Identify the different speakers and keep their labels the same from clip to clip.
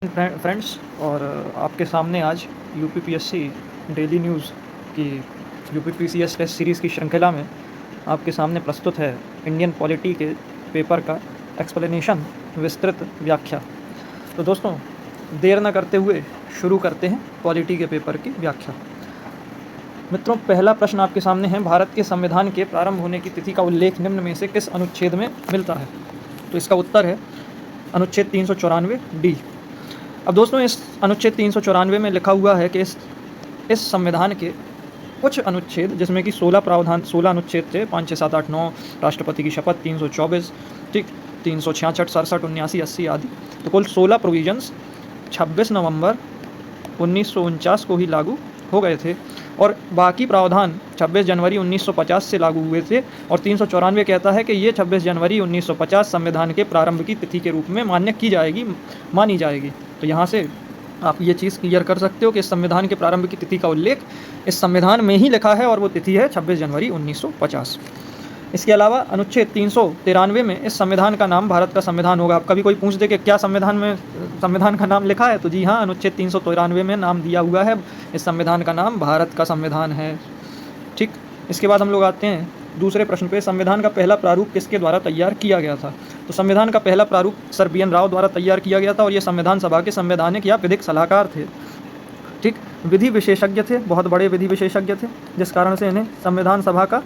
Speaker 1: Friends और आपके सामने आज यूपीपीएससी डेली न्यूज़ की यूपीपीसीएस टेस्ट सीरीज़ की श्रृंखला में आपके सामने प्रस्तुत है इंडियन पॉलिटी के पेपर का एक्सप्लेनेशन, विस्तृत व्याख्या। तो दोस्तों, देर न करते हुए शुरू करते हैं पॉलिटी के पेपर की व्याख्या। मित्रों, पहला प्रश्न आपके सामने है, भारत के संविधान के प्रारंभ होने की तिथि का उल्लेख निम्न में से किस अनुच्छेद में मिलता है? तो इसका उत्तर है अनुच्छेद 394 डी। अब दोस्तों, इस अनुच्छेद 394 में लिखा हुआ है कि इस संविधान के कुछ अनुच्छेद, जिसमें कि 16 प्रावधान 16 अनुच्छेद थे, 5, 6, 7, 8, 9, राष्ट्रपति की शपथ 324, ठीक, 366, 67, 79, 80 आदि, तो कुल 16 प्रोविजंस 26 नवंबर 1949 को ही लागू हो गए थे और बाकी प्रावधान 26 जनवरी 1950 से लागू हुए थे। और 394 कहता है कि ये 26 जनवरी 1950 संविधान के प्रारंभ की तिथि के रूप में मानी जाएगी। तो यहाँ से आप ये चीज़ क्लियर कर सकते हो कि इस संविधान के प्रारंभ की तिथि का उल्लेख इस संविधान में ही लिखा है और वो तिथि है 26 जनवरी 1950। इसके अलावा अनुच्छेद 393 में इस संविधान का नाम भारत का संविधान होगा। अब कभी कोई पूछ दे कि क्या संविधान का नाम लिखा है, तो जी हाँ, अनुच्छेद 393 में नाम दिया हुआ है, इस संविधान का नाम भारत का संविधान है। ठीक, इसके बाद हम लोग आते हैं दूसरे प्रश्न पे, संविधान का पहला प्रारूप किसके द्वारा तैयार किया गया था? तो संविधान का पहला प्रारूप सर BN राव द्वारा तैयार किया गया था और ये संविधान सभा के संवैधानिक या विधिक सलाहकार थे। ठीक, विधि विशेषज्ञ थे, बहुत बड़े विधि विशेषज्ञ थे, जिस कारण से इन्हें संविधान सभा का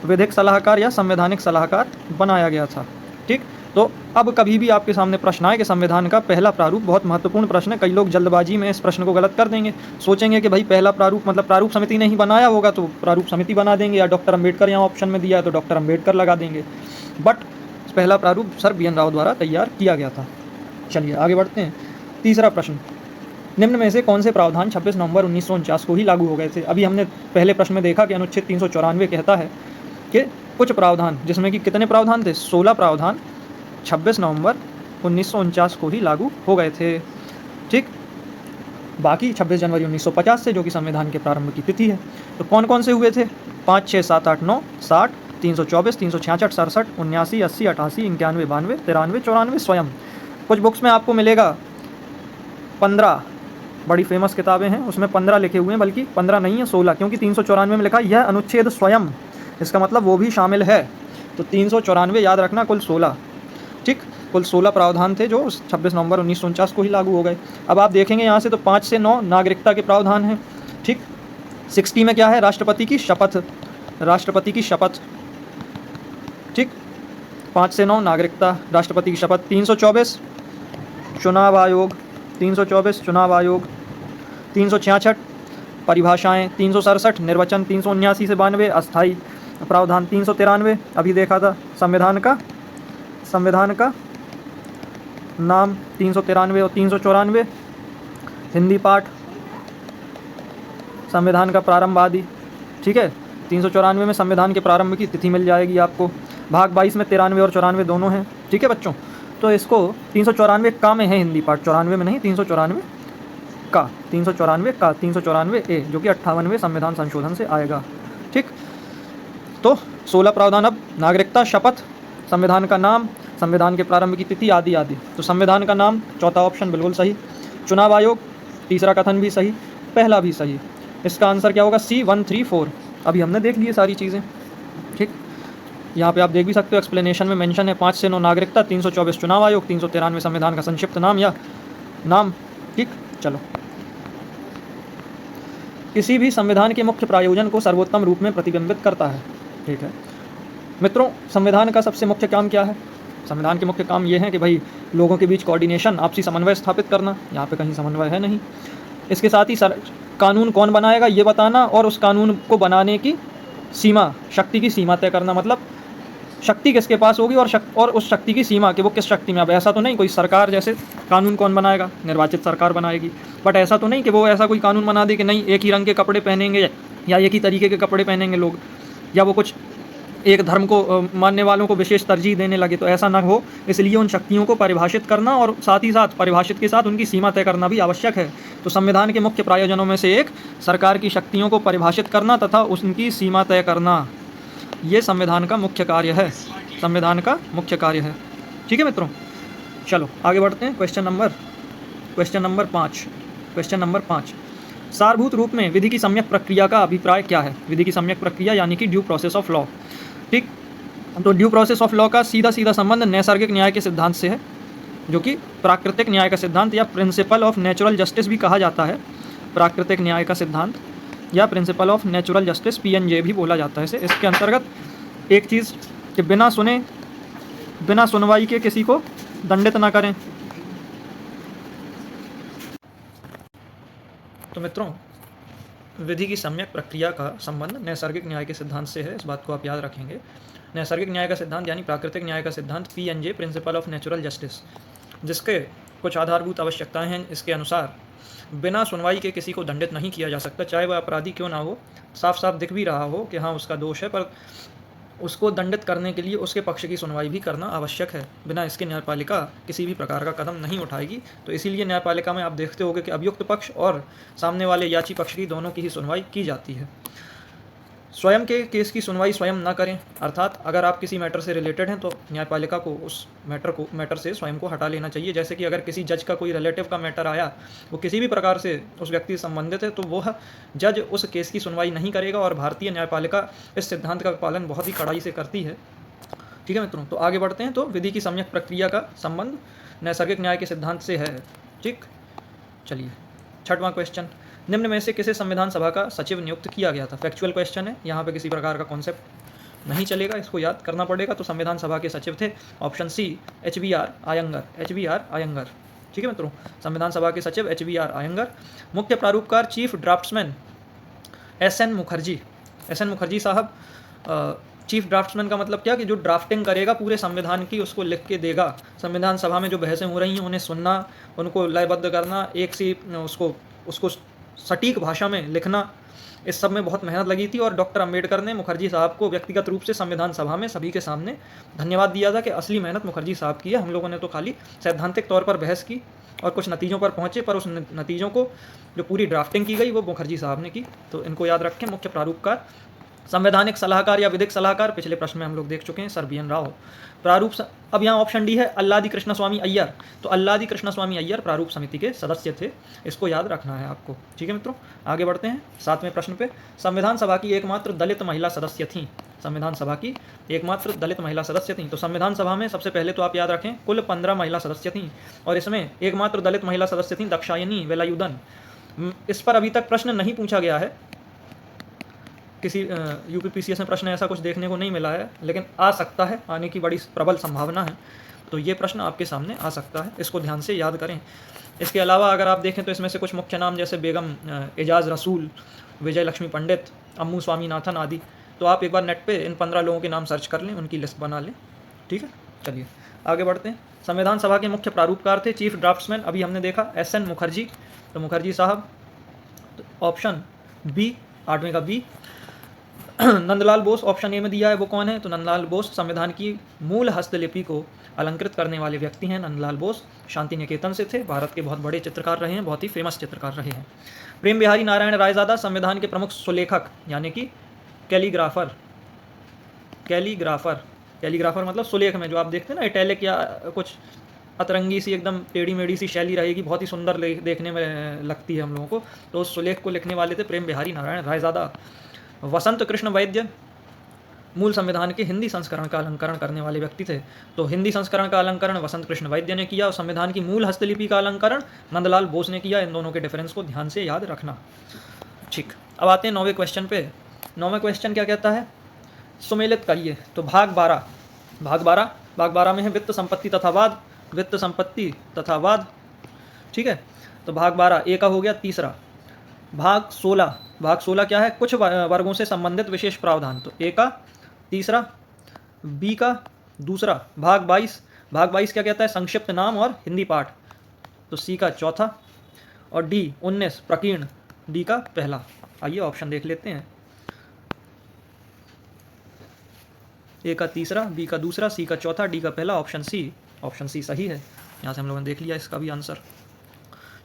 Speaker 1: विधिक सलाहकार या संवैधानिक सलाहकार बनाया गया था। ठीक, तो अब कभी भी आपके सामने प्रश्न आए कि संविधान का पहला प्रारूप, बहुत महत्वपूर्ण प्रश्न है, कई लोग जल्दबाजी में इस प्रश्न को गलत कर देंगे, सोचेंगे कि भाई पहला प्रारूप मतलब प्रारूप समिति ने ही बनाया होगा तो प्रारूप समिति बना देंगे, या डॉक्टर अम्बेडकर यहाँ ऑप्शन में दिया है तो डॉक्टर अम्बेडकर लगा देंगे। बट पहला प्रारूप सर BN राव द्वारा तैयार किया गया था। चलिए आगे बढ़ते हैं। तीसरा प्रश्न, निम्न में से कौन से प्रावधान 26 नवंबर 1949 को ही लागू हो गए थे? अभी हमने पहले प्रश्न में देखा कि अनुच्छेद 394 कहता है कि कुछ प्रावधान, जिसमें कि कितने प्रावधान थे? 16 प्रावधान 26 नवंबर 1949 को ही लागू हो गए थे। ठीक, बाकी 26 जनवरी 1950 से, जो कि संविधान के प्रारंभ की तिथि है। तो कौन कौन से हुए थे? 5, 6, 7, 8, 9, 60, 324, 366, 67, 79, 80, 88, 91, 92, 93, 94 स्वयं। कुछ बुक्स में आपको मिलेगा 15, बड़ी फेमस किताबें हैं, उसमें 15 लिखे हुए हैं, बल्कि 15 नहीं है 16, क्योंकि 394 में लिखा यह अनुच्छेद स्वयं, इसका मतलब वो भी शामिल है। तो 394 याद रखना, कुल 16। ठीक, कुल 16 प्रावधान थे जो 26 नवंबर 1949 को ही लागू हो गए। अब आप देखेंगे यहाँ से तो 5 से 9 नागरिकता के प्रावधान हैं। ठीक, 60 में क्या है? राष्ट्रपति की शपथ, राष्ट्रपति की शपथ। ठीक, 5 से 9 नागरिकता, राष्ट्रपति की शपथ। 324 चुनाव आयोग, 324 चुनाव आयोग। 366 परिभाषाएं, 367 निर्वाचन, 379 से 92 अस्थायी प्रावधान। 393 अभी देखा था संविधान का नाम, 393 और 394 हिंदी पाठ, संविधान का प्रारंभ आदि। ठीक है, 394 में संविधान के प्रारंभ की तिथि मिल जाएगी आपको। भाग 22 में 93 और 94 दोनों हैं। ठीक है बच्चों, तो इसको 394 का में है हिंदी पाठ, 94 में नहीं, 394 का, 394 का, 394 ए, जो कि 58वें संविधान संशोधन से आएगा। ठीक, तो 16 प्रावधान। अब नागरिकता, शपथ, संविधान का नाम, संविधान के प्रारंभ की तिथि आदि आदि। तो संविधान का नाम, चौथा ऑप्शन बिल्कुल सही। चुनाव आयोग, तीसरा कथन भी सही, पहला भी सही। इसका आंसर क्या होगा? C134। अभी हमने देख लिए सारी चीज़ें। ठीक, यहाँ पे आप देख भी सकते हो, एक्सप्लेनेशन में मेंशन है 5 से 9 नागरिकता, 324 चुनाव आयोग, 393 संविधान का संक्षिप्त नाम या नाम। ठीक, चलो, किसी भी संविधान के मुख्य प्रायोजन को सर्वोत्तम रूप में प्रतिबिंबित करता है। ठीक है मित्रों, संविधान का सबसे मुख्य काम क्या है? संविधान के मुख्य काम ये हैं कि भाई लोगों के बीच कोऑर्डिनेशन, आपसी समन्वय स्थापित करना। यहाँ पे कहीं समन्वय है नहीं। इसके साथ ही कानून कौन बनाएगा ये बताना, और उस कानून को बनाने की सीमा, शक्ति की सीमा तय करना। मतलब शक्ति किसके पास होगी और उस शक्ति की सीमा कि वो किस शक्ति में। अब ऐसा तो नहीं कोई सरकार, जैसे कानून कौन बनाएगा? निर्वाचित सरकार बनाएगी। बट ऐसा तो नहीं कि वो ऐसा कोई कानून बना दे कि नहीं एक ही रंग के कपड़े पहनेंगे या एक ही तरीके के कपड़े पहनेंगे लोग, या वो कुछ एक धर्म को मानने वालों को विशेष तरजीह देने लगे। तो ऐसा ना हो, इसलिए उन शक्तियों को परिभाषित करना और साथ ही साथ परिभाषित के साथ उनकी सीमा तय करना भी आवश्यक है। तो संविधान के मुख्य प्रायोजनों में से एक सरकार की शक्तियों को परिभाषित करना तथा उनकी सीमा तय करना, ये संविधान का मुख्य कार्य है। संविधान का मुख्य कार्य है। ठीक है मित्रों, चलो आगे बढ़ते हैं। क्वेश्चन नंबर क्वेश्चन नंबर 5 सारभूत रूप में विधि की सम्यक प्रक्रिया का अभिप्राय क्या है? विधि की सम्यक प्रक्रिया यानी कि ड्यू प्रोसेस ऑफ लॉ। ठीक, तो ड्यू प्रोसेस ऑफ लॉ का सीधा सीधा संबंध नैसर्गिक न्याय के सिद्धांत से है, जो कि प्राकृतिक न्याय का सिद्धांत या प्रिंसिपल ऑफ नेचुरल जस्टिस भी कहा जाता है। प्राकृतिक न्याय का सिद्धांत या principle of natural justice PNJ भी बोला जाता है इसे। इसके अंतर्गत एक चीज़ कि बिना सुनवाई के किसी को दंडित ना करें। तो मित्रों, विधि की सम्यक प्रक्रिया का संबंध नैसर्गिक न्याय के सिद्धांत से है, इस बात को आप याद रखेंगे। नैसर्गिक न्याय का सिद्धांत यानी प्राकृतिक न्याय का सिद्धांत PNJ, principle of natural justice, जिसके कुछ आधारभूत आवश्यकताएं हैं। इसके अनुसार बिना सुनवाई के किसी को दंडित नहीं किया जा सकता, चाहे वह अपराधी क्यों ना हो। साफ साफ दिख भी रहा हो कि हाँ उसका दोष है, पर उसको दंडित करने के लिए उसके पक्ष की सुनवाई भी करना आवश्यक है। बिना इसके न्यायपालिका किसी भी प्रकार का कदम नहीं उठाएगी। तो इसीलिए न्यायपालिका में आप देखते होंगे कि अभियुक्त पक्ष और सामने वाले याची पक्ष की दोनों की ही सुनवाई की जाती है। स्वयं के केस की सुनवाई स्वयं ना करें, अर्थात अगर आप किसी मैटर से रिलेटेड हैं तो न्यायपालिका को उस मैटर से स्वयं को हटा लेना चाहिए। जैसे कि अगर किसी जज का कोई रिलेटिव का मैटर आया, वो किसी भी प्रकार से उस व्यक्ति से संबंधित है, तो वह जज उस केस की सुनवाई नहीं करेगा। और भारतीय न्यायपालिका इस सिद्धांत का पालन बहुत ही कड़ाई से करती है। ठीक है मित्रों, तो आगे बढ़ते हैं। तो विधि की सम्यक प्रक्रिया का संबंध नैसर्गिक न्याय के सिद्धांत से है। ठीक, चलिए 6वां क्वेश्चन, निम्न में से किसे संविधान सभा का सचिव नियुक्त किया गया था? फैक्चुअल क्वेश्चन है, यहाँ पे किसी प्रकार का कॉन्सेप्ट नहीं चलेगा, इसको याद करना पड़ेगा। तो संविधान सभा के सचिव थे ऑप्शन सी HBR अयंगर। ठीक है मित्रों, संविधान सभा के सचिव HBR अयंगर। मुख्य प्रारूपकार चीफ ड्राफ्ट्समैन SN मुखर्जी साहब। चीफ ड्राफ्ट्समैन का मतलब क्या कि जो ड्राफ्टिंग करेगा पूरे संविधान की, उसको लिख के देगा। संविधान सभा में जो बहसें हो रही हैं उन्हें सुनना, उनको लयबद्ध करना, एक सी उसको सटीक भाषा में लिखना, इस सब में बहुत मेहनत लगी थी। और डॉक्टर अंबेडकर ने मुखर्जी साहब को व्यक्तिगत रूप से संविधान सभा में सभी के सामने धन्यवाद दिया था कि असली मेहनत मुखर्जी साहब की है। हम लोगों ने तो खाली सैद्धांतिक तौर पर बहस की और कुछ नतीजों पर पहुंचे, पर उस नतीजों को जो पूरी ड्राफ्टिंग की गई वो मुखर्जी साहब ने की। तो इनको याद रखें। मुख्य प्रारूपकार संवैधानिक सलाहकार या विधिक सलाहकार, पिछले प्रश्न में हम लोग देख चुके हैं, सर BN राव। प्रारूप अब यहाँ ऑप्शन डी है अल्लादी कृष्णस्वामी अय्यर। तो अल्लादी कृष्णस्वामी अय्यर प्रारूप समिति के सदस्य थे, इसको याद रखना है आपको। ठीक है मित्रों, आगे बढ़ते हैं 7वें प्रश्न पे। संविधान सभा की एकमात्र दलित महिला सदस्य थी। संविधान सभा की एकमात्र दलित महिला सदस्य थी। तो संविधान सभा में सबसे पहले तो आप याद रखें कुल 15 महिला सदस्य थीं, और इसमें एकमात्र दलित महिला सदस्य थीं दाक्षायणी वेलायुधन। इस पर अभी तक प्रश्न नहीं पूछा गया है, किसी UPPCS में प्रश्न ऐसा कुछ देखने को नहीं मिला है, लेकिन आ सकता है, आने की बड़ी प्रबल संभावना है। तो ये प्रश्न आपके सामने आ सकता है, इसको ध्यान से याद करें। इसके अलावा अगर आप देखें तो इसमें से कुछ मुख्य नाम जैसे बेगम एजाज रसूल, विजय लक्ष्मी पंडित, अम्मू स्वामीनाथन आदि, तो आप एक बार नेट पे इन 15 लोगों के नाम सर्च कर लें, उनकी लिस्ट बना लें। ठीक है, चलिए आगे बढ़ते हैं। संविधान सभा के मुख्य प्रारूपकार थे चीफ ड्राफ्ट्समैन, अभी हमने देखा SN मुखर्जी। तो मुखर्जी साहब, ऑप्शन बी, 8वें का B. Nandlal Bose option A में दिया है, वो कौन है? तो नंदलाल बोस संविधान की मूल हस्तलिपि को अलंकृत करने वाले व्यक्ति हैं। नंदलाल बोस शांति निकेतन से थे, भारत के बहुत बड़े चित्रकार रहे हैं, बहुत ही फेमस चित्रकार रहे हैं। प्रेम बिहारी नारायण रायजादा संविधान के प्रमुख सुलेखक यानी कि कैलीग्राफर मतलब सुलेख में जो आप देखते हैं ना, इटैलिक या कुछ अतरंगी सी एकदम टेढ़ी मेढ़ी सी शैली रहेगी, बहुत ही सुंदर देखने में लगती है हम लोगों को। तो उस सुलेख को लिखने वाले थे प्रेम बिहारी नारायण रायजादा। वसंत कृष्ण वैद्य मूल संविधान के हिंदी संस्करण का अलंकरण करने वाले व्यक्ति थे। तो हिंदी संस्करण का अलंकरण वसंत कृष्ण वैद्य ने किया और संविधान की मूल हस्तलिपि का अलंकरण नंदलाल बोस ने किया। इन दोनों के डिफरेंस को ध्यान से याद रखना। ठीक, अब आते हैं 9वें क्वेश्चन पे। 9वां क्वेश्चन क्या कहता है? सुमेलित करिए। तो भाग 12 में है वित्त संपत्ति तथा वाद। ठीक है, तो भाग 12 ए का हो गया तीसरा। भाग 16 क्या है? कुछ वर्गों से संबंधित विशेष प्रावधान। तो ए का तीसरा, बी का दूसरा। भाग 22 क्या कहता है? संक्षिप्त नाम और हिंदी पाठ। तो सी का चौथा, और डी 19 प्रकीर्ण, डी का पहला। आइए ऑप्शन देख लेते हैं। ए का तीसरा, बी का दूसरा, सी का चौथा, डी का पहला। ऑप्शन सी सही है। यहाँ से हम लोगों ने देख लिया इसका भी आंसर।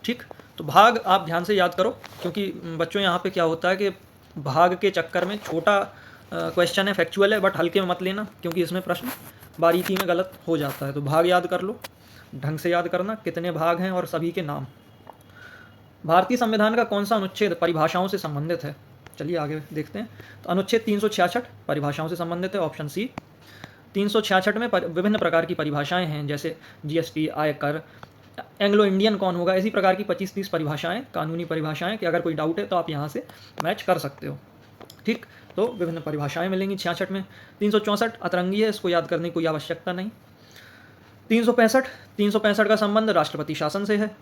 Speaker 1: ठीक, तो भाग आप ध्यान से याद करो, क्योंकि बच्चों यहाँ पे क्या होता है कि भाग के चक्कर में छोटा क्वेश्चन है, फैक्चुअल है, बट हल्के में मत लेना, क्योंकि इसमें प्रश्न बारीकी में गलत हो जाता है। तो भाग याद कर लो, ढंग से याद करना, कितने भाग हैं और सभी के नाम। भारतीय संविधान का कौन सा अनुच्छेद परिभाषाओं से संबंधित है? चलिए आगे देखते हैं। तो अनुच्छेद 366 परिभाषाओं से संबंधित है, ऑप्शन सी। 366 में विभिन्न प्रकार की परिभाषाएं हैं, जैसे जीएसटी, आयकर, एंग्लो इंडियन कौन होगा, इसी प्रकार की 25-30 परिभाषाएं, कानूनी परिभाषाएं, कि अगर कोई डाउट है तो आप यहाँ से मैच कर सकते हो। ठीक, तो विभिन्न परिभाषाएं मिलेंगी 66 में। 364 अतरंगी है, इसको याद करने की कोई आवश्यकता नहीं। 365 का संबंध राष्ट्रपति शासन से है।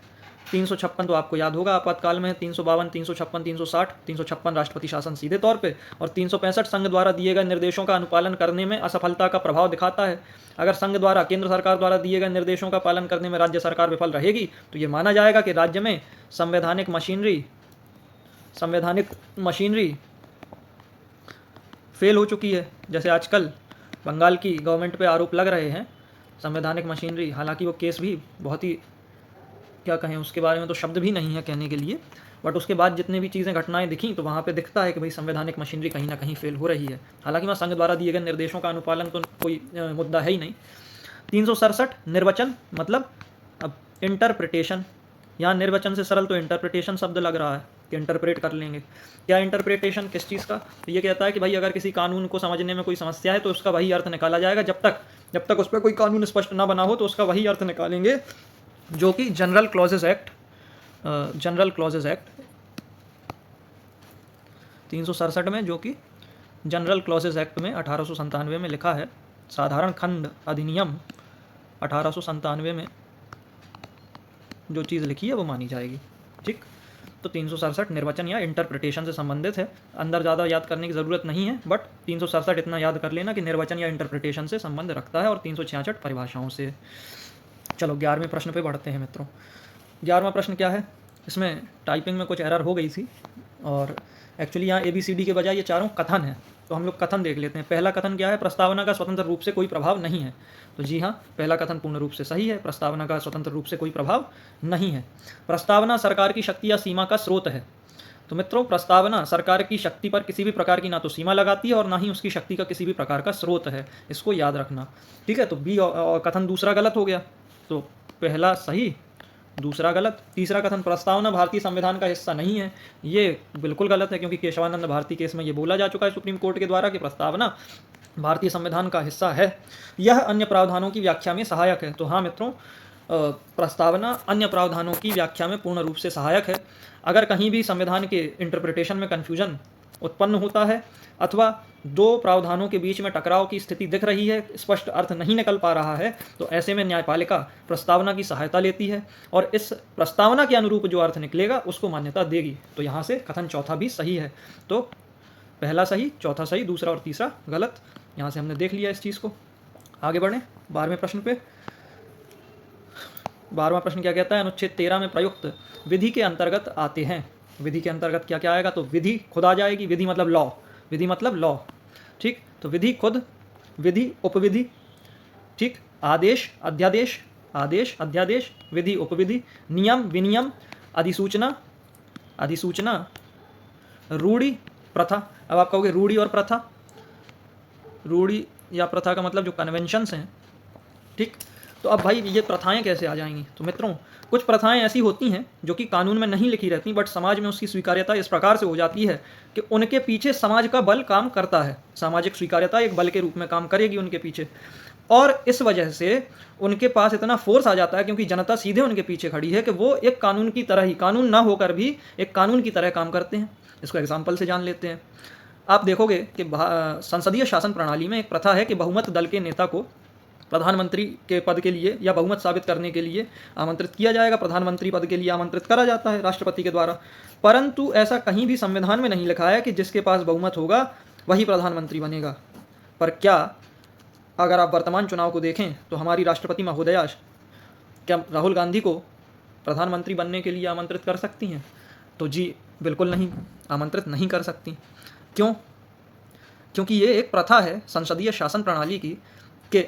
Speaker 1: 356 तो आपको याद होगा, आपातकाल में। 352, 356, 360, 356 राष्ट्रपति शासन सीधे तौर पे, और 365 संघ द्वारा दिए गए निर्देशों का अनुपालन करने में असफलता का प्रभाव दिखाता है। अगर संघ द्वारा, केंद्र सरकार द्वारा दिए गए निर्देशों का पालन करने में राज्य सरकार विफल रहेगी तो ये माना जाएगा कि राज्य में संवैधानिक मशीनरी फेल हो चुकी है। जैसे आजकल बंगाल की गवर्नमेंट पे आरोप लग रहे हैं संवैधानिक मशीनरी, हालांकि वो केस भी बहुत ही, क्या कहें, उसके बारे में तो शब्द भी नहीं है कहने के लिए, बट उसके बाद जितनी भी चीज़ें, घटनाएं दिखी तो वहाँ पे दिखता है कि भाई संवैधानिक मशीनरी कहीं ना कहीं फेल हो रही है। हालांकि वहाँ संघ द्वारा दिए गए निर्देशों का अनुपालन तो कोई मुद्दा है ही नहीं। 367 निर्वचन, मतलब अब इंटरप्रिटेशन। यहाँ निर्वचन से सरल तो इंटरप्रिटेशन शब्द लग रहा है कि इंटरप्रेट कर लेंगे। क्या इंटरप्रिटेशन, किस चीज़ का? तो ये कहता है कि भाई अगर किसी कानून को समझने में कोई समस्या है तो उसका वही अर्थ निकाला जाएगा, जब तक उस पर कोई कानून स्पष्ट ना बना हो तो उसका वही अर्थ निकालेंगे जो कि जनरल क्लॉजेज एक्ट 367 में, जो कि जनरल क्लॉजेज एक्ट में 1897 में लिखा है, साधारण खंड अधिनियम 1897 में जो चीज़ लिखी है वो मानी जाएगी। ठीक, तो 367 निर्वचन या इंटरप्रिटेशन से संबंधित है। अंदर ज़्यादा याद करने की ज़रूरत नहीं है, बट 367 इतना याद कर लेना कि निर्वचन या इंटरप्रिटेशन से संबंध रखता है, और 366 परिभाषाओं से। चलो 11वें प्रश्न पे बढ़ते हैं मित्रों। 11वां प्रश्न क्या है? इसमें टाइपिंग में कुछ एरर हो गई थी, और एक्चुअली यहाँ ABCD के बजाय ये चारों कथन है, तो हम लोग कथन देख लेते हैं। पहला कथन क्या है? प्रस्तावना का स्वतंत्र रूप से कोई प्रभाव नहीं है। तो जी हाँ, पहला कथन पूर्ण रूप से सही है, प्रस्तावना का स्वतंत्र रूप से कोई प्रभाव नहीं है। प्रस्तावना सरकार की शक्ति या सीमा का स्रोत है। तो मित्रों, प्रस्तावना सरकार की शक्ति पर किसी भी प्रकार की ना तो सीमा लगाती है और ना ही उसकी शक्ति का किसी भी प्रकार का स्रोत है, इसको याद रखना। ठीक है, तो बी कथन दूसरा गलत हो गया, तो पहला सही, दूसरा गलत। तीसरा कथन, प्रस्तावना भारतीय संविधान का हिस्सा नहीं है, ये बिल्कुल गलत है, क्योंकि केशवानंद भारती केस में ये बोला जा चुका है सुप्रीम कोर्ट के द्वारा कि प्रस्तावना भारतीय संविधान का हिस्सा है, यह अन्य प्रावधानों की व्याख्या में सहायक है। तो हाँ मित्रों, प्रस्तावना अन्य प्रावधानों की व्याख्या में पूर्ण रूप से सहायक है। अगर कहीं भी संविधान के इंटरप्रिटेशन में कन्फ्यूजन उत्पन्न होता है, अथवा दो प्रावधानों के बीच में टकराव की स्थिति दिख रही है, स्पष्ट अर्थ नहीं निकल पा रहा है, तो ऐसे में न्यायपालिका प्रस्तावना की सहायता लेती है और इस प्रस्तावना के अनुरूप जो अर्थ निकलेगा उसको मान्यता देगी। तो यहाँ से कथन चौथा भी सही है। तो पहला सही, चौथा सही, दूसरा और तीसरा गलत। यहाँ से हमने देख लिया इस चीज़ को। आगे बढ़ें 12वें प्रश्न पे। 12वां प्रश्न क्या कहता है? अनुच्छेद 13 में प्रयुक्त विधि के अंतर्गत आते हैं। विधि के अंतर्गत क्या क्या आएगा? तो विधि खुद आ जाएगी, विधि मतलब लॉ, विधि मतलब लॉ। ठीक, तो विधि खुद, विधि उपविधि, ठीक, आदेश अध्यादेश, आदेश अध्यादेश, विधि उपविधि, नियम विनियम, अधिसूचना अधिसूचना, रूढ़ि प्रथा। अब आप कहोगे रूढ़ि और प्रथा, रूढ़ि या प्रथा का मतलब जो कन्वेंशंस हैं। ठीक, तो अब भाई ये प्रथाएं कैसे आ जाएंगी? तो मित्रों, कुछ प्रथाएं ऐसी होती हैं जो कि कानून में नहीं लिखी रहती, बट समाज में उसकी स्वीकार्यता इस प्रकार से हो जाती है कि उनके पीछे समाज का बल काम करता है। सामाजिक स्वीकार्यता एक बल के रूप में काम करेगी उनके पीछे, और इस वजह से उनके पास इतना फोर्स आ जाता है, क्योंकि जनता सीधे उनके पीछे खड़ी है, कि वो एक कानून की तरह ही, कानून ना होकर भी एक कानून की तरह काम करते हैं। इसको एग्जाम्पल से जान लेते हैं। आप देखोगे कि संसदीय शासन प्रणाली में एक प्रथा है कि बहुमत दल के नेता को प्रधानमंत्री के पद के लिए या बहुमत साबित करने के लिए आमंत्रित किया जाएगा। प्रधानमंत्री पद के लिए आमंत्रित करा जाता है राष्ट्रपति के द्वारा, परंतु ऐसा कहीं भी संविधान में नहीं लिखा है कि जिसके पास बहुमत होगा वही प्रधानमंत्री बनेगा। पर क्या अगर आप वर्तमान चुनाव को देखें तो हमारी राष्ट्रपति महोदया क्या राहुल गांधी को प्रधानमंत्री बनने के लिए आमंत्रित कर सकती हैं? तो जी बिल्कुल नहीं, आमंत्रित नहीं कर सकती। क्यों? क्योंकि ये एक प्रथा है संसदीय शासन प्रणाली की कि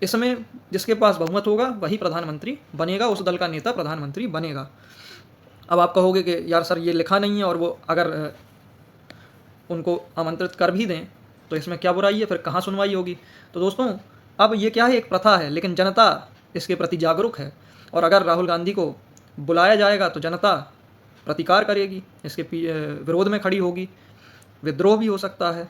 Speaker 1: इसमें जिसके पास बहुमत होगा वही प्रधानमंत्री बनेगा, उस दल का नेता प्रधानमंत्री बनेगा। अब आप कहोगे कि यार सर ये लिखा नहीं है, और वो अगर उनको आमंत्रित कर भी दें तो इसमें क्या बुराई है, फिर कहाँ सुनवाई होगी? तो दोस्तों, अब ये क्या है, एक प्रथा है, लेकिन जनता इसके प्रति जागरूक है, और अगर राहुल गांधी को बुलाया जाएगा तो जनता प्रतिकार करेगी, इसके विरोध में खड़ी होगी, विद्रोह भी हो सकता है।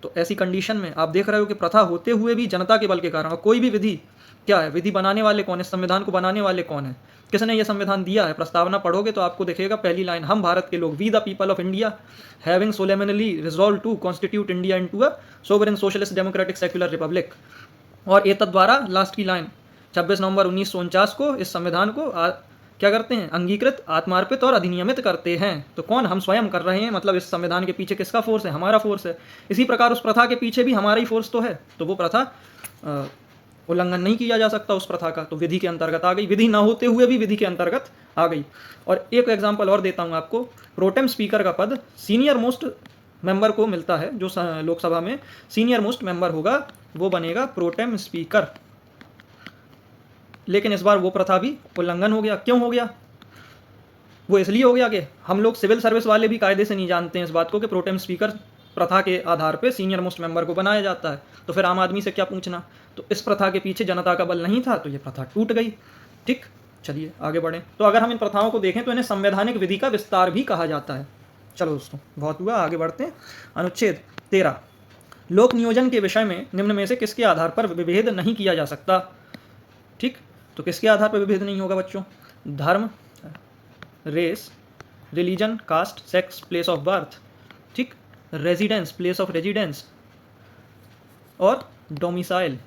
Speaker 1: तो ऐसी कंडीशन में आप देख रहे हो कि प्रथा होते हुए भी जनता के बल के कारण, और कोई भी विधि क्या है, विधि बनाने वाले कौन है, संविधान को बनाने वाले कौन है, किसने ये संविधान दिया है। प्रस्तावना पढ़ोगे तो आपको दिखेगा पहली लाइन, हम भारत के लोग, we the people of India having solemnly resolve to constitute India into a sovereign socialist democratic secular republic. और एतद द्वारा लास्ट की लाइन 26 नवंबर 1949 को इस संविधान को क्या करते हैं, अंगीकृत, आत्मार्पित और अधिनियमित करते हैं। तो कौन, हम स्वयं कर रहे हैं, मतलब इस संविधान के पीछे किसका फोर्स है, हमारा फोर्स है। इसी प्रकार उस प्रथा के पीछे भी हमारा ही फोर्स तो है, तो वो प्रथा उल्लंघन नहीं किया जा सकता उस प्रथा का, तो विधि के अंतर्गत आ गई, विधि ना होते हुए भी विधि के अंतर्गत आ गई। और एक एग्जाम्पल और देता हूँ आपको, प्रोटेम स्पीकर का पद सीनियर मोस्ट मेंबर को मिलता है, जो लोकसभा में सीनियर मोस्ट मेंबर होगा वो बनेगा प्रोटेम स्पीकर। लेकिन इस बार वो प्रथा भी उल्लंघन हो गया। क्यों हो गया? वो इसलिए हो गया कि हम लोग सिविल सर्विस वाले भी कायदे से नहीं जानते हैं इस बात को कि प्रोटेम स्पीकर प्रथा के आधार पे सीनियर मोस्ट मेंबर को बनाया जाता है, तो फिर आम आदमी से क्या पूछना। तो इस प्रथा के पीछे जनता का बल नहीं था, तो ये प्रथा टूट गई। ठीक, चलिए आगे बढ़ें। तो अगर हम इन प्रथाओं को देखें तो इन्हें संवैधानिक विधि का विस्तार भी कहा जाता है। चलो दोस्तों, बहुत हुआ, आगे बढ़ते हैं। अनुच्छेद 13, लोक नियोजन के विषय में निम्न में से किसके आधार पर विभेद नहीं किया जा सकता। ठीक, तो किसके आधार पर विभेद नहीं होगा बच्चों? धर्म, race, religion, caste, sex, place of birth, ठीक, रेजिडेंस, प्लेस ऑफ रेजिडेंस और डोमिसाइल।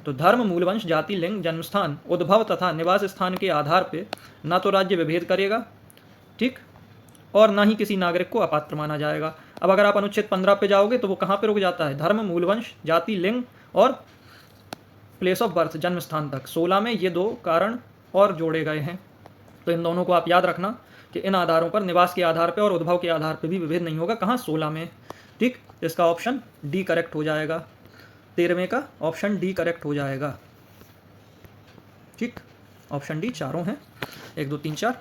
Speaker 1: तो धर्म, मूलवंश, जाति, लिंग, जन्मस्थान, उद्भव तथा निवास स्थान के आधार पे ना तो राज्य विभेद करेगा, ठीक, और ना ही किसी नागरिक को अपात्र माना जाएगा। अब अगर आप अनुच्छेद 15 पे जाओगे तो वो कहाँ पे रुक जाता है? धर्म, मूलवंश, जाति, लिंग और प्लेस ऑफ बर्थ, जन्म स्थान तक। 16 में ये दो कारण और जोड़े गए हैं, तो इन दोनों को आप याद रखना कि इन आधारों पर, निवास के आधार पर और उद्भव के आधार पर भी विभेद नहीं होगा। कहाँ? 16 में। ठीक, इसका ऑप्शन डी करेक्ट हो जाएगा। 13वें का ऑप्शन डी करेक्ट हो जाएगा। ठीक, ऑप्शन डी चारों हैं, 1 2 3 4।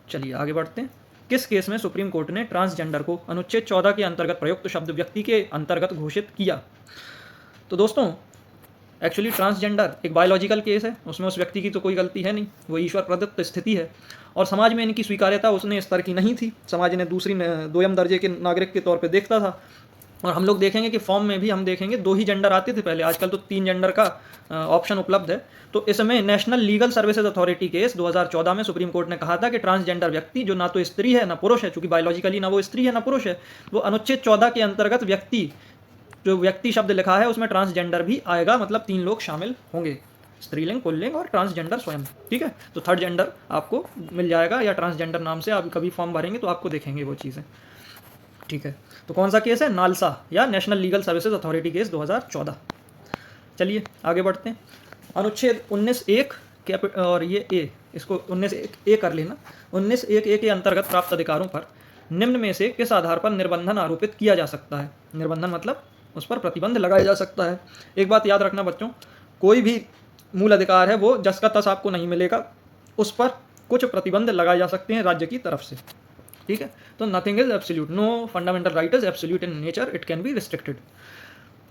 Speaker 1: चलिए आगे बढ़ते हैं। किस केस में सुप्रीम कोर्ट ने ट्रांसजेंडर को अनुच्छेद 14 के अंतर्गत प्रयुक्त शब्द व्यक्ति के अंतर्गत घोषित किया? तो दोस्तों एक्चुअली ट्रांसजेंडर एक बायोलॉजिकल केस है, उसमें उस व्यक्ति की तो कोई गलती है नहीं, वो ईश्वर प्रदत्त स्थिति है, और समाज में इनकी स्वीकार्यता उसने स्तर की नहीं थी। समाज ने दूसरी दोयम दर्जे के नागरिक के तौर पे देखता था। और हम लोग देखेंगे कि फॉर्म में भी हम देखेंगे 2 ही जेंडर आते थे पहले, आजकल तो 3 जेंडर का ऑप्शन उपलब्ध है। तो इसमें national legal services authority case 2014 में सुप्रीम कोर्ट ने कहा था कि ट्रांसजेंडर व्यक्ति जो ना तो स्त्री है ना पुरुष है, चूंकि बायोलॉजिकली ना वो स्त्री है ना पुरुष है, वो अनुच्छेद 14 के अंतर्गत व्यक्ति, जो व्यक्ति शब्द लिखा है उसमें ट्रांसजेंडर भी आएगा, मतलब 3 लोग शामिल होंगे, स्त्रीलिंग, पुल्लिंग और ट्रांसजेंडर स्वयं। ठीक है, तो थर्ड जेंडर आपको मिल जाएगा, या ट्रांसजेंडर नाम से आप कभी फॉर्म भरेंगे तो आपको देखेंगे वो चीज़ें। ठीक है, तो कौन सा केस है? नालसा या national legal services authority case 2014। चलिए आगे बढ़ते हैं। अनुच्छेद 19(1) और ये ए, इसको 19(1) कर लेना। 19(1) के अंतर्गत प्राप्त अधिकारों पर निम्न में से किस आधार पर निर्बंधन आरोपित किया जा सकता है? निर्बंधन मतलब उस पर प्रतिबंध लगाया जा सकता है। एक बात याद रखना बच्चों, कोई भी मूल अधिकार है वो जस का तस आपको नहीं मिलेगा, उस पर कुछ प्रतिबंध लगाए जा सकते हैं राज्य की तरफ से। ठीक है, तो nothing is absolute, no fundamental right is absolute in nature, it can be restricted.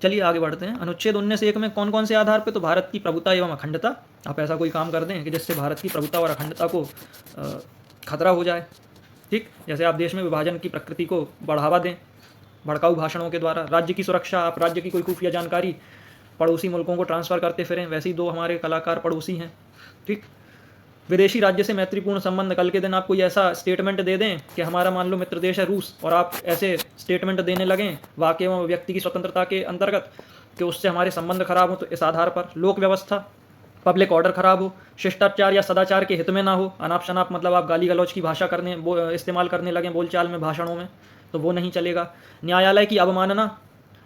Speaker 1: चलिए आगे बढ़ते हैं। अनुच्छेद 19(1) में कौन कौन से आधार पे? तो भारत की प्रभुता एवं अखंडता, आप ऐसा कोई काम कर दें कि जिससे भारत की प्रभुता और अखंडता को खतरा हो जाए। ठीक, जैसे आप देश में विभाजन की प्रकृति को बढ़ावा दें भड़काऊ भाषणों के द्वारा। राज्य की सुरक्षा, आप राज्य की कोई खुफिया जानकारी पड़ोसी मुल्कों को ट्रांसफ़र करते फिरें, वैसे ही 2 हमारे कलाकार पड़ोसी हैं। ठीक, विदेशी राज्य से मैत्रीपूर्ण संबंध, कल के दिन आप कोई ऐसा स्टेटमेंट दे दें कि हमारा मान लो मित्र देश है रूस, और आप ऐसे स्टेटमेंट देने लगें वाक्य एवं व्यक्ति की स्वतंत्रता के अंतर्गत कि उससे हमारे संबंध खराब हो, तो इस आधार पर लोक व्यवस्था, पब्लिक ऑर्डर खराब हो, शिष्टाचार या सदाचार के हित में ना हो, अनाप शनाप मतलब आप गाली गलौज की भाषा इस्तेमाल करने लगें बोलचाल में, भाषणों में, तो वो नहीं चलेगा। न्यायालय की अवमानना,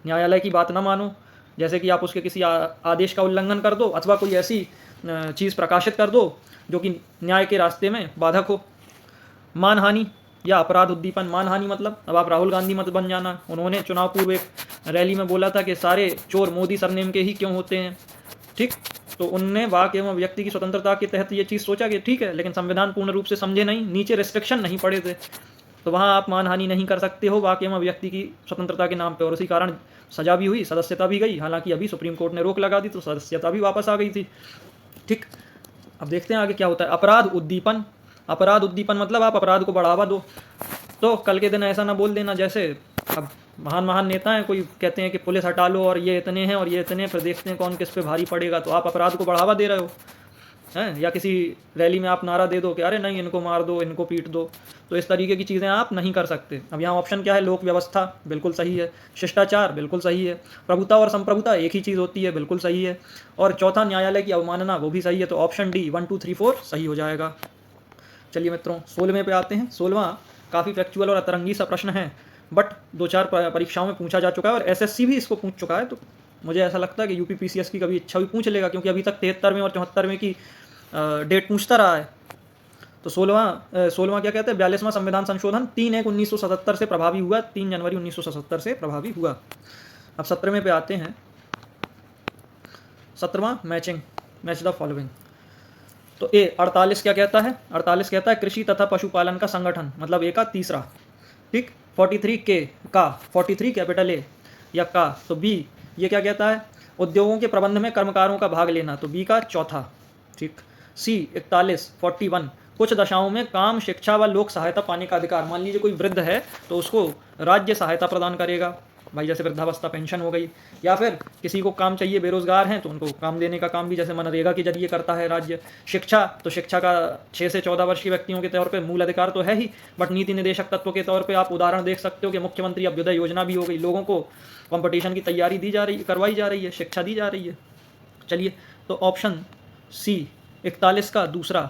Speaker 1: न्यायालय की बात ना मानो, जैसे कि आप उसके किसी आदेश का उल्लंघन कर दो अथवा कोई ऐसी चीज़ प्रकाशित कर दो जो कि न्याय के रास्ते में बाधक हो। मानहानि या अपराध उद्दीपन, मानहानि मतलब अब आप राहुल गांधी मत बन जाना, उन्होंने चुनाव पूर्व एक रैली में बोला था कि सारे चोर मोदी सरनेम के ही क्यों होते हैं। ठीक, तो उनने वाक एवं व्यक्ति की स्वतंत्रता के तहत ये चीज़ सोचा कि ठीक है, लेकिन संविधान पूर्ण रूप से समझे नहीं, नीचे रिस्ट्रिक्शन नहीं पड़े थे, तो वहाँ आप मानहानि नहीं कर सकते हो वाक एवं व्यक्ति की स्वतंत्रता के नाम पर, और उसी कारण सजा भी हुई, सदस्यता भी गई। हालांकि अभी सुप्रीम कोर्ट ने रोक लगा दी तो सदस्यता भी वापस आ गई थी। ठीक, अब देखते हैं आगे क्या होता है। अपराध उद्दीपन, अपराध उद्दीपन मतलब आप अपराध को बढ़ावा दो। तो कल के दिन ऐसा ना बोल देना जैसे अब महान महान नेता हैं, कोई कहते हैं कि पुलिस हटा लो और ये इतने हैं और ये इतने हैं, फिर देखते हैं कौन किस पे भारी पड़ेगा, तो आप अपराध को बढ़ावा दे रहे हो हैं। या किसी रैली में आप नारा दे दो कि अरे नहीं इनको मार दो, इनको पीट दो, तो इस तरीके की चीज़ें आप नहीं कर सकते। अब यहाँ ऑप्शन क्या है, लोक व्यवस्था बिल्कुल सही है, शिष्टाचार बिल्कुल सही है, प्रभुता और संप्रभुता एक ही चीज़ होती है बिल्कुल सही है, और चौथा न्यायालय की अवमानना वो भी सही है। तो ऑप्शन डी 1 2 3 4 सही हो जाएगा। चलिए मित्रों 16वें पे आते हैं। 16वां काफ़ी फैक्चुअल और अतरंगी सा प्रश्न है, बट 2-4 परीक्षाओं में पूछा जा चुका है और एसएससी भी इसको पूछ चुका है, तो मुझे ऐसा लगता है कि यूपी पीसीएस की कभी इच्छा भी पूछ लेगा, क्योंकि अभी तक 73वें और 74वें की डेट पूछता रहा है। तो 16वां क्या कहते हैं, 42वां संविधान संशोधन 3/1/1977 से प्रभावी हुआ, 3 जनवरी 1977 से प्रभावी हुआ। अब 17वें पे आते हैं। 17वां मैचिंग, मैच द फॉलोइंग। तो ए 48 क्या कहता है, 48 कहता है कृषि तथा पशुपालन का संगठन, मतलब ए का तीसरा, ठीक। 43 के का, 43 कैपिटल ए या का, तो बी ये क्या कहता है, उद्योगों के प्रबंध में कर्मकारों का भाग लेना, तो बी का चौथा, ठीक। सी 41 कुछ दशाओं में काम, शिक्षा व लोक सहायता पाने का अधिकार। मान लीजिए कोई वृद्ध है तो उसको राज्य सहायता प्रदान करेगा, भाई जैसे वृद्धावस्था पेंशन हो गई, या फिर किसी को काम चाहिए, बेरोजगार हैं तो उनको काम देने का काम भी जैसे मनरेगा के जरिए करता है राज्य। शिक्षा, तो शिक्षा का 6 से 14 वर्ष के व्यक्तियों के तौर पे मूल अधिकार तो है ही, बट नीति निर्देशक तत्व के तौर पे आप उदाहरण देख सकते हो कि मुख्यमंत्री अभ्युदय योजना भी हो गई, लोगों को कंपटीशन की तैयारी दी जा रही, करवाई जा रही है, शिक्षा दी जा रही है। चलिए तो ऑप्शन सी 41 का दूसरा,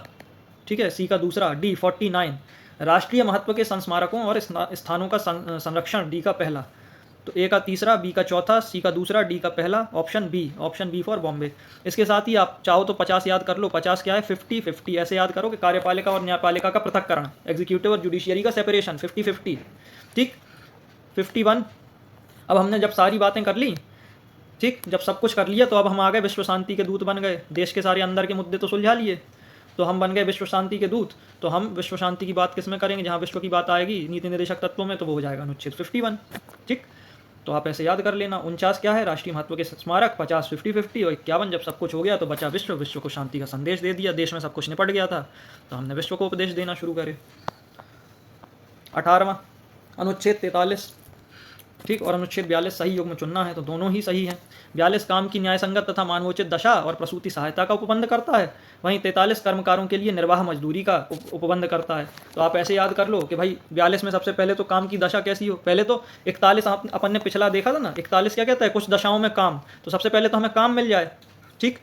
Speaker 1: ठीक है, सी का दूसरा। डी 49 राष्ट्रीय महत्व के संस्मारकों और स्थानों का संरक्षण, डी का पहला। तो ए का तीसरा, बी का चौथा, सी का दूसरा, डी का पहला, ऑप्शन बी फॉर बॉम्बे। इसके साथ ही आप चाहो तो 50 याद कर लो। 50 क्या है, 50-50 ऐसे याद करो कि कार्यपालिका और न्यायपालिका का पृथक्करण, एग्जीक्यूटिव और जुडिशियरी का सेपरेशन, 50-50, ठीक। 51, अब हमने जब सारी बातें कर ली, ठीक, जब सब कुछ कर लिया तो अब हम आ गए विश्व शांति के दूत बन गए, देश के सारे अंदर के मुद्दे तो सुलझा लिए, तो हम बन गए विश्व शांति के दूत। तो हम विश्व शांति की बात किस में करेंगे, जहाँ विश्व की बात आएगी नीति निर्देशक तत्वों में, तो वो हो जाएगा अनुच्छेद 51, ठीक। तो आप ऐसे याद कर लेना। 49 क्या है, राष्ट्रीय महत्व के स्मारक, 50 50-50, और 51 जब सब कुछ हो गया तो बचा विश्व, विश्व को शांति का संदेश दे दिया, देश में सब कुछ निपट गया था तो हमने विश्व को उपदेश देना शुरू करे। 18वां अनुच्छेद 43, ठीक, और अनुच्छेद 42 सही युग्म चुनना है, तो दोनों ही सही हैं। 42 काम की न्यायसंगत तथा मानवोचित दशा और प्रसूति सहायता का उपबंध करता है, वहीं 43 कर्मकारों के लिए निर्वाह मजदूरी का उपबंध करता है। तो आप ऐसे याद कर लो कि भाई 42 में सबसे पहले तो काम की दशा कैसी हो, पहले तो 41 अपन ने पिछला देखा था ना, 41 क्या कहता है, कुछ दशाओं में काम, तो सबसे पहले तो हमें काम मिल जाए, ठीक,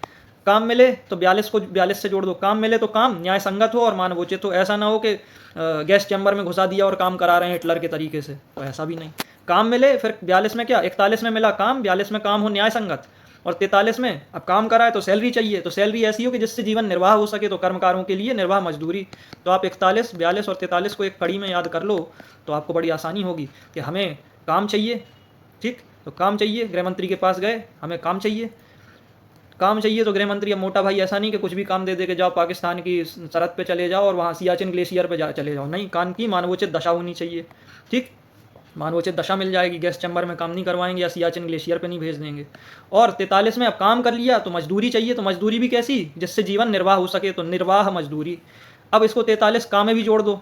Speaker 1: काम मिले तो 42 को 42 से जोड़ दो, काम मिले तो काम न्याय संगत हो और मानवोचित हो, ऐसा ना हो कि गैस चैम्बर में घुसा दिया और काम करा रहे हैं हिटलर के तरीके से, तो ऐसा भी नहीं। काम मिले, फिर 42 में क्या, 41 में मिला काम, 42 में काम हो न्याय संगत, और 43 में अब काम कराए तो सैलरी चाहिए, तो सैलरी ऐसी हो कि जिससे जीवन निर्वाह हो सके, तो कर्मकारों के लिए निर्वाह मजदूरी। तो आप 41, 42 और 43 को एक कड़ी में याद कर लो तो आपको बड़ी आसानी होगी कि हमें काम चाहिए, ठीक, तो काम चाहिए, गृह मंत्री के पास गए, हमें काम चाहिए, काम चाहिए, तो गृह मंत्री अब मोटा भाई ऐसा नहीं कि कुछ भी काम दे दे के जाओ पाकिस्तान की सरहद पे चले जाओ और वहाँ सियाचिन ग्लेशियर पे चले जाओ, नहीं, काम की मानवोचित दशा होनी चाहिए, ठीक, मानवोचित दशा मिल जाएगी, गैस चैम्बर में काम नहीं करवाएंगे या सियाचिन ग्लेशियर पे नहीं भेज देंगे। और 43 में अब काम कर लिया तो मजदूरी चाहिए, तो मजदूरी भी कैसी, जिससे जीवन निर्वाह हो सके, तो निर्वाह मजदूरी। अब इसको 43 काम में भी जोड़ दो,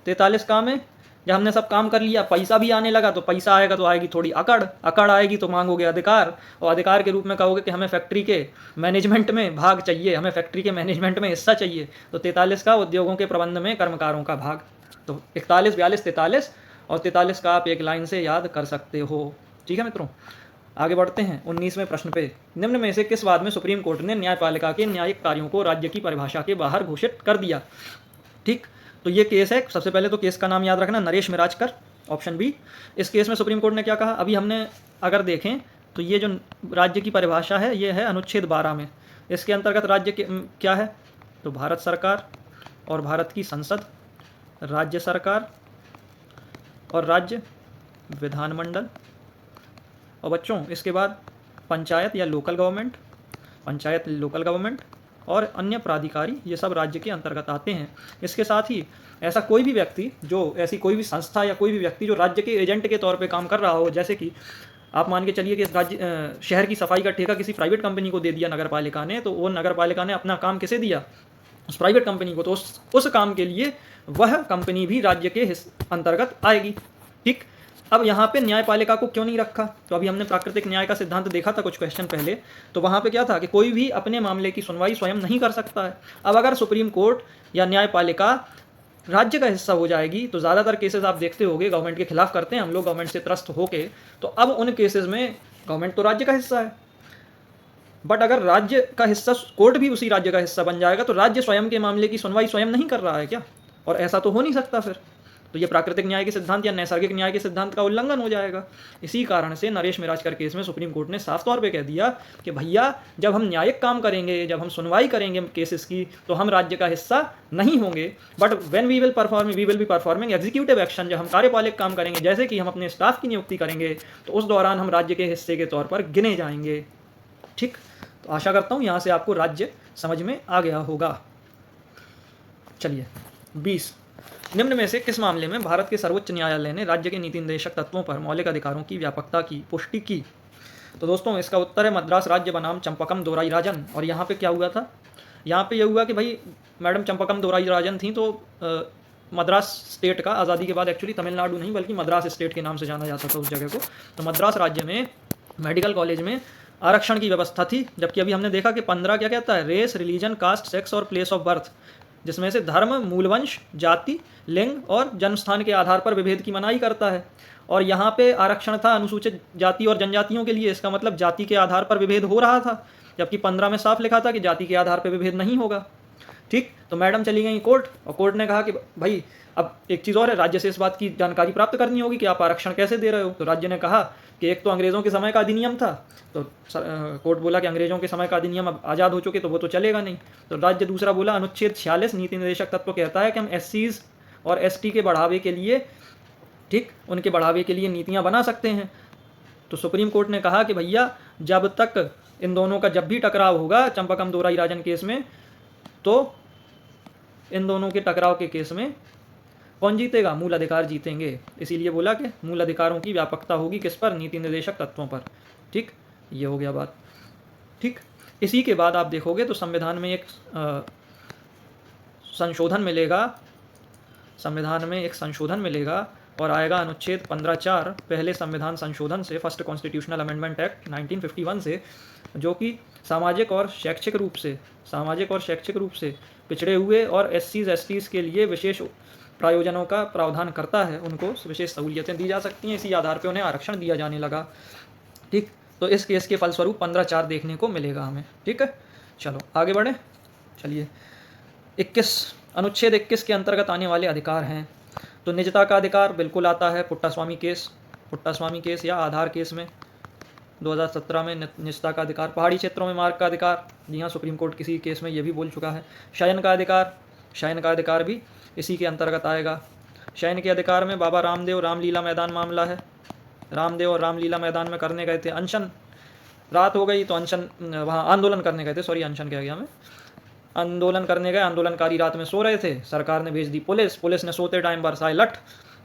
Speaker 1: 43 काम में जब हमने सब काम कर लिया, पैसा भी आने लगा, तो पैसा आएगा तो आएगी थोड़ी अकड़ आएगी, तो मांगोगे अधिकार, और अधिकार के रूप में कहोगे कि हमें फैक्ट्री के मैनेजमेंट में भाग चाहिए, हमें फैक्ट्री के मैनेजमेंट में हिस्सा चाहिए, तो 43 का उद्योगों के प्रबंध में कर्मकारों का भाग। तो 41, 42, 43 और 43 का आप एक लाइन से याद कर सकते हो, ठीक है मित्रों। आगे बढ़ते हैं 19वें प्रश्न पे। निम्न में से किस वाद में सुप्रीम कोर्ट ने न्यायपालिका के न्यायिक कार्यों को राज्य की परिभाषा के बाहर घोषित कर दिया, ठीक। तो ये केस है, सबसे पहले तो केस का नाम याद रखना, नरेश मिराजकर, ऑप्शन बी। इस केस में सुप्रीम कोर्ट ने क्या कहा, अभी हमने अगर देखें तो ये जो राज्य की परिभाषा है ये है अनुच्छेद 12 में, इसके अंतर्गत राज्य के क्या है, तो भारत सरकार और भारत की संसद, राज्य सरकार और राज्य विधानमंडल, और बच्चों इसके बाद पंचायत या local government, panchayat local government और अन्य प्राधिकारी, ये सब राज्य के अंतर्गत आते हैं। इसके साथ ही ऐसा कोई भी व्यक्ति जो, ऐसी कोई भी संस्था या कोई भी व्यक्ति जो राज्य के एजेंट के तौर पे काम कर रहा हो, जैसे कि आप मान के चलिए कि शहर की सफाई का ठेका किसी प्राइवेट कंपनी को दे दिया नगर पालिका ने, तो वो नगर पालिका ने अपना काम किसे दिया? उस प्राइवेट कंपनी को। तो उस काम के लिए वह कंपनी भी राज्य के अंतर्गत आएगी। ठीक, अब यहाँ पे न्यायपालिका को क्यों नहीं रखा? तो अभी हमने प्राकृतिक न्याय का सिद्धांत देखा था कुछ क्वेश्चन पहले, तो वहाँ पे क्या था कि कोई भी अपने मामले की सुनवाई स्वयं नहीं कर सकता है। अब अगर सुप्रीम कोर्ट या न्यायपालिका राज्य का हिस्सा हो जाएगी तो ज़्यादातर केसेस आप देखते होंगे गवर्नमेंट के खिलाफ करते हैं हम लोग, गवर्नमेंट से त्रस्त होके, तो अब उन केसेस में गवर्नमेंट तो राज्य का हिस्सा है, बट अगर राज्य का हिस्सा, कोर्ट भी उसी राज्य का हिस्सा बन जाएगा, तो राज्य स्वयं के मामले की सुनवाई स्वयं नहीं कर रहा है क्या? और ऐसा तो हो नहीं सकता फिर, तो ये प्राकृतिक न्याय के सिद्धांत या नैसर्गिक न्याय के सिद्धांत का उल्लंघन हो जाएगा। इसी कारण से नरेश मिराजकर केस में सुप्रीम कोर्ट ने साफ तौर पे कह दिया कि भैया जब हम न्यायिक काम करेंगे, जब हम सुनवाई करेंगे केसेस की, तो हम राज्य का हिस्सा नहीं होंगे, but when we will be performing executive action, जब हम कार्यपालिक काम करेंगे, जैसे कि हम अपने स्टाफ की नियुक्ति करेंगे, तो उस दौरान हम राज्य के हिस्से के तौर पर गिने जाएंगे। ठीक, तो आशा करता हूँ यहाँ से आपको राज्य समझ में आ गया होगा। चलिए 20, निम्न में से किस मामले में भारत के सर्वोच्च न्यायालय ने राज्य के नीति निर्देशक तत्वों पर मौलिक अधिकारों की व्यापकता की पुष्टि की? तो दोस्तों इसका उत्तर है मद्रास राज्य बनाम चंपकम दोराईराजन। और यहाँ पे क्या हुआ था? यहाँ पे ये हुआ कि भाई मैडम चंपकम दोराईराजन थी, तो मद्रास स्टेट का आज़ादी के बाद एक्चुअली तमिलनाडु नहीं बल्कि मद्रास स्टेट के नाम से जाना जाता था उस जगह को। तो मद्रास राज्य में मेडिकल कॉलेज में आरक्षण की व्यवस्था थी, जबकि अभी हमने देखा कि 15 क्या कहता है? रेस, रिलीजन, कास्ट, सेक्स और प्लेस ऑफ बर्थ, जिसमें से धर्म, मूलवंश, जाति, लिंग और जन्मस्थान के आधार पर विभेद की मनाही करता है। और यहाँ पे आरक्षण था अनुसूचित जाति और जनजातियों के लिए, इसका मतलब जाति के आधार पर विभेद हो रहा था, जबकि 15 में साफ लिखा था कि जाति के आधार पर विभेद नहीं होगा। ठीक, तो मैडम चली गई कोर्ट, और कोर्ट ने कहा कि भाई अब एक चीज़ और है, राज्य से इस बात की जानकारी प्राप्त करनी होगी कि आप आरक्षण कैसे दे रहे हो। तो राज्य ने कहा कि एक तो अंग्रेज़ों के समय का अधिनियम था, तो कोर्ट बोला कि अंग्रेज़ों के समय का अधिनियम अब आज़ाद हो चुके, तो वो तो चलेगा नहीं। तो राज्य दूसरा बोला अनुच्छेद 46 नीति निर्देशक तत्व कहता है कि हम SCs और ST के बढ़ावे के लिए, ठीक, उनके बढ़ावे के लिए नीतियाँ बना सकते हैं। तो सुप्रीम कोर्ट ने कहा कि भैया जब तक इन दोनों का जब भी टकराव होगा चंपकम दोराईराजन केस में, तो इन दोनों के टकराव के केस में कौन जीतेगा? मूल अधिकार जीतेंगे। इसीलिए बोला कि मूल अधिकारों की व्यापकता होगी किस पर? नीति निर्देशक तत्वों पर। ठीक, ये हो गया बात। ठीक, इसी के बाद आप देखोगे तो संविधान में एक संशोधन मिलेगा, संविधान में एक संशोधन मिलेगा और आएगा अनुच्छेद 15(4) पहले संविधान संशोधन से, फर्स्ट कॉन्स्टिट्यूशनल अमेंडमेंट एक्ट 1951 से, जो कि सामाजिक और शैक्षिक रूप से पिछड़े हुए और SCs STs के लिए विशेष प्रायोजनों का प्रावधान करता है, उनको विशेष सहूलियतें दी जा सकती हैं, इसी आधार पर उन्हें आरक्षण दिया जाने लगा। ठीक, तो इस केस के फलस्वरूप 15(4) देखने को मिलेगा हमें। ठीक है, चलो आगे बढ़े। चलिए 21, अनुच्छेद 21 के अंतर्गत आने वाले अधिकार हैं। तो निजता का अधिकार बिल्कुल आता है, पुट्टास्वामी केस या आधार केस में 2017 में निजता का अधिकार। पहाड़ी क्षेत्रों में मार्ग का अधिकार, जी हाँ, सुप्रीम कोर्ट किसी केस में ये भी बोल चुका है। शयन का अधिकार भी इसी के अंतर्गत आएगा। शयन के अधिकार में बाबा रामदेव रामलीला मैदान मामला है। रामदेव और रामलीला मैदान में करने गए थे अनशन, रात हो गई तो अनशन, वहाँ आंदोलन करने गए थे, सॉरी अनशन कह गया मैं, आंदोलन करने गए, आंदोलनकारी रात में सो रहे थे, सरकार ने भेज दी पुलिस ने सोते टाइम बरसाए लठ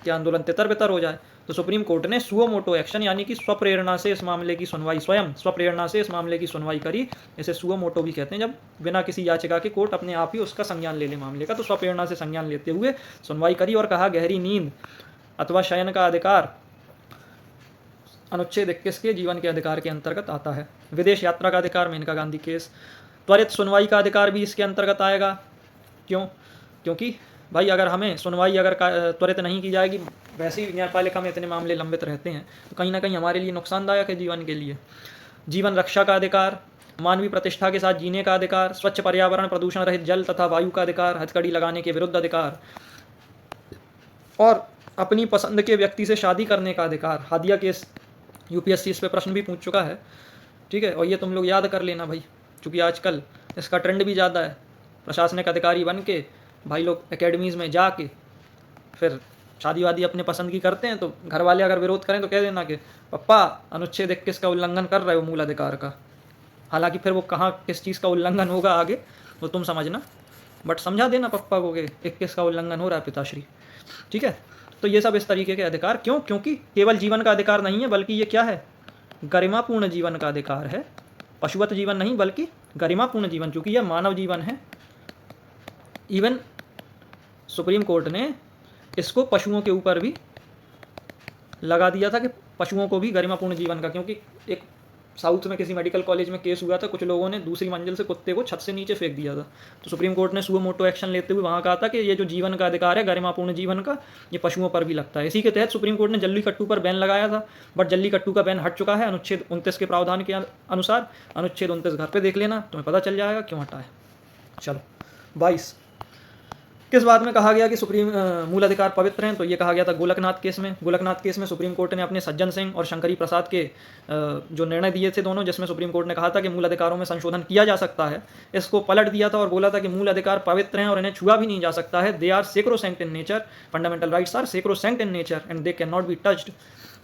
Speaker 1: कि आंदोलन तितर बितर हो जाए। तो सुप्रीम कोर्ट ने सुओ मोटो एक्शन यानी कि स्वप्रेरणा से इस मामले की सुनवाई, स्वयं स्वप्रेरणा से इस मामले की सुनवाई करी। इसे सुओ मोटो भी कहते हैं, जब बिना किसी याचिका के कोर्ट अपने आप ही उसका संज्ञान ले ले मामले का। तो स्वप्रेरणा से संज्ञान लेते हुए सुनवाई करी और कहा गहरी नींद अथवा शयन का अधिकार अनुच्छेद 21 के जीवन के अधिकार के अंतर्गत आता है। विदेश यात्रा का अधिकार, मेनका गांधी केस। त्वरित सुनवाई का अधिकार भी इसके अंतर्गत आएगा। क्यों? क्योंकि भाई अगर हमें सुनवाई अगर त्वरित नहीं की जाएगी, वैसे ही न्यायपालिका में इतने मामले लंबित रहते हैं, तो कहीं ना कहीं हमारे लिए नुकसानदायक है जीवन के लिए। जीवन रक्षा का अधिकार, मानवीय प्रतिष्ठा के साथ जीने का अधिकार, स्वच्छ पर्यावरण, प्रदूषण रहित जल तथा वायु का अधिकार, हथकड़ी लगाने के विरुद्ध अधिकार और अपनी पसंद के व्यक्ति से शादी करने का अधिकार। हादिया केस UPSC इस पे प्रश्न भी पूछ चुका है। ठीक है, और ये तुम लोग याद कर लेना भाई, क्योंकि आजकल इसका ट्रेंड भी ज़्यादा है। प्रशासनिक अधिकारी बन के भाई लोग एकेडमीज़ में जाके फिर शादी वादी अपने पसंद की करते हैं, तो घर वाले अगर विरोध करें तो कह देना कि पप्पा अनुच्छेद 21 का उल्लंघन कर रहे हो मूल अधिकार का। हालांकि फिर वो कहाँ किस चीज़ का उल्लंघन होगा आगे वो तुम समझना, बट समझा देना पप्पा को कि 21 का उल्लंघन हो रहा है पिताश्री। ठीक है, तो ये सब इस तरीके के अधिकार। क्यों? क्योंकि केवल जीवन का अधिकार नहीं है, बल्कि ये क्या है? गरिमापूर्ण जीवन का अधिकार है, पशुवत जीवन नहीं बल्कि गरिमापूर्ण जीवन, चूंकि यह मानव जीवन है। इवन सुप्रीम कोर्ट ने इसको पशुओं के ऊपर भी लगा दिया था कि पशुओं को भी गरिमापूर्ण जीवन का, क्योंकि एक साउथ में किसी मेडिकल कॉलेज में केस हुआ था, कुछ लोगों ने दूसरी मंजिल से कुत्ते को छत से नीचे फेंक दिया था। तो सुप्रीम कोर्ट ने सुओ मोटो एक्शन लेते हुए वहाँ कहा था कि ये जो जीवन का अधिकार है गरिमापूर्ण जीवन का, ये पशुओं पर भी लगता है। इसी के तहत सुप्रीम कोर्ट ने जल्लीकट्टू पर बैन लगाया था, बट जल्लीकट्टू का बैन हट चुका है अनुच्छेद 29 के प्रावधान के अनुसार। अनुच्छेद 29 घर पर देख लेना, तुम्हें पता चल जाएगा क्यों हटा है। चलो 22, किस बात में कहा गया कि सुप्रीम मूल अधिकार पवित्र हैं? तो ये कहा गया था गोलकनाथ केस में। गोलकनाथ केस में सुप्रीम कोर्ट ने अपने सज्जन सिंह और शंकरी प्रसाद के जो निर्णय दिए थे दोनों, जिसमें सुप्रीम कोर्ट ने कहा था कि मूल अधिकारों में संशोधन किया जा सकता है, इसको पलट दिया था और बोला था कि मूल अधिकार पवित्र हैं और इन्हें छुआ भी नहीं जा सकता है। They are sacrosanct in nature, fundamental rights are sacrosanct in nature and they can not be touched.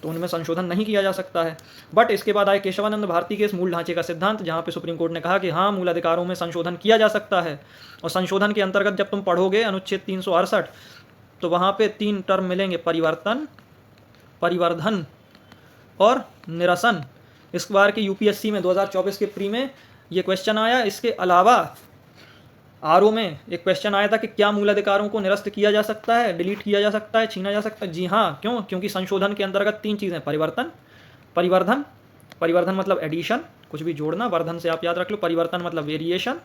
Speaker 1: तो उनमें संशोधन नहीं किया जा सकता है। बट इसके बाद आए केशवानंद भारती केस, मूल ढांचे का सिद्धांत, जहाँ पे सुप्रीम कोर्ट ने कहा कि हाँ, मूल अधिकारों में संशोधन किया जा सकता है। और संशोधन के अंतर्गत जब तुम पढ़ोगे अनुच्छेद 368, तो वहाँ पे 3 टर्म मिलेंगे, परिवर्तन, परिवर्धन और निरसन। इस बार की यूपीएससी में 2024 के प्री में ये क्वेश्चन आया। इसके अलावा आरओ में एक क्वेश्चन आया था कि क्या मूल अधिकारों को निरस्त किया जा सकता है, डिलीट किया जा सकता है, छीना जा सकता है? जी हाँ। क्यों? क्योंकि संशोधन के अंतर्गत 3 चीज़ें, परिवर्तन, परिवर्धन, परिवर्धन मतलब एडिशन, कुछ भी जोड़ना, वर्धन से आप याद रख लो, परिवर्तन मतलब वेरिएशन,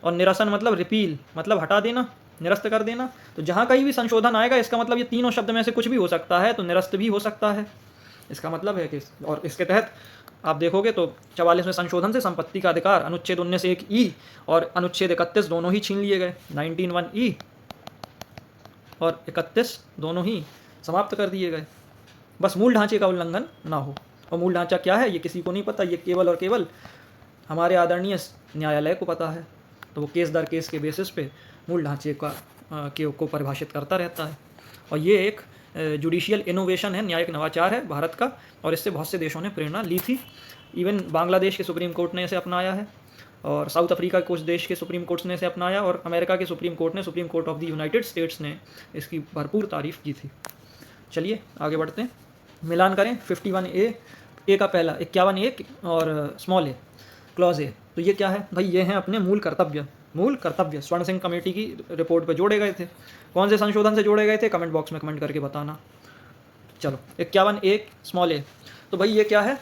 Speaker 1: और निरसन मतलब रिपील, मतलब हटा देना, निरस्त कर देना। तो जहाँ कहीं भी संशोधन आएगा, इसका मतलब ये तीनों शब्द में से कुछ भी हो सकता है, तो निरस्त भी हो सकता है, इसका मतलब है कि। और इसके तहत आप देखोगे तो 44वें संशोधन से संपत्ति का अधिकार अनुच्छेद 19(1)(e) और अनुच्छेद 31 दोनों ही छीन लिए गए। 19(1)(e) और 31 दोनों ही समाप्त कर दिए गए, बस मूल ढांचे का उल्लंघन ना हो। और मूल ढांचा क्या है ये किसी को नहीं पता, ये केवल और केवल हमारे आदरणीय न्यायालय को पता है। तो वो केस दर केस के बेसिस पे मूल ढांचे को परिभाषित करता रहता है। और ये एक जुडिशियल इनोवेशन है, न्यायिक नवाचार है भारत का, और इससे बहुत से देशों ने प्रेरणा ली थी। इवन बांग्लादेश के सुप्रीम कोर्ट ने इसे अपनाया है, और साउथ अफ्रीका के कुछ देश के सुप्रीम कोर्ट्स ने इसे अपनाया, और अमेरिका के सुप्रीम कोर्ट ने, supreme court of the United states ने इसकी भरपूर तारीफ की थी। चलिए आगे बढ़ते हैं, मिलान करें। 51A, ए का पहला 51A और स्मॉल ए, क्लॉज ए। तो ये क्या है भाई? ये हैं अपने मूल कर्तव्य। मूल कर्तव्य स्वर्ण सिंह कमेटी की रिपोर्ट पे जोड़े गए थे। कौन से संशोधन से जोड़े गए थे? कमेंट बॉक्स में कमेंट करके बताना। चलो 51(1) स्मॉल ए। तो भाई ये क्या है?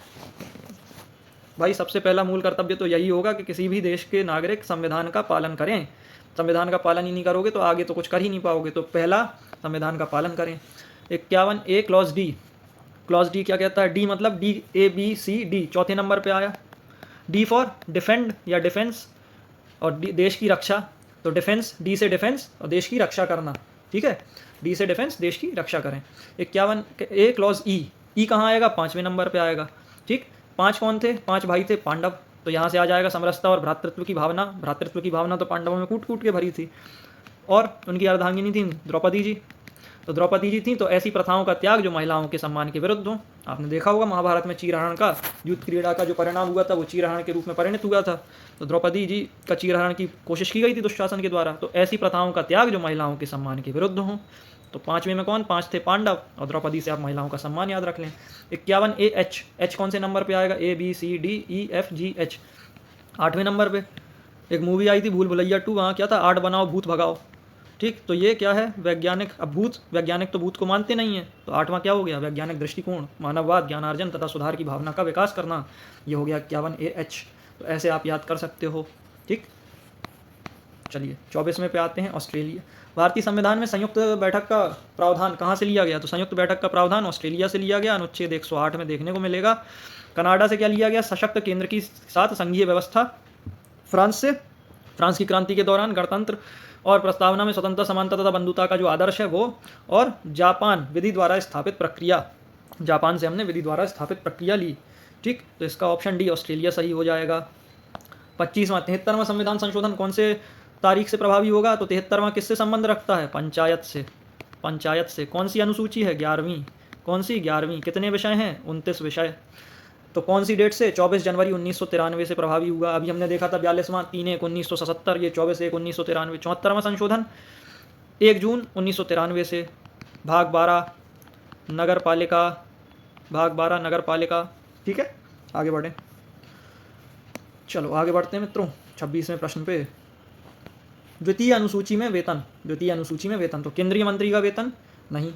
Speaker 1: भाई सबसे पहला मूल कर्तव्य तो यही होगा कि किसी भी देश के नागरिक संविधान का पालन करें। संविधान का पालन ही नहीं करोगे तो आगे तो कुछ कर ही नहीं पाओगे। तो पहला, संविधान का पालन करें। 51A clause D. Clause D क्या कहता है? डी मतलब DABCD, चौथे नंबर पे आया। डी फॉर डिफेंड या डिफेंस, और देश की रक्षा। तो डिफेंस, डी से डिफेंस और देश की रक्षा करना, ठीक है। डी से डिफेंस, देश की रक्षा करें। 51A क्लॉज ई। ई कहाँ आएगा? 5वें नंबर पे आएगा, ठीक। 5 कौन थे? 5 भाई थे, पांडव। तो यहाँ से आ जाएगा समरसता और भ्रातृत्व की भावना। भ्रातृत्व की भावना तो पांडवों में कूट कूट के भरी थी। और उनकी अर्धांगिनी थी द्रौपदी जी। तो द्रौपदी जी थी तो ऐसी प्रथाओं का त्याग जो महिलाओं के सम्मान के विरुद्ध हो। आपने देखा होगा महाभारत में चीरहरण का युद्ध क्रीड़ा का जो परिणाम हुआ था वो चीरहरण के रूप में परिणत हुआ था। तो द्रौपदी जी का चीरहरण की कोशिश की गई थी दुशासन के द्वारा। तो ऐसी प्रथाओं का त्याग जो महिलाओं के सम्मान के विरुद्ध हो। तो 5वें में कौन? 5 थे पांडव, और द्रौपदी से आप महिलाओं का सम्मान याद रख लें। 51AH, एच कौन से नंबर पे आएगा? ABCDEFGH, 8वें नंबर पे। एक मूवी आई थी भूल भुलैया 2, वहाँ क्या था? 8 बनाओ भूत भगाओ, ठीक। तो ये क्या है? वैज्ञानिक। अब भूत, वैज्ञानिक तो भूत को मानते नहीं है, तो 8वां क्या हो गया? वैज्ञानिक दृष्टिकोण, मानववाद, ज्ञानार्जन तथा सुधार की भावना का विकास करना। ये हो गया 51AH। तो ऐसे आप याद कर सकते हो, ठीक। चलिए 24वें पे आते हैं, ऑस्ट्रेलिया। भारतीय संविधान में संयुक्त बैठक का प्रावधान कहाँ से लिया गया? तो संयुक्त बैठक का प्रावधान ऑस्ट्रेलिया से लिया गया, अनुच्छेद 108 में देखने को मिलेगा। कनाडा से क्या लिया गया? सशक्त केंद्र की साथ संघीय व्यवस्था। फ्रांस से, फ्रांस की क्रांति के दौरान गणतंत्र और प्रस्तावना में स्वतंत्रता, समानता तथा बंधुता का जो आदर्श है वो। और जापान, विधि द्वारा स्थापित प्रक्रिया। जापान से हमने विधि द्वारा स्थापित प्रक्रिया ली, ठीक। तो इसका ऑप्शन डी ऑस्ट्रेलिया सही हो जाएगा। 25वां 73वां संविधान संशोधन कौन से तारीख से प्रभावी होगा? तो 73वां किससे संबंध रखता है? पंचायत से। पंचायत से। कौन सी अनुसूची है? 11वीं। कौन सी? 11वीं। कितने विषय हैं? 29 विषय। तो कौन सी डेट से? 24 जनवरी 1993 से प्रभावी हुआ। अभी हमने देखा था 42वां 3/1/1977, ये 24/1/1993। 74वां संशोधन 1 जून 1993 से। भाग 12 नगर पालिका, भाग 12 नगर पालिका ठीक है, आगे बढ़ें। चलो आगे बढ़ते हैं मित्रों 26वें प्रश्न पे। द्वितीय अनुसूची में वेतन, द्वितीय अनुसूची में वेतन, तो केंद्रीय मंत्री का वेतन नहीं,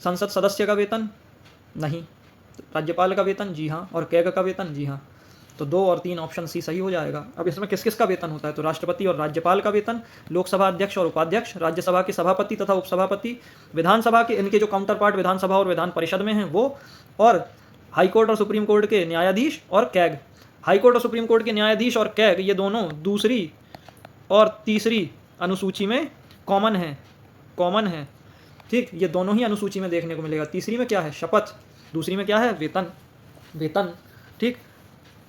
Speaker 1: संसद सदस्य का वेतन नहीं, राज्यपाल का वेतन जी हाँ, और कैग का वेतन जी हाँ। तो 2 और 3 ऑप्शन सी सही हो जाएगा। अब इसमें किस किस का वेतन होता है, तो राष्ट्रपति और राज्यपाल का वेतन, लोकसभा अध्यक्ष और उपाध्यक्ष, राज्यसभा के सभापति तथा उपसभापति, विधानसभा के इनके जो काउंटर पार्ट विधानसभा और विधान परिषद में हैं वो, और हाईकोर्ट और सुप्रीम कोर्ट के न्यायाधीश और कैग। हाईकोर्ट और सुप्रीम कोर्ट के न्यायाधीश और कैग ये दोनों दूसरी और तीसरी अनुसूची में कॉमन है, कॉमन है, ठीक, ये दोनों ही अनुसूची में देखने को मिलेगा। तीसरी में क्या है, शपथ, दूसरी में क्या है, वेतन, वेतन, ठीक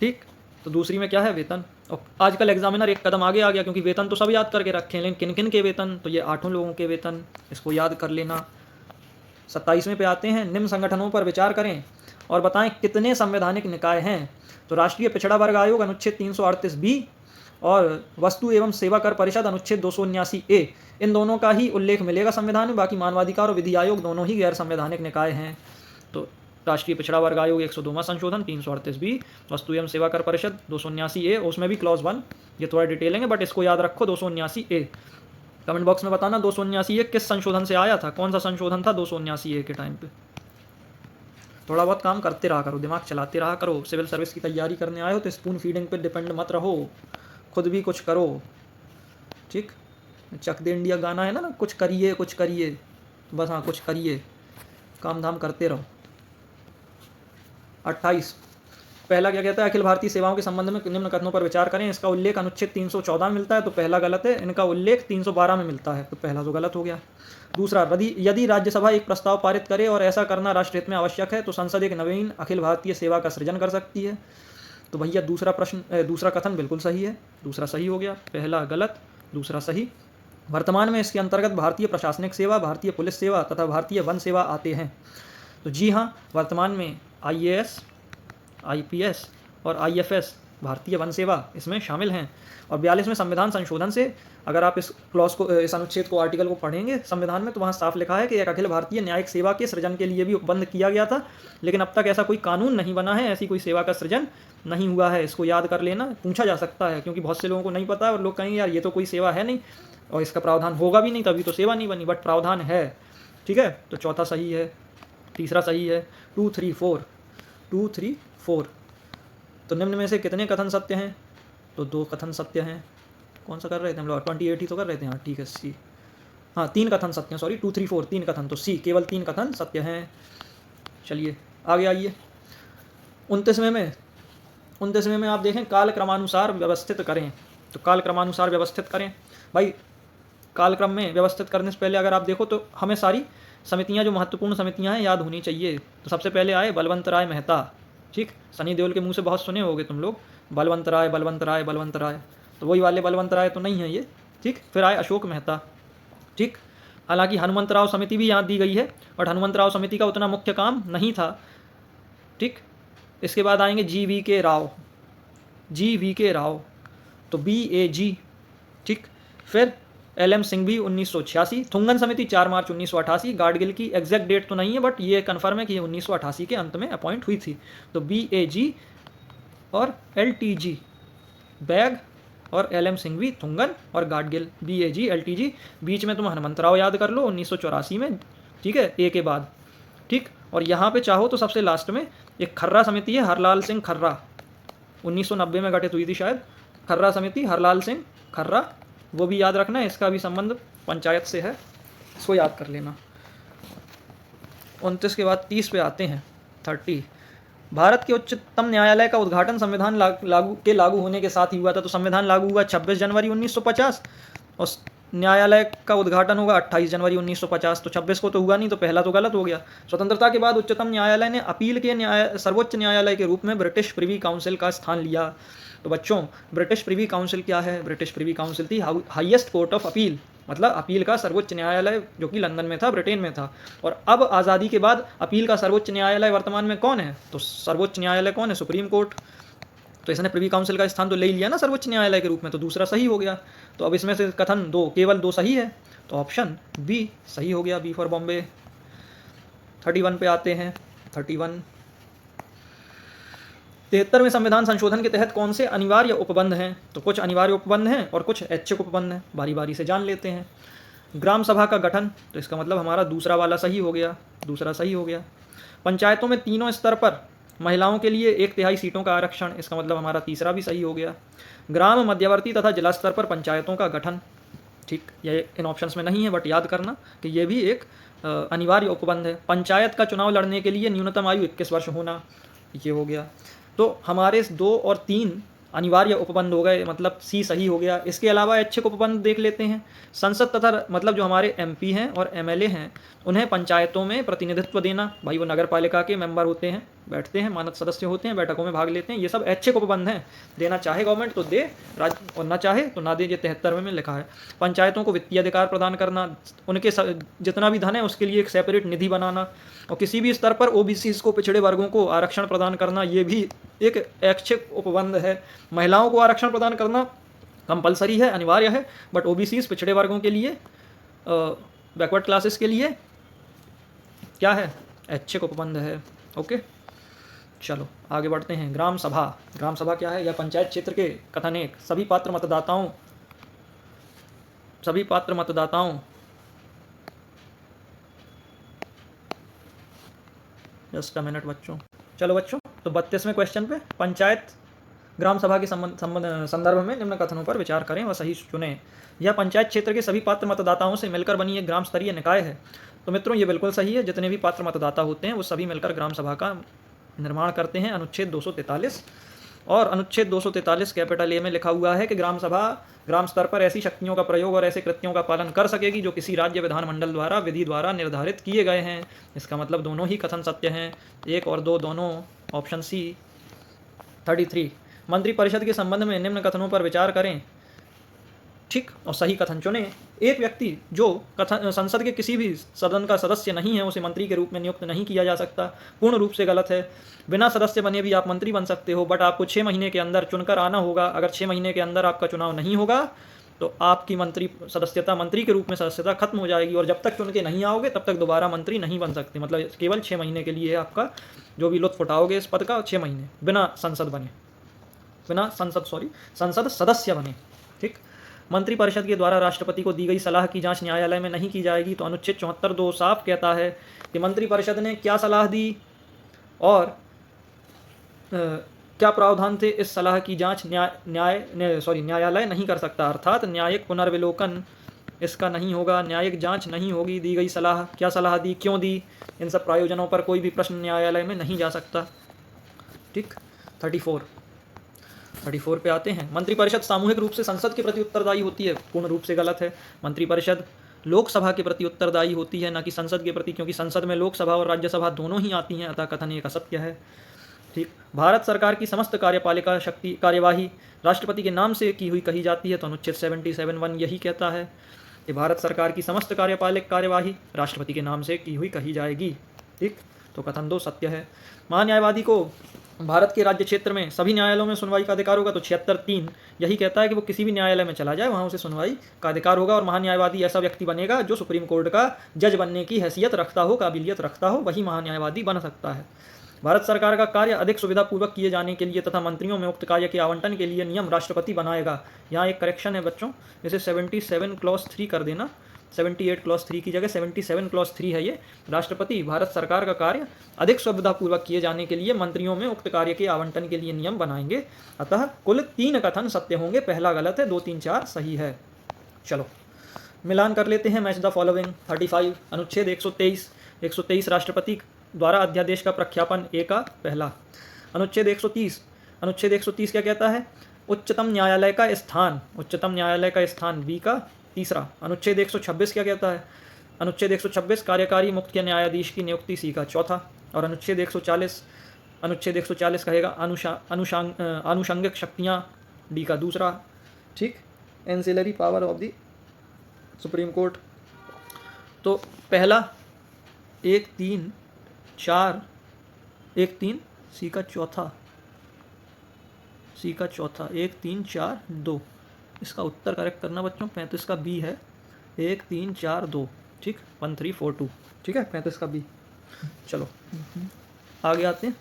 Speaker 1: ठीक, तो दूसरी में क्या है, वेतन। और आजकल एग्जामिनर एक कदम आगे आ गया, क्योंकि वेतन तो सब याद करके रखे हैं, लेकिन किन किन के वेतन, तो ये 8 लोगों के वेतन, इसको याद कर लेना। 27वें पे आते हैं, निम्न संगठनों पर विचार करें और बताएं कितने संवैधानिक निकाय हैं। तो राष्ट्रीय पिछड़ा वर्ग आयोग अनुच्छेद 338B और वस्तु एवं सेवा कर परिषद अनुच्छेद 279A, इन दोनों का ही उल्लेख मिलेगा संविधान में, बाकी मानवाधिकार और विधि आयोग दोनों ही गैर संवैधानिक निकाय हैं। तो राष्ट्रीय पिछड़ा वर्ग आयोग 102वां संशोधन 338B, वस्तु एवं सेवा कर परिषद 279A, उसमें भी क्लॉज 1, ये थोड़ा डिटेलिंग है बट इसको याद रखो 279A। कमेंट बॉक्स में बताना 279A किस संशोधन से आया था, कौन सा संशोधन था 279A के टाइम पे। थोड़ा बहुत काम करते रहा करो, दिमाग चलाते रहा करो। सिविल सर्विस की तैयारी करने आए हो तो स्पून फीडिंग पे डिपेंड मत रहो, खुद भी कुछ करो, ठीक। चक दे इंडिया गाना है ना, कुछ करिए कुछ करिए, तो बस हाँ कुछ करिए, काम धाम करते रहो। 28, पहला क्या कहता है, अखिल भारतीय सेवाओं के संबंध में निम्न कथनों पर विचार करें। इसका उल्लेख अनुच्छेद 314 में मिलता है, तो पहला गलत है। इनका उल्लेख 312 में मिलता है, तो पहला तो गलत हो गया। दूसरा, यदि राज्यसभा एक प्रस्ताव पारित करे और ऐसा करना राष्ट्रहित में आवश्यक है तो संसद एक नवीन अखिल भारतीय सेवा का सृजन कर सकती है। तो भैया दूसरा कथन बिल्कुल सही है, दूसरा सही हो गया, पहला गलत, दूसरा सही। वर्तमान में इसके अंतर्गत भारतीय प्रशासनिक सेवा, भारतीय पुलिस सेवा तथा भारतीय वन सेवा आते हैं। तो जी हाँ, वर्तमान में IAS, IPS और IFS भारतीय वन सेवा इसमें शामिल हैं। और 42वें संविधान संशोधन से अगर आप इस क्लॉज को, इस अनुच्छेद को, आर्टिकल को पढ़ेंगे संविधान में, तो वहाँ साफ लिखा है कि एक अखिल भारतीय न्यायिक सेवा के सृजन के लिए भी उपबंध किया गया था, लेकिन अब तक ऐसा कोई कानून नहीं बना है, ऐसी कोई सेवा का सृजन नहीं हुआ है। इसको याद कर लेना, पूछा जा सकता है, क्योंकि बहुत से लोगों को नहीं पता है और लोग कहेंगे यार ये तो कोई सेवा है नहीं और इसका प्रावधान होगा भी नहीं, तभी तो सेवा नहीं बनी, बट प्रावधान है, ठीक है। तो चौथा सही है, तीसरा सही है। 2, 3, 4, तो निम्न में से कितने कथन सत्य हैं, तो 2 कथन सत्य हैं। कौन सा कर रहे थे हम लोग, 28 ही तो कर रहे थे, हाँ ठीक है, सी, हाँ 3 कथन सत्य हैं, सॉरी 2, 3, 4 3 कथन, तो सी केवल 3 कथन सत्य हैं। चलिए आगे आइए। 29वें में आप देखें, काल क्रमानुसार व्यवस्थित करें। तो काल क्रमानुसार व्यवस्थित करें, भाई कालक्रम में व्यवस्थित करने से पहले अगर आप देखो तो हमें सारी समितियां, जो महत्वपूर्ण समितियां हैं, याद होनी चाहिए। तो सबसे पहले आए बलवंत राय मेहता, ठीक, सनी देओल के मुंह से बहुत सुने होगे तुम लोग, बलवंत राय बलवंत राय बलवंत राय, तो वही वाले बलवंत राय तो नहीं है ये, ठीक। फिर आए अशोक मेहता, ठीक, हालांकि हनुमंतराव समिति भी यहाँ दी गई है, बट हनुमंतराव समिति का उतना मुख्य काम नहीं था, ठीक। इसके बाद आएंगे GVK राव, तो BAG, ठीक। फिर LM सिंघवी 1986, थुंगन समिति 4 मार्च 1988, गाडगिल की एग्जैक्ट डेट तो नहीं है बट ये कन्फर्म है कि 1988 के अंत में अपॉइंट हुई थी। तो BAG और LTG, बैग और LM सिंघवी थुंगन और गाडगिल, BAG LTG, बीच में तुम हनुमंतराव याद कर लो 1984 में, ठीक है, ए के बाद, ठीक। और यहाँ पे चाहो तो सबसे लास्ट में एक खर्रा समिति है, हरलाल सिंह खर्रा, 1990 में गठित हुई थी शायद, खर्रा समिति, हरलाल सिंह खर्रा, वो भी याद रखना है, इसका भी संबंध पंचायत से है, इसको याद कर लेना। 29 के बाद 30 पे आते हैं, 30, भारत के उच्चतम न्यायालय का उद्घाटन संविधान लागू होने के साथ ही हुआ था। तो संविधान लागू हुआ 26 जनवरी 1950 और न्यायालय का उद्घाटन होगा 28 जनवरी 1950, तो 26 को तो हुआ नहीं, तो पहला तो गलत हो गया। स्वतंत्रता के बाद उच्चतम न्यायालय ने अपील के सर्वोच्च न्यायालय के रूप में ब्रिटिश प्रिवी काउंसिल का स्थान लिया। तो बच्चों, ब्रिटिश प्रिवी काउंसिल क्या है, ब्रिटिश प्रिवी काउंसिल थी हाईएस्ट कोर्ट ऑफ अपील, मतलब अपील का सर्वोच्च न्यायालय, जो कि लंदन में था, ब्रिटेन में था। और अब आज़ादी के बाद अपील का सर्वोच्च न्यायालय वर्तमान में कौन है, तो सर्वोच्च न्यायालय कौन है, सुप्रीम कोर्ट। तो इसने प्रिवी काउंसिल का स्थान तो ले लिया ना सर्वोच्च न्यायालय के रूप में, तो दूसरा सही हो गया। तो अब इसमें से कथन केवल दो सही है, तो ऑप्शन बी सही हो गया, बी फॉर बॉम्बे। 31 पे आते हैं, 31, 73वें संविधान संशोधन के तहत कौन से अनिवार्य उपबंध हैं? तो कुछ अनिवार्य उपबंध हैं और कुछ ऐच्छिक उपबंध हैं, बारी बारी से जान लेते हैं। ग्राम सभा का गठन, तो इसका मतलब हमारा दूसरा वाला सही हो गया, दूसरा सही हो गया। पंचायतों में तीनों स्तर पर महिलाओं के लिए 1/3 सीटों का आरक्षण, इसका मतलब हमारा तीसरा भी सही हो गया। ग्राम मध्यवर्ती तथा जिला स्तर पर पंचायतों का गठन, ठीक, ये इन ऑप्शंस में नहीं है बट याद करना कि ये भी एक अनिवार्य उपबंध है। पंचायत का चुनाव लड़ने के लिए न्यूनतम आयु 21 वर्ष होना, ये हो गया। तो हमारे 2 और 3 अनिवार्य उपबंध हो गए, मतलब सी सही हो गया। इसके अलावा ऐच्छिक उपबंध देख लेते हैं। संसद तथा मतलब जो हमारे एमपी हैं और एमएलए हैं, उन्हें पंचायतों में प्रतिनिधित्व देना, भाई वो नगर पालिका के मेंबर होते हैं, बैठते हैं, मानद सदस्य होते हैं, बैठकों में भाग लेते हैं, ये सब ऐच्छिक उपबंध हैं। देना चाहे गवर्नमेंट तो दे, राज्य और ना चाहे तो ना दे, ये 73वें में लिखा है। पंचायतों को वित्तीय अधिकार प्रदान करना, उनके जितना भी धन है उसके लिए एक सेपरेट निधि बनाना, और किसी भी स्तर पर ओबीसीज को, पिछड़े वर्गों को आरक्षण प्रदान करना, ये भी एक ऐच्छिक उपबंध है। महिलाओं को आरक्षण प्रदान करना कंपलसरी है, अनिवार्य है, बट ओबीसीज, पिछड़े वर्गों के लिए, बैकवर्ड क्लासेस के लिए क्या है? ऐच्छिक उपबंध है। ओके, चलो आगे बढ़ते हैं। ग्राम सभा, ग्राम सभा क्या है? यह पंचायत क्षेत्र के कथन एक सभी पात्र मतदाताओं जस्ट अ मिनट बच्चों। चलो बच्चों, तो 32वें क्वेश्चन पे, पंचायत ग्राम सभा के संदर्भ में निम्न कथनों पर विचार करें व सही चुनें। यह पंचायत क्षेत्र के सभी पात्र मतदाताओं से मिलकर बनी एक ग्राम स्तरीय निकाय है। तो मित्रों ये बिल्कुल सही है, जितने भी पात्र मतदाता होते हैं वो सभी मिलकर ग्राम सभा का निर्माण करते हैं। अनुच्छेद 243 और अनुच्छेद 243 कैपिटल ए में लिखा हुआ है कि ग्राम सभा ग्राम स्तर पर ऐसी शक्तियों का प्रयोग और ऐसे कृत्यों का पालन कर सकेगी जो किसी राज्य विधानमंडल द्वारा विधि द्वारा निर्धारित किए गए हैं। इसका मतलब दोनों ही कथन सत्य हैं, 1 और 2 दोनों, ऑप्शन सी। 33, मंत्रिपरिषद के संबंध में निम्न कथनों पर विचार करें, ठीक, और सही कथन चुनें। एक व्यक्ति जो संसद के किसी भी सदन का सदस्य नहीं है उसे मंत्री के रूप में नियुक्त नहीं किया जा सकता, पूर्ण रूप से गलत है। बिना सदस्य बने भी आप मंत्री बन सकते हो, बट आपको 6 महीने के अंदर चुनकर आना होगा। अगर 6 महीने के अंदर आपका चुनाव नहीं होगा तो आपकी मंत्री के रूप में सदस्यता खत्म हो जाएगी, और जब तक चुन के नहीं आओगे तब तक दोबारा मंत्री नहीं बन सकते। मतलब केवल 6 महीने के लिए आपका जो भी लुत्फ उठाओगे इस पद का, 6 महीने बिना संसद सदस्य बने, ठीक। मंत्रिपरिषद के द्वारा राष्ट्रपति को दी गई सलाह की जांच न्यायालय में नहीं की जाएगी। तो अनुच्छेद 74(2) साफ कहता है कि मंत्रिपरिषद ने क्या सलाह दी और क्या प्रावधान थे, इस सलाह की जांच न्यायालय नहीं कर सकता। अर्थात न्यायिक पुनर्विलोकन इसका नहीं होगा, न्यायिक जांच नहीं होगी। दी गई सलाह, क्या सलाह दी, क्यों दी, इन सब प्रायोजनों पर कोई भी प्रश्न न्यायालय में नहीं जा सकता, ठीक। 34 पे आते हैं। मंत्रिपरिषद सामूहिक रूप से संसद के प्रति उत्तरदायी होती है, पूर्ण रूप से गलत है। मंत्रिपरिषद लोकसभा के प्रति उत्तरदायी होती है, न कि संसद के प्रति, क्योंकि संसद में लोकसभा और राज्यसभा दोनों ही आती हैं, अतः कथन एक असत्य है, ठीक। भारत सरकार की समस्त कार्यपालिका कार्यवाही राष्ट्रपति के नाम से की हुई कही जाती है। तो अनुच्छेद 77(1) यही कहता है कि भारत सरकार की समस्त कार्यपालिक कार्यवाही राष्ट्रपति के नाम से की हुई कही जाएगी, ठीक। तो कथन 2 सत्य है। महान्यायवादी को भारत के राज्य क्षेत्र में सभी न्यायालयों में सुनवाई का अधिकार होगा। तो 76(3) यही कहता है कि वो किसी भी न्यायालय में चला जाए, वहाँ उसे सुनवाई का अधिकार होगा। और महान्यायवादी ऐसा व्यक्ति बनेगा जो सुप्रीम कोर्ट का जज बनने की हैसियत रखता हो, काबिलियत रखता हो, वही महान्यायवादी बन सकता है। भारत सरकार का कार्य अधिक सुविधापूर्वक किए जाने के लिए तथा मंत्रियों में उक्त कार्य के आवंटन के लिए नियम राष्ट्रपति बनाएगा। यहाँ एक करेक्शन है बच्चों, इसे 77 क्लॉज 3 कर देना, 78 क्लॉज 3 की जगह 77 क्लॉज 3 है ये। राष्ट्रपति भारत सरकार का कार्य अधिक सुविधापूर्वक किए जाने के लिए मंत्रियों में उक्त कार्य के आवंटन के लिए नियम बनाएंगे। अतः कुल 3 कथन सत्य होंगे, पहला गलत है, 2, 3, 4 सही है। चलो मिलान कर लेते हैं, मैच द फॉलोइंग। 35, अनुच्छेद 123 राष्ट्रपति द्वारा अध्यादेश का प्रख्यापन ए का पहला। अनुच्छेद 130 क्या कहता है, उच्चतम न्यायालय का स्थान बी का तीसरा। अनुच्छेद 126 क्या कहता है, अनुच्छेद 126 कार्यकारी मुख्य न्यायाधीश की नियुक्ति सी का चौथा। और अनुच्छेद 140 कहेगा आनुषंगिक शक्तियाँ डी का दूसरा, ठीक। Ancillary power of the supreme court. तो पहला 1, 3, 4, 1, 3 सी का चौथा 1, 3, 4, 2, इसका उत्तर करेक्ट करना बच्चों। 35 का बी है, 1, 3, 4, 2, ठीक। 1, 3, 4, 2, ठीक है, 35 का बी। चलो आगे आते हैं।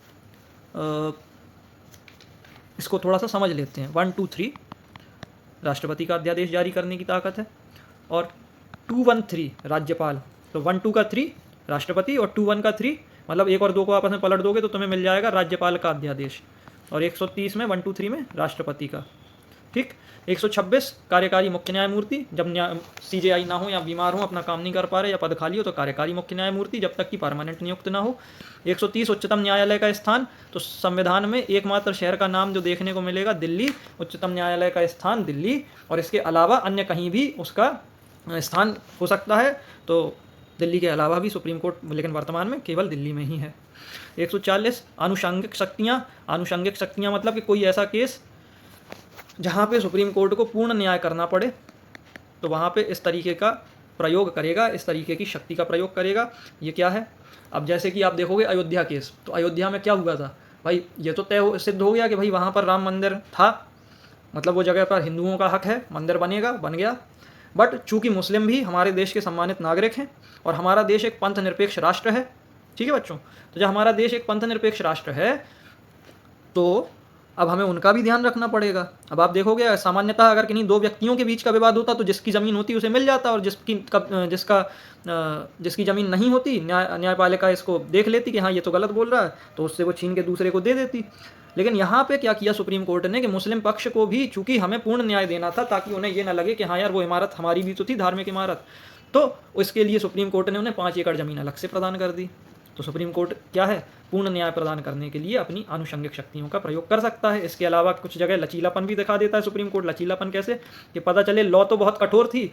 Speaker 1: इसको थोड़ा सा समझ लेते हैं। 1, 2, 3 राष्ट्रपति का अध्यादेश जारी करने की ताकत है, और 2, 1, 3 राज्यपाल। तो 1, 2 का 3 राष्ट्रपति और 2, 1 का 3, मतलब 1 और 2 को आपस में पलट दोगे तो तुम्हें मिल जाएगा राज्यपाल का अध्यादेश, और 130 में 1, 2, 3 में राष्ट्रपति का। ठीक। 126 कार्यकारी मुख्य न्यायमूर्ति, जब CJI ना हो या बीमार हो, अपना काम नहीं कर पा रहे या पद खाली हो, तो कार्यकारी मुख्य न्यायमूर्ति, जब तक कि परमानेंट नियुक्त ना हो। 130 उच्चतम न्यायालय का स्थान, तो संविधान में एकमात्र शहर का नाम जो देखने को मिलेगा दिल्ली, उच्चतम न्यायालय का स्थान दिल्ली, और इसके अलावा अन्य कहीं भी उसका स्थान हो सकता है, तो दिल्ली के अलावा भी सुप्रीम कोर्ट, लेकिन वर्तमान में केवल दिल्ली में ही है। 140 आनुषंगिक शक्तियाँ। आनुषंगिक शक्तियाँ मतलब कि कोई ऐसा केस जहाँ पे सुप्रीम कोर्ट को पूर्ण न्याय करना पड़े, तो वहाँ पे इस तरीके का प्रयोग करेगा, इस तरीके की शक्ति का प्रयोग करेगा। ये क्या है? अब जैसे कि आप देखोगे अयोध्या केस, तो अयोध्या में क्या हुआ था भाई, ये तो तय सिद्ध हो गया कि भाई वहाँ पर राम मंदिर था, मतलब वो जगह पर हिंदुओं का हक है, मंदिर बनेगा, बन गया। बट चूंकि मुस्लिम भी हमारे देश के सम्मानित नागरिक हैं और हमारा देश एक पंथ निरपेक्ष राष्ट्र है, ठीक है बच्चों, तो जब हमारा देश एक पंथ निरपेक्ष राष्ट्र है तो अब हमें उनका भी ध्यान रखना पड़ेगा। अब आप देखोगे सामान्यतः अगर किन्हीं दो व्यक्तियों के बीच का विवाद होता तो जिसकी ज़मीन होती उसे मिल जाता, और जिसकी ज़मीन नहीं होती, न्यायपालिका इसको देख लेती कि हाँ ये तो गलत बोल रहा है, तो उससे वो छीन के दूसरे को दे देती। लेकिन यहाँ पे क्या किया सुप्रीम कोर्ट ने कि मुस्लिम पक्ष को भी चूंकि हमें पूर्ण न्याय देना था, ताकि उन्हें ये ना लगे कि हाँ यार वो इमारत हमारी भी तो थी, धार्मिक इमारत, तो इसके लिए सुप्रीम कोर्ट ने उन्हें 5 एकड़ ज़मीन अलग से प्रदान कर दी। तो सुप्रीम कोर्ट क्या है, पूर्ण न्याय प्रदान करने के लिए अपनी आनुषंगिक शक्तियों का प्रयोग कर सकता है। इसके अलावा कुछ जगह लचीलापन भी दिखा देता है सुप्रीम कोर्ट। लचीलापन कैसे कि पता चले लॉ तो बहुत कठोर थी,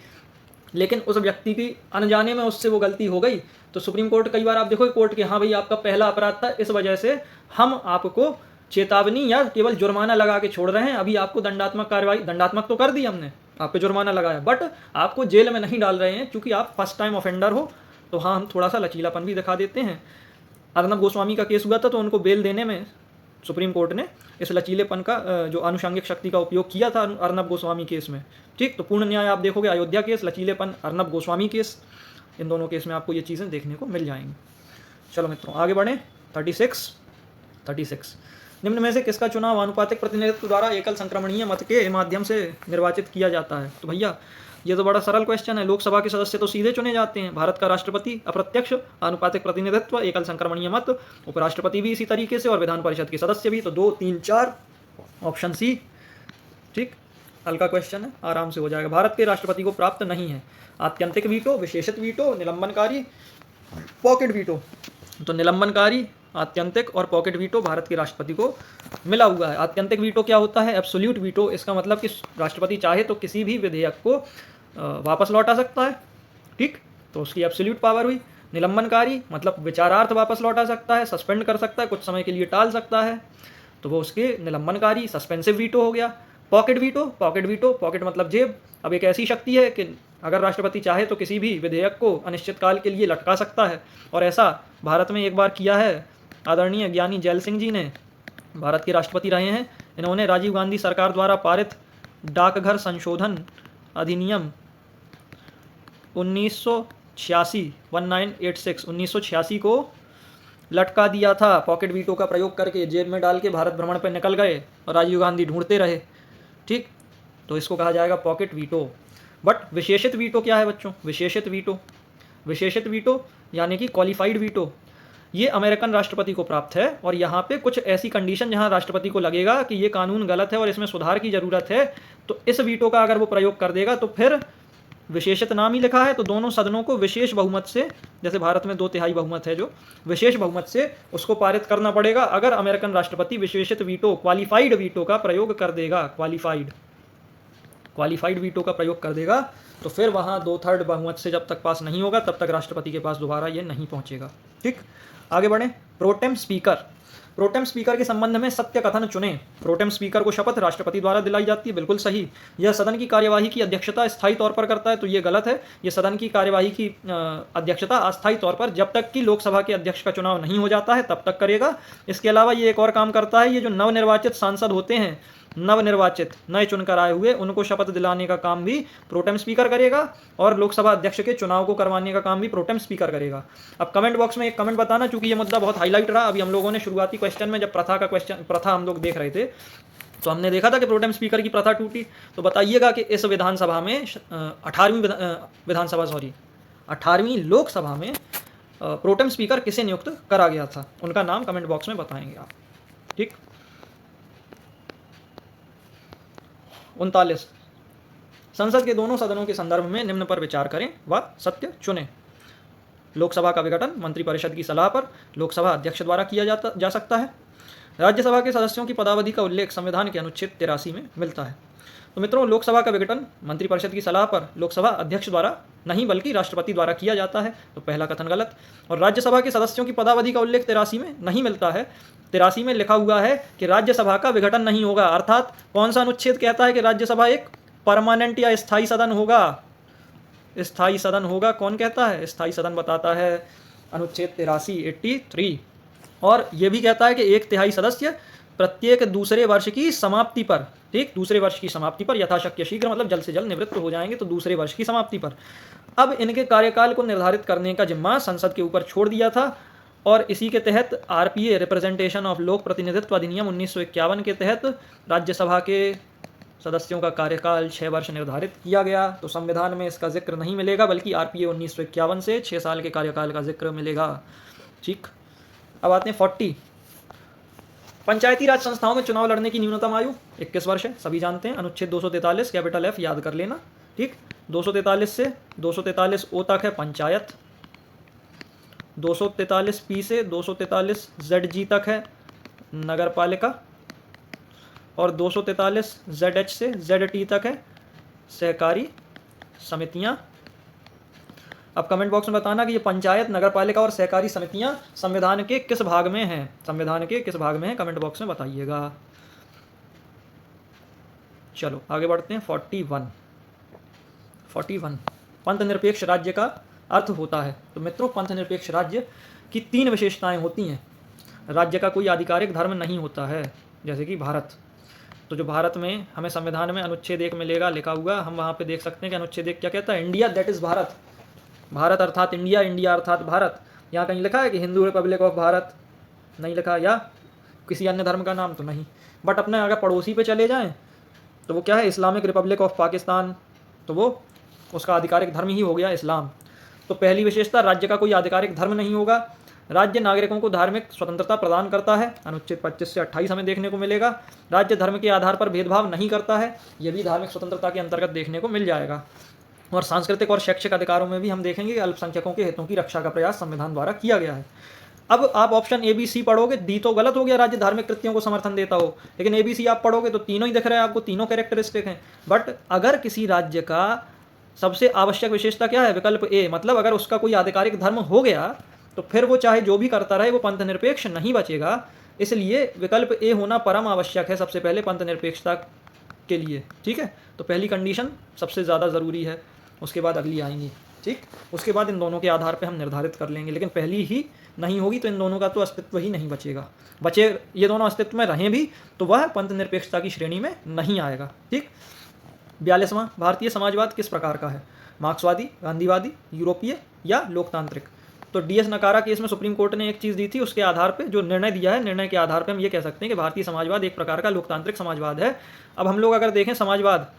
Speaker 1: लेकिन उस व्यक्ति की अनजाने में उससे वो गलती हो गई, तो सुप्रीम कोर्ट कई बार आप देखोगे कोर्ट के, हाँ भाई आपका पहला अपराध था, इस वजह से हम आपको चेतावनी या केवल जुर्माना लगा के छोड़ रहे हैं, अभी आपको दंडात्मक कार्रवाई, दंडात्मक तो कर दी हमने, आप पे जुर्माना लगाया, बट आपको जेल में नहीं डाल रहे हैं क्योंकि आप फर्स्ट टाइम ऑफेंडर हो। तो हाँ, हम थोड़ा सा लचीलापन भी दिखा देते हैं। अर्नब गोस्वामी का केस हुआ था, तो उनको बेल देने में सुप्रीम कोर्ट ने इस लचीलेपन का जो आनुषंगिक शक्ति का उपयोग किया था अर्नब गोस्वामी केस में। ठीक, तो पूर्ण न्याय आप देखोगे अयोध्या केस, लचीलेपन अर्नब गोस्वामी केस, इन दोनों केस में आपको ये चीज़ें देखने को मिल जाएंगी। चलो मित्रों आगे बढ़ें। 36 निम्न में से किसका चुनाव आनुपातिक प्रतिनिधित्व द्वारा एकल संक्रमणीय मत के माध्यम से निर्वाचित किया जाता है? तो भैया ये तो बड़ा सरल क्वेश्चन है। लोकसभा के सदस्य तो सीधे चुने जाते हैं, भारत का राष्ट्रपति अप्रत्यक्ष, आनुपातिक प्रतिनिधित्व, एकल संक्रमणीय मत, उपराष्ट्रपति भी इसी तरीके से, और विधान परिषद के सदस्य भी। तो 2, 3, 4 ऑप्शन सी। ठीक, हल्का क्वेश्चन है, आराम से हो जाएगा। भारत के राष्ट्रपति को प्राप्त नहीं है आत्यंतिक वीटो, विशेषित वीटो, निलंबनकारी, पॉकेट वीटो। तो निलंबनकारी, आत्यंतिक और पॉकेट वीटो भारत के राष्ट्रपति को मिला हुआ है। आत्यंतिक वीटो क्या होता है? Absolute veto. इसका मतलब कि राष्ट्रपति चाहे तो किसी भी विधेयक को वापस लौटा सकता है। ठीक, तो उसकी एब्सोल्यूट पावर हुई। निलंबनकारी मतलब विचारार्थ वापस लौटा सकता है, सस्पेंड कर सकता है, कुछ समय के लिए टाल सकता है, तो वो उसके निलंबनकारी, सस्पेंसिव वीटो हो गया। पॉकेट वीटो, पॉकेट मतलब जेब। अब एक ऐसी शक्ति है कि अगर राष्ट्रपति चाहे तो किसी भी विधेयक को अनिश्चित काल के लिए लटका सकता है, और ऐसा भारत में एक बार किया है। आदरणीय ज्ञानी जैल सिंह जी ने, भारत के राष्ट्रपति रहे हैं, इन्होंने राजीव गांधी सरकार द्वारा पारित डाकघर संशोधन अधिनियम 1986 को लटका दिया था। पॉकेट वीटो का प्रयोग करके जेब में डाल के भारत भ्रमण पर निकल गए और राजीव गांधी ढूंढते रहे। ठीक, तो इसको कहा जाएगा पॉकेट वीटो। बट विशेषित वीटो क्या है बच्चों? विशेषित वीटो यानी कि क्वालिफाइड वीटो, ये अमेरिकन राष्ट्रपति को प्राप्त है। और यहाँ पे कुछ ऐसी कंडीशन जहाँ राष्ट्रपति को लगेगा कि ये कानून गलत है और इसमें सुधार की ज़रूरत है, तो इस वीटो का अगर वो प्रयोग कर देगा तो फिर विशेषित नाम ही लिखा है, तो दोनों सदनों को विशेष बहुमत से, जैसे भारत में 2/3 बहुमत है, जो विशेष बहुमत से उसको पारित करना पड़ेगा अगर अमेरिकन राष्ट्रपति विशेषित वीटो, क्वालिफाइड वीटो का प्रयोग कर देगा। क्वालिफाइड वीटो का प्रयोग कर देगा तो फिर वहाँ 2/3 बहुमत से जब तक पास नहीं होगा तब तक राष्ट्रपति के पास दोबारा ये नहीं पहुँचेगा। ठीक, आगे बढ़ें। प्रोटेम स्पीकर के संबंध में सत्य कथन चुनें। प्रोटेम स्पीकर को शपथ राष्ट्रपति द्वारा दिलाई जाती है, बिल्कुल सही। यह सदन की कार्यवाही की अध्यक्षता स्थायी तौर पर करता है, तो ये गलत है। यह सदन की कार्यवाही की अध्यक्षता अस्थायी तौर पर जब तक कि लोकसभा के अध्यक्ष का चुनाव नहीं हो जाता है तब तक करेगा। इसके अलावा ये एक और काम करता है, ये जो नवनिर्वाचित सांसद होते हैं, नए चुनकर आए हुए, उनको शपथ दिलाने का काम भी प्रोटेम स्पीकर करेगा, और लोकसभा अध्यक्ष के चुनाव को करवाने का काम भी प्रोटेम स्पीकर करेगा। अब कमेंट बॉक्स में एक कमेंट बताना, चूंकि ये मुद्दा बहुत हाईलाइट रहा। अभी हम लोगों ने शुरुआती क्वेश्चन में जब प्रथा हम लोग देख रहे थे, तो हमने देखा था कि प्रोटेम स्पीकर की प्रथा टूटी। तो बताइएगा कि इस विधानसभा में 18वीं लोकसभा में प्रोटेम स्पीकर किसे नियुक्त करा गया था, उनका नाम कमेंट बॉक्स में बताएंगे आप। ठीक। 39, संसद के दोनों सदनों के संदर्भ में निम्न पर विचार करें व सत्य चुनें। लोकसभा का विघटन मंत्रिपरिषद की सलाह पर लोकसभा अध्यक्ष द्वारा किया जा सकता है। राज्यसभा के सदस्यों की पदावधि का उल्लेख संविधान के अनुच्छेद 83 में मिलता है। तो मित्रों, लोकसभा का विघटन मंत्रिपरिषद की सलाह पर लोकसभा अध्यक्ष द्वारा नहीं बल्कि राष्ट्रपति द्वारा किया जाता है, तो पहला कथन गलत। और राज्यसभा के सदस्यों की पदावधि का उल्लेख 83 में नहीं मिलता है। 83 में लिखा हुआ है कि राज्यसभा का विघटन नहीं होगा, अर्थात कौन सा अनुच्छेद कहता है कि राज्यसभा एक परमानेंट या स्थायी सदन होगा? स्थायी सदन होगा। कौन कहता है? स्थायी सदन बताता है अनुच्छेद 83 और यह भी कहता है कि 1/3 सदस्य प्रत्येक दूसरे वर्ष की समाप्ति पर, ठीक, दूसरे वर्ष की समाप्ति पर यथाशक्य शीघ्र, मतलब जल्द से जल्द निवृत्त हो जाएंगे तो दूसरे वर्ष की समाप्ति पर। अब इनके कार्यकाल को निर्धारित करने का जिम्मा संसद के ऊपर छोड़ दिया था और इसी के तहत आरपीए रिप्रेजेंटेशन ऑफ लोक प्रतिनिधित्व अधिनियम 1951 के तहत राज्यसभा के सदस्यों का कार्यकाल 6 वर्ष निर्धारित किया गया। तो संविधान में इसका जिक्र नहीं मिलेगा बल्कि आरपीए 1951 से 6 साल के कार्यकाल का जिक्र मिलेगा। ठीक। अब आते हैं 40, पंचायती राज संस्थाओं में चुनाव लड़ने की न्यूनतम आयु 21 वर्ष है, सभी जानते हैं। अनुच्छेद 243 कैपिटल F याद कर लेना। ठीक। 243 से 243 O तक है पंचायत, 243 P से 243 ZG तक है नगर पालिका और 243 ZH से ZT तक है सहकारी समितियां। अब कमेंट बॉक्स में बताना कि ये पंचायत, नगर पालिका और सहकारी समितियां संविधान के किस भाग में हैं, संविधान के किस भाग में हैं, कमेंट बॉक्स में बताइएगा। चलो आगे बढ़ते हैं। 41 पंथ निरपेक्ष राज्य का अर्थ होता है। तो मित्रों, पंथ निरपेक्ष राज्य की 3 विशेषताएं होती हैं। राज्य का कोई आधिकारिक धर्म नहीं होता है, जैसे कि भारत। तो जो भारत में हमें संविधान में अनुच्छेद 1 मिलेगा लिखा हुआ, हम वहाँ पे देख सकते हैं कि अनुच्छेद 1 क्या कहता है? India that is Bharat. Bharat अर्थात इंडिया, इंडिया अर्थात भारत। यहाँ कहीं लिखा है कि हिंदू रिपब्लिक ऑफ भारत? नहीं लिखा। या किसी अन्य धर्म का नाम? तो नहीं। बट अपने अगर पड़ोसी पे चले जाएं तो वो क्या है? Islamic Republic of Pakistan. तो वो उसका आधिकारिक धर्म ही हो गया इस्लाम। तो पहली विशेषता, राज्य का कोई आधिकारिक धर्म नहीं होगा। राज्य नागरिकों को धार्मिक स्वतंत्रता प्रदान करता है, अनुच्छेद 25 से 28 हमें देखने को मिलेगा। राज्य धर्म के आधार पर भेदभाव नहीं करता है, यह भी धार्मिक स्वतंत्रता के अंतर्गत देखने को मिल जाएगा। और सांस्कृतिक और शैक्षिक अधिकारों में भी हम देखेंगे कि अल्पसंख्यकों के हितों की रक्षा का प्रयास संविधान द्वारा किया गया है। अब आप ऑप्शन ABC पढ़ोगे, डी तो गलत हो गया, राज्य धार्मिक कृत्यों को समर्थन देता हो, लेकिन ABC आप पढ़ोगे तो तीनों ही दिख रहे हैं आपको, तीनों कैरेक्टरिस्टिक हैं। बट अगर किसी राज्य का सबसे आवश्यक विशेषता क्या है? विकल्प A, मतलब अगर उसका कोई आधिकारिक धर्म हो गया तो फिर वो चाहे जो भी करता रहे वो पंथ निरपेक्ष नहीं बचेगा। इसलिए विकल्प A होना परम आवश्यक है सबसे पहले पंथ निरपेक्षता के लिए। ठीक है, तो पहली कंडीशन सबसे ज़्यादा ज़रूरी है, उसके बाद अगली आएंगी। ठीक, उसके बाद इन दोनों के आधार पे हम निर्धारित कर लेंगे, लेकिन पहली ही नहीं होगी तो इन दोनों का तो अस्तित्व ही नहीं बचेगा। बचे ये दोनों अस्तित्व में रहें भी तो वह पंथ निरपेक्षता की श्रेणी में नहीं आएगा। ठीक। 42वां, भारतीय समाजवाद किस प्रकार का है? मार्क्सवादी, गांधीवादी, यूरोपीय या लोकतांत्रिक? तो DS नकारा केस में सुप्रीम कोर्ट ने एक चीज़ दी थी, उसके आधार पे जो निर्णय दिया है, निर्णय के आधार पे हम ये कह सकते हैं कि भारतीय समाजवाद एक प्रकार का लोकतांत्रिक समाजवाद है। अब हम लोग अगर देखें समाजवाद,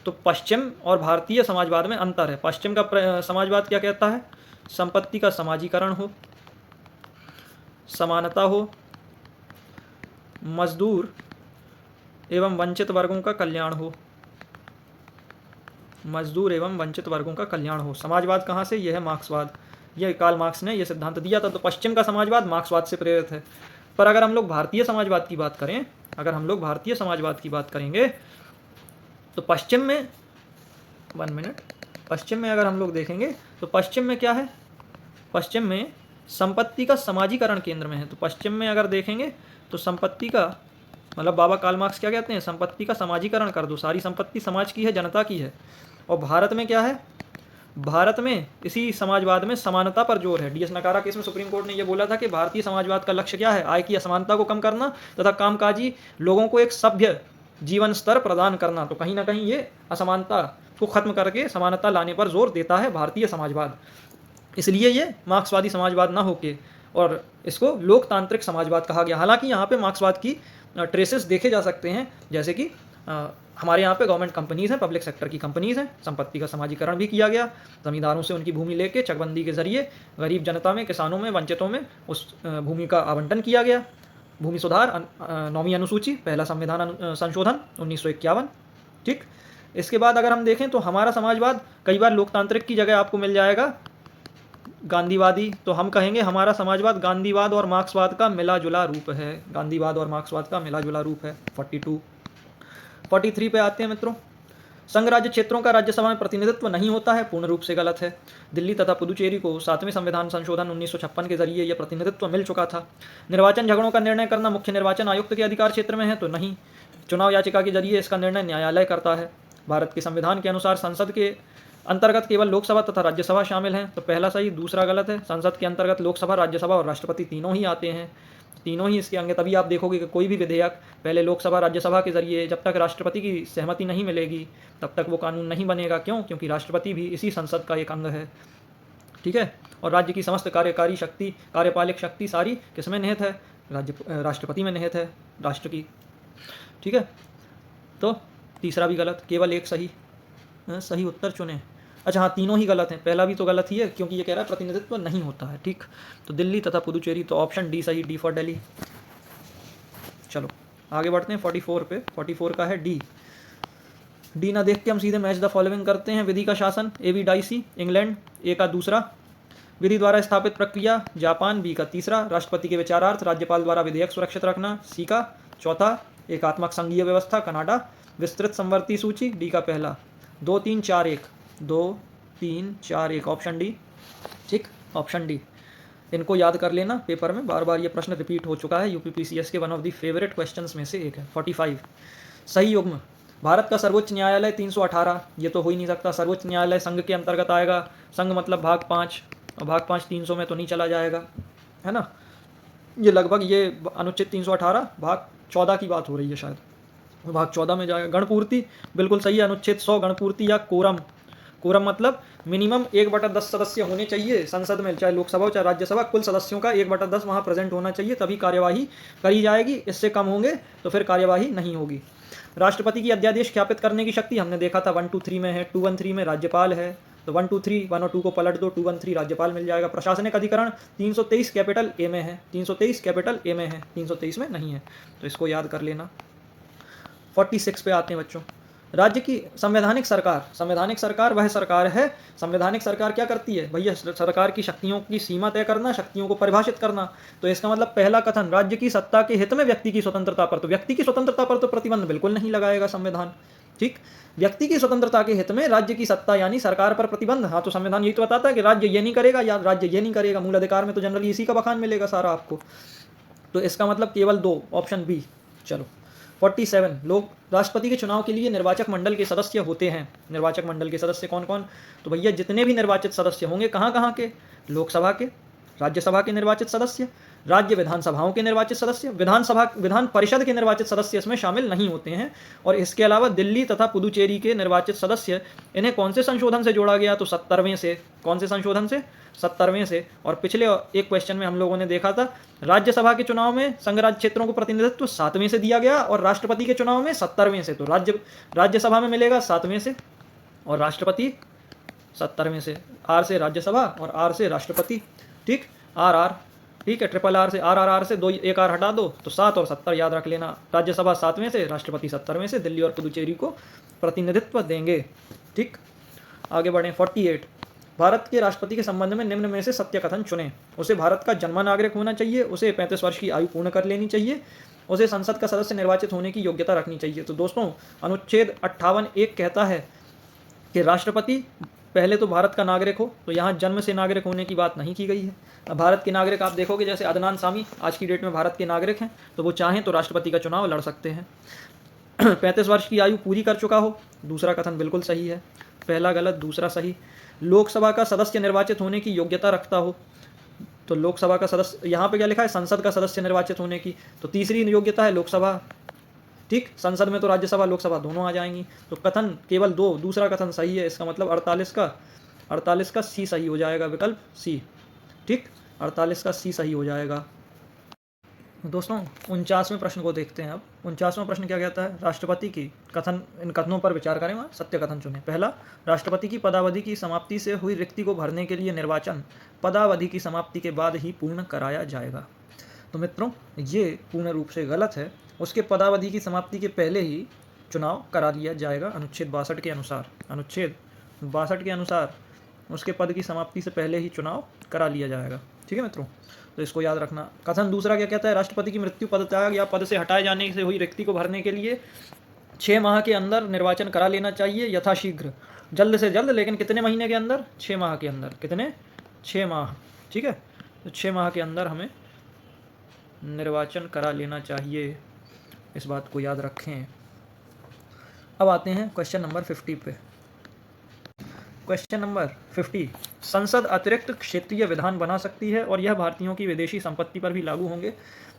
Speaker 1: तो पश्चिम और भारतीय समाजवाद में अंतर है। पश्चिम का समाजवाद क्या कहता है? संपत्ति का समाजीकरण हो, समानता हो, मजदूर एवं वंचित वर्गों का कल्याण हो, मजदूर एवं वंचित वर्गों का कल्याण हो। समाजवाद कहाँ से? यह है मार्क्सवाद। यह कार्ल मार्क्स ने यह सिद्धांत दिया था। तो पश्चिम का समाजवाद मार्क्सवाद से प्रेरित है। पर अगर हम लोग भारतीय समाजवाद की बात करें, अगर हम लोग भारतीय समाजवाद की बात करेंगे तो पश्चिम में, 1 मिनट, पश्चिम में अगर हम लोग देखेंगे तो पश्चिम में क्या है? पश्चिम में संपत्ति का समाजीकरण केंद्र में है। तो पश्चिम में अगर देखेंगे तो संपत्ति का, मतलब बाबा कार्ल मार्क्स क्या कहते हैं? संपत्ति का समाजीकरण कर दो, सारी संपत्ति समाज की है, जनता की है। और भारत में क्या है? भारत में इसी समाजवाद में समानता पर जोर है। DS नकारा केस में सुप्रीम कोर्ट ने यह बोला था कि भारतीय समाजवाद का लक्ष्य क्या है? आय की असमानता को कम करना तथा कामकाजी लोगों को एक सभ्य जीवन स्तर प्रदान करना। तो कहीं ना कहीं ये असमानता को खत्म करके समानता लाने पर जोर देता है भारतीय समाजवाद। इसलिए ये मार्क्सवादी समाजवाद ना होके और इसको लोकतांत्रिक समाजवाद कहा गया। हालांकि यहाँ पे मार्क्सवाद की ट्रेसेस देखे जा सकते हैं, जैसे कि हमारे यहाँ पे गवर्नमेंट कंपनीज़ हैं, पब्लिक सेक्टर की कंपनीज़ हैं, संपत्ति का समाजीकरण भी किया गया, ज़मींदारों से उनकी भूमि लेके चकबंदी के ज़रिए गरीब जनता में, किसानों में, वंचितों में उस भूमि का आवंटन किया गया। भूमि सुधार 9वीं अनुसूची, पहला संविधान संशोधन 1951। ठीक, इसके बाद अगर हम देखें तो हमारा समाजवाद कई बार लोकतांत्रिक की जगह आपको मिल जाएगा गांधीवादी, तो हम कहेंगे हमारा समाजवाद गांधीवाद और मार्क्सवाद का मिला जुला रूप है। गांधीवाद और मार्क्सवाद का मिला जुला रूप है। 42 43 पे आते हैं मित्रों। संघ राज्य क्षेत्रों का राज्यसभा में प्रतिनिधित्व नहीं होता है, पूर्ण रूप से गलत है। दिल्ली तथा पुदुचेरी को 7वें संविधान संशोधन 1956 के जरिए यह प्रतिनिधित्व मिल चुका था। निर्वाचन झगड़ों का निर्णय करना मुख्य निर्वाचन आयुक्त के अधिकार क्षेत्र में है, तो नहीं। चुनाव याचिका के जरिए इसका निर्णय न्यायालय करता है। भारत के संविधान के अनुसार संसद के अंतर्गत केवल लोकसभा तथा राज्यसभा शामिल हैं, तो पहला सही, दूसरा गलत है। संसद के अंतर्गत लोकसभा, राज्यसभा और राष्ट्रपति तीनों ही आते हैं, तीनों ही इसके अंग। तभी आप देखोगे कि कोई भी विधेयक पहले लोकसभा राज्यसभा के जरिए, जब तक राष्ट्रपति की सहमति नहीं मिलेगी तब तक वो कानून नहीं बनेगा। क्यों? क्योंकि राष्ट्रपति भी इसी संसद का एक अंग है। ठीक है, और राज्य की समस्त कार्यकारी शक्ति, कार्यपालिक शक्ति सारी किसमें निहित है? राष्ट्रपति में निहित है, राष्ट्र की। ठीक है, तो तीसरा भी गलत, केवल एक सही। सही उत्तर चुने। अच्छा हाँ, तीनों ही गलत हैं, पहला भी तो गलत ही है क्योंकि ये कह रहा है प्रतिनिधित्व नहीं होता है। ठीक, तो दिल्ली तथा पुदुचेरी, तो ऑप्शन डी सही, डी फॉर दिल्ली। चलो आगे बढ़ते हैं 44 पे। 44 का है डी। डी ना देख के हम सीधे मैच द फॉलोइंग करते हैं। विधि का शासन, ए बी डाइसी, इंग्लैंड, ए का दूसरा। विधि द्वारा स्थापित प्रक्रिया, जापान, बी का तीसरा। राष्ट्रपति के विचारार्थ, राज्यपाल द्वारा विधेयक सुरक्षित रखना, सी का चौथा। एकात्मक संघीय व्यवस्था, कनाडा। विस्तृत संवर्ती सूची, डी का पहला। 2 3 4 1, 2 3 4 1, ऑप्शन डी। ठीक, ऑप्शन डी। इनको याद कर लेना, पेपर में बार बार ये प्रश्न रिपीट हो चुका है। यूपीपीसीएस के one of the favourite questions में से एक है। 45 सही युग्म। भारत का सर्वोच्च न्यायालय 318, ये तो हो ही नहीं सकता। सर्वोच्च न्यायालय संघ के अंतर्गत आएगा। संघ मतलब भाग 5, और भाग 5 300 में तो नहीं चला जाएगा, है ना। ये लगभग ये अनुच्छेद 318 भाग 14 की बात हो रही है, शायद भाग 14 में जाएगा। गणपूर्ति बिल्कुल सही है। अनुच्छेद 100 गणपूर्ति या कोरम। कोरम मतलब मिनिमम 1/10 सदस्य होने चाहिए संसद में, चाहे लोकसभा हो चाहे राज्यसभा। कुल सदस्यों का 1/10 वहाँ प्रेजेंट होना चाहिए, तभी कार्यवाही करी जाएगी। इससे कम होंगे तो फिर कार्यवाही नहीं होगी। राष्ट्रपति की अध्यादेश ख्यापित करने की शक्ति हमने देखा था 123 में है, 213 में राज्यपाल है। तो 123 1 और 2 को पलट दो, 213 राज्यपाल मिल जाएगा। प्रशासनिक अधिकरण 323 कैपिटल ए में है, 323 कैपिटल ए में है, 323 में नहीं है, तो इसको याद कर लेना। 46 पे आते हैं बच्चों। राज्य की संवैधानिक सरकार, संवैधानिक सरकार वह सरकार है। संवैधानिक सरकार क्या करती है भैया? सरकार की शक्तियों की सीमा तय करना, शक्तियों को परिभाषित करना। तो इसका मतलब पहला कथन, राज्य की सत्ता के हित में व्यक्ति की स्वतंत्रता पर, तो व्यक्ति की स्वतंत्रता पर तो प्रतिबंध बिल्कुल नहीं लगाएगा संविधान। ठीक, व्यक्ति की स्वतंत्रता के हित में राज्य की सत्ता यानी सरकार पर प्रतिबंध। हाँ, तो संविधान यही तो बताता है कि राज्य ये नहीं करेगा या राज्य ये नहीं करेगा। मूल अधिकार में तो जनरली इसी का बखान मिलेगा सारा आपको। तो इसका मतलब केवल 2, ऑप्शन बी। चलो 47 लोग राष्ट्रपति के चुनाव के लिए निर्वाचक मंडल के सदस्य होते हैं। निर्वाचक मंडल के सदस्य कौन कौन? तो भैया जितने भी निर्वाचित सदस्य होंगे, कहाँ कहाँ के? लोकसभा के, राज्यसभा के निर्वाचित सदस्य, राज्य विधानसभाओं के निर्वाचित सदस्य, विधान परिषद के निर्वाचित सदस्य इसमें शामिल नहीं होते हैं। और इसके अलावा दिल्ली तथा पुदुचेरी के निर्वाचित सदस्य, इन्हें कौन से संशोधन से जोड़ा गया? तो 70वें से। कौन से संशोधन से? 70वें से। और पिछले एक क्वेश्चन में हम लोगों ने देखा था, राज्यसभा के चुनाव में संघ राज्य क्षेत्रों को प्रतिनिधित्व 7वें से दिया गया और राष्ट्रपति के चुनाव में 70वें से। तो राज्यसभा में मिलेगा 7वें से और राष्ट्रपति 70वें से। आर से राज्यसभा और आर से राष्ट्रपति। ठीक, आर आर, ठीक है, ट्रिपल आर से आर से 2 1 आर हटा दो तो 7 और 70 याद रख लेना। राज्यसभा 7वें से, राष्ट्रपति 70वें से दिल्ली और पुदुचेरी को प्रतिनिधित्व देंगे। ठीक, आगे बढ़ें। 48 भारत के राष्ट्रपति के संबंध में निम्न में से सत्य कथन चुनें। उसे भारत का जन्म नागरिक होना चाहिए, उसे 35 वर्ष की आयु पूर्ण कर लेनी चाहिए, उसे संसद का सदस्य निर्वाचित होने की योग्यता रखनी चाहिए। तो दोस्तों अनुच्छेद 58(1) कहता है कि राष्ट्रपति पहले तो भारत का नागरिक हो, तो यहाँ जन्म से नागरिक होने की बात नहीं की गई है। अब भारत के नागरिक आप देखोगे, जैसे अदनान सामी आज की डेट में भारत के नागरिक हैं, तो वो चाहें तो राष्ट्रपति का चुनाव लड़ सकते हैं। 35 वर्ष की आयु पूरी कर चुका हो, दूसरा कथन बिल्कुल सही है, पहला गलत, दूसरा सही। लोकसभा का सदस्य निर्वाचित होने की योग्यता रखता हो, तो लोकसभा का सदस्य, यहाँ पे क्या लिखा है? संसद का सदस्य निर्वाचित होने की, तो तीसरी योग्यता है लोकसभा। ठीक, संसद में तो राज्यसभा लोकसभा दोनों आ जाएंगी। तो कथन केवल 2, दूसरा कथन सही है। इसका मतलब 48 का सी सही हो जाएगा, विकल्प सी। ठीक, 48 का सी सही हो जाएगा। दोस्तों 49वें प्रश्न को देखते हैं। अब 49वां प्रश्न क्या कहता है? राष्ट्रपति की कथन, इन कथनों पर विचार करें वहाँ सत्य कथन चुनें। पहला, राष्ट्रपति की पदावधि की समाप्ति से हुई रिक्ति को भरने के लिए निर्वाचन पदावधि की समाप्ति के बाद ही पूर्ण कराया जाएगा। तो मित्रों ये पूर्ण रूप से गलत है। उसके पदावधि की समाप्ति के पहले ही चुनाव करा लिया जाएगा अनुच्छेद 62 के अनुसार। अनुच्छेद 62 के अनुसार उसके पद की समाप्ति से पहले ही चुनाव करा लिया जाएगा। ठीक है मित्रों, तो इसको याद रखना। कथन दूसरा क्या कहता है? राष्ट्रपति की मृत्यु, पदत्याग या पद से हटाए जाने से हुई रिक्ति को भरने के लिए 6 माह के अंदर निर्वाचन करा लेना चाहिए यथाशीघ्र, जल्द से जल्द। लेकिन कितने महीने के अंदर? 6 माह के अंदर। कितने? 6 माह। ठीक है, तो 6 माह के अंदर हमें निर्वाचन करा लेना चाहिए, इस बात को याद रखें। अब आते हैं क्वेश्चन नंबर 50 पे। क्वेश्चन नंबर 50, संसद अतिरिक्त क्षेत्रीय विधान बना सकती है और यह भारतीयों की विदेशी संपत्ति पर भी लागू होंगे।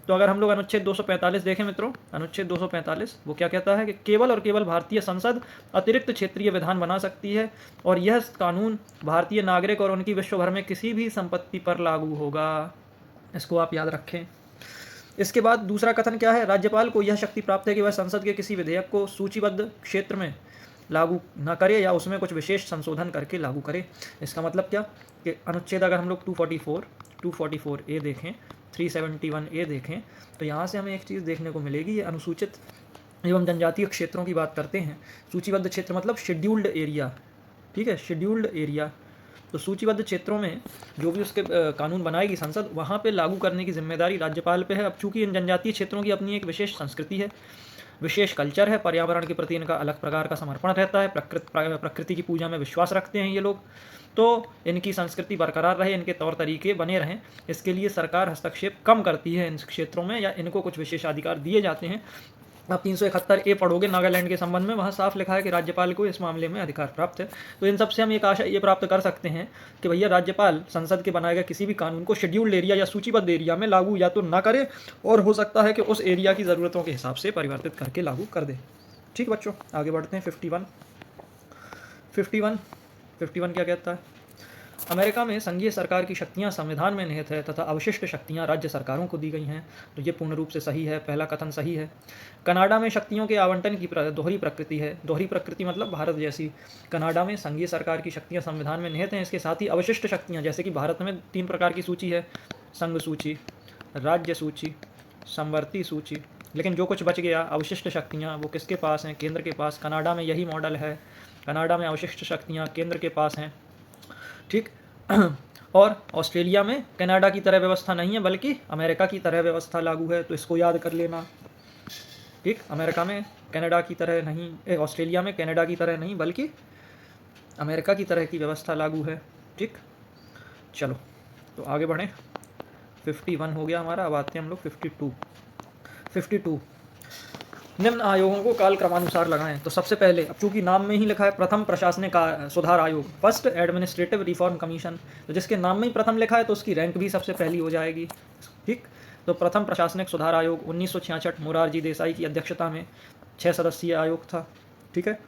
Speaker 1: तो अगर हम लोग अनुच्छेद 245 देखें मित्रों, अनुच्छेद 245 वो क्या कहता है कि केवल और केवल भारतीय संसद अतिरिक्त क्षेत्रीय विधान बना सकती है और यह कानून भारतीय नागरिक और उनकी विश्व भर में किसी भी संपत्ति पर लागू होगा। इसको आप याद रखें। इसके बाद दूसरा कथन क्या है? राज्यपाल को यह शक्ति प्राप्त है कि वह संसद के किसी विधेयक को सूचीबद्ध क्षेत्र में लागू न करे या उसमें कुछ विशेष संशोधन करके लागू करे। इसका मतलब क्या कि अनुच्छेद अगर हम लोग 244 ए देखें, 371 ए देखें, तो यहाँ से हमें एक चीज़ देखने को मिलेगी। ये अनुसूचित एवं जनजातीय क्षेत्रों की बात करते हैं। सूचीबद्ध क्षेत्र मतलब शेड्यूल्ड एरिया। ठीक है, शेड्यूल्ड एरिया। तो सूचीबद्ध क्षेत्रों में जो भी उसके कानून बनाएगी संसद, वहाँ पे लागू करने की जिम्मेदारी राज्यपाल पे है। अब चूंकि इन जनजातीय क्षेत्रों की अपनी एक विशेष संस्कृति है, विशेष कल्चर है, पर्यावरण के प्रति इनका अलग प्रकार का समर्पण रहता है, प्रकृति की पूजा में विश्वास रखते हैं ये लोग, तो इनकी संस्कृति बरकरार रहे, इनके तौर तरीके बने रहें, इसके लिए सरकार हस्तक्षेप कम करती है इन क्षेत्रों में, या इनको कुछ विशेषाधिकार दिए जाते हैं। आप 371 ए पढ़ोगे नागालैंड के संबंध में, वहाँ साफ लिखा है कि राज्यपाल को इस मामले में अधिकार प्राप्त है। तो इन सबसे हम एक आशा ये प्राप्त कर सकते हैं कि भैया राज्यपाल संसद के बनाए गए किसी भी कानून को शेड्यूल्ड एरिया या सूचीबद्ध एरिया में लागू या तो ना करे, और हो सकता है कि उस एरिया की ज़रूरतों के हिसाब से परिवर्तित करके लागू कर दे। ठीक बच्चों, आगे बढ़ते हैं। 51 क्या कहता है? अमेरिका में संघीय सरकार की शक्तियां संविधान में निहित है तथा अवशिष्ट शक्तियां राज्य सरकारों को दी गई हैं। तो ये पूर्ण रूप से सही है, पहला कथन सही है। कनाडा में शक्तियों के आवंटन की दोहरी प्रकृति है। दोहरी प्रकृति मतलब भारत जैसी। कनाडा में संघीय सरकार की शक्तियां संविधान में निहित हैं, इसके साथ ही अवशिष्ट शक्तियां, जैसे कि भारत में 3 प्रकार की सूची है, संघ सूची, राज्य सूची, समवर्ती सूची। लेकिन जो कुछ बच गया अवशिष्ट शक्तियाँ, वो किसके पास हैं? केंद्र के पास। कनाडा में यही मॉडल है, कनाडा में अवशिष्ट शक्तियाँ केंद्र के पास हैं। ठीक। और ऑस्ट्रेलिया में कनाडा की तरह व्यवस्था नहीं है, बल्कि अमेरिका की तरह व्यवस्था लागू है, तो इसको याद कर लेना। ठीक, अमेरिका में कनाडा की तरह नहीं, ऑस्ट्रेलिया में कनाडा की तरह नहीं, बल्कि अमेरिका की तरह की व्यवस्था लागू है। ठीक, चलो तो आगे बढ़ें। 51 हो गया हमारा, अब आते हैं हम लोग 52। निम्न आयोगों को काल क्रमानुसार लगाएं। तो सबसे पहले, अब चूंकि नाम में ही लिखा है प्रथम प्रशासनिक सुधार आयोग, फर्स्ट एडमिनिस्ट्रेटिव रिफॉर्म कमीशन, तो जिसके नाम में ही प्रथम लिखा है तो उसकी रैंक भी सबसे पहली हो जाएगी। ठीक, तो प्रथम प्रशासनिक सुधार आयोग 1966 मोरारजी देसाई की अध्यक्षता में 6 सदस्यीय आयोग था। ठीक है,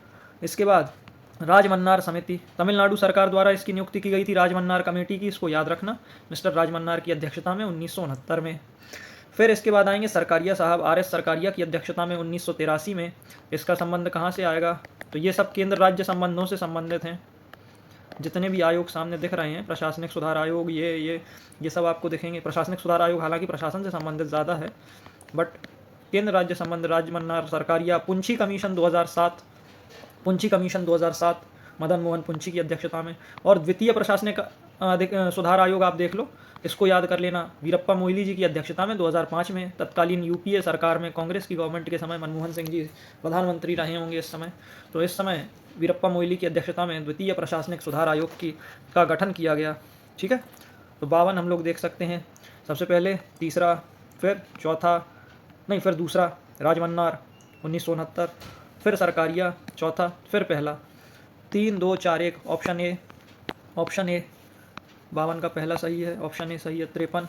Speaker 1: इसके बाद राजमन्नार समिति, तमिलनाडु सरकार द्वारा इसकी नियुक्ति की गई थी राजमन्नार कमेटी की, इसको याद रखना, मिस्टर राजमन्नार की अध्यक्षता में 1969 में। फिर इसके बाद आएंगे सरकारिया साहब, RS सरकारिया की अध्यक्षता में 1983 में। इसका संबंध कहाँ से आएगा? तो ये सब केंद्र राज्य संबंधों से संबंधित हैं। जितने भी आयोग सामने दिख रहे हैं, प्रशासनिक सुधार आयोग, ये सब आपको दिखेंगे। प्रशासनिक सुधार आयोग हालांकि प्रशासन से संबंधित ज़्यादा है, बट केंद्र राज्य संबंध राजमन्नार सरकारिया। पुंछी कमीशन 2007 मदन मोहन पुंछी की अध्यक्षता में। और द्वितीय प्रशासनिक सुधार आयोग आप देख लो, इसको याद कर लेना, वीरप्पा मोइली जी की अध्यक्षता में 2005 में। तत्कालीन UPA सरकार में, कांग्रेस की गवर्नमेंट के समय मनमोहन सिंह जी प्रधानमंत्री रहे होंगे इस समय, तो इस समय वीरप्पा मोइली की अध्यक्षता में द्वितीय प्रशासनिक सुधार आयोग का गठन किया गया। ठीक है, तो 52 हम लोग देख सकते हैं। सबसे पहले तीसरा, फिर दूसरा राजमन्नार 1969, फिर सरकारिया चौथा, फिर पहला। 3, 2, 4, 1 ऑप्शन ए 52 का पहला सही है, ऑप्शन ए सही है। 53,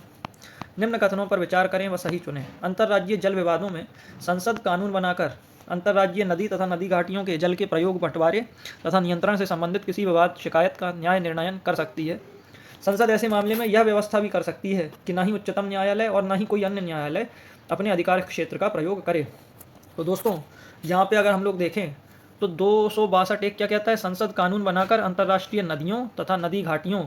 Speaker 1: निम्न कथनों पर विचार करें व सही चुनें। अंतर्राज्यीय जल विवादों में संसद कानून बनाकर अंतर्राज्यीय नदी तथा नदी घाटियों के जल के प्रयोग, बंटवारे तथा नियंत्रण से संबंधित किसी विवाद शिकायत का न्याय निर्णयन कर सकती है। संसद ऐसे मामले में यह व्यवस्था भी कर सकती है कि न ही उच्चतम न्यायालय और न ही कोई अन्य न्यायालय अपने अधिकार क्षेत्र का प्रयोग करे। तो दोस्तों यहाँ पे अगर हम लोग देखें तो 262 एक क्या कहता है, संसद कानून बनाकर अंतर्राष्ट्रीय नदियों तथा नदी घाटियों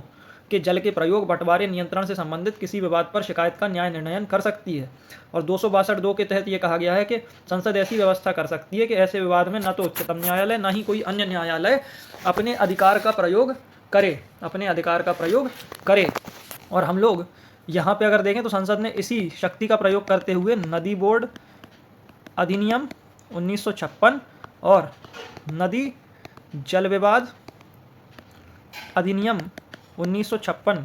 Speaker 1: के जल के प्रयोग, बंटवारे, नियंत्रण से संबंधित किसी विवाद पर शिकायत का न्याय निर्णयन कर सकती है। और 262 के तहत ये कहा गया है कि संसद ऐसी व्यवस्था कर सकती है कि ऐसे विवाद में न तो उच्चतम न्यायालय न ही कोई अन्य न्यायालय अपने अधिकार का प्रयोग करे, अपने अधिकार का प्रयोग करे। और हम लोग यहाँ पे अगर देखें तो संसद ने इसी शक्ति का प्रयोग करते हुए नदी बोर्ड अधिनियम 1956 और नदी जल विवाद अधिनियम 1956,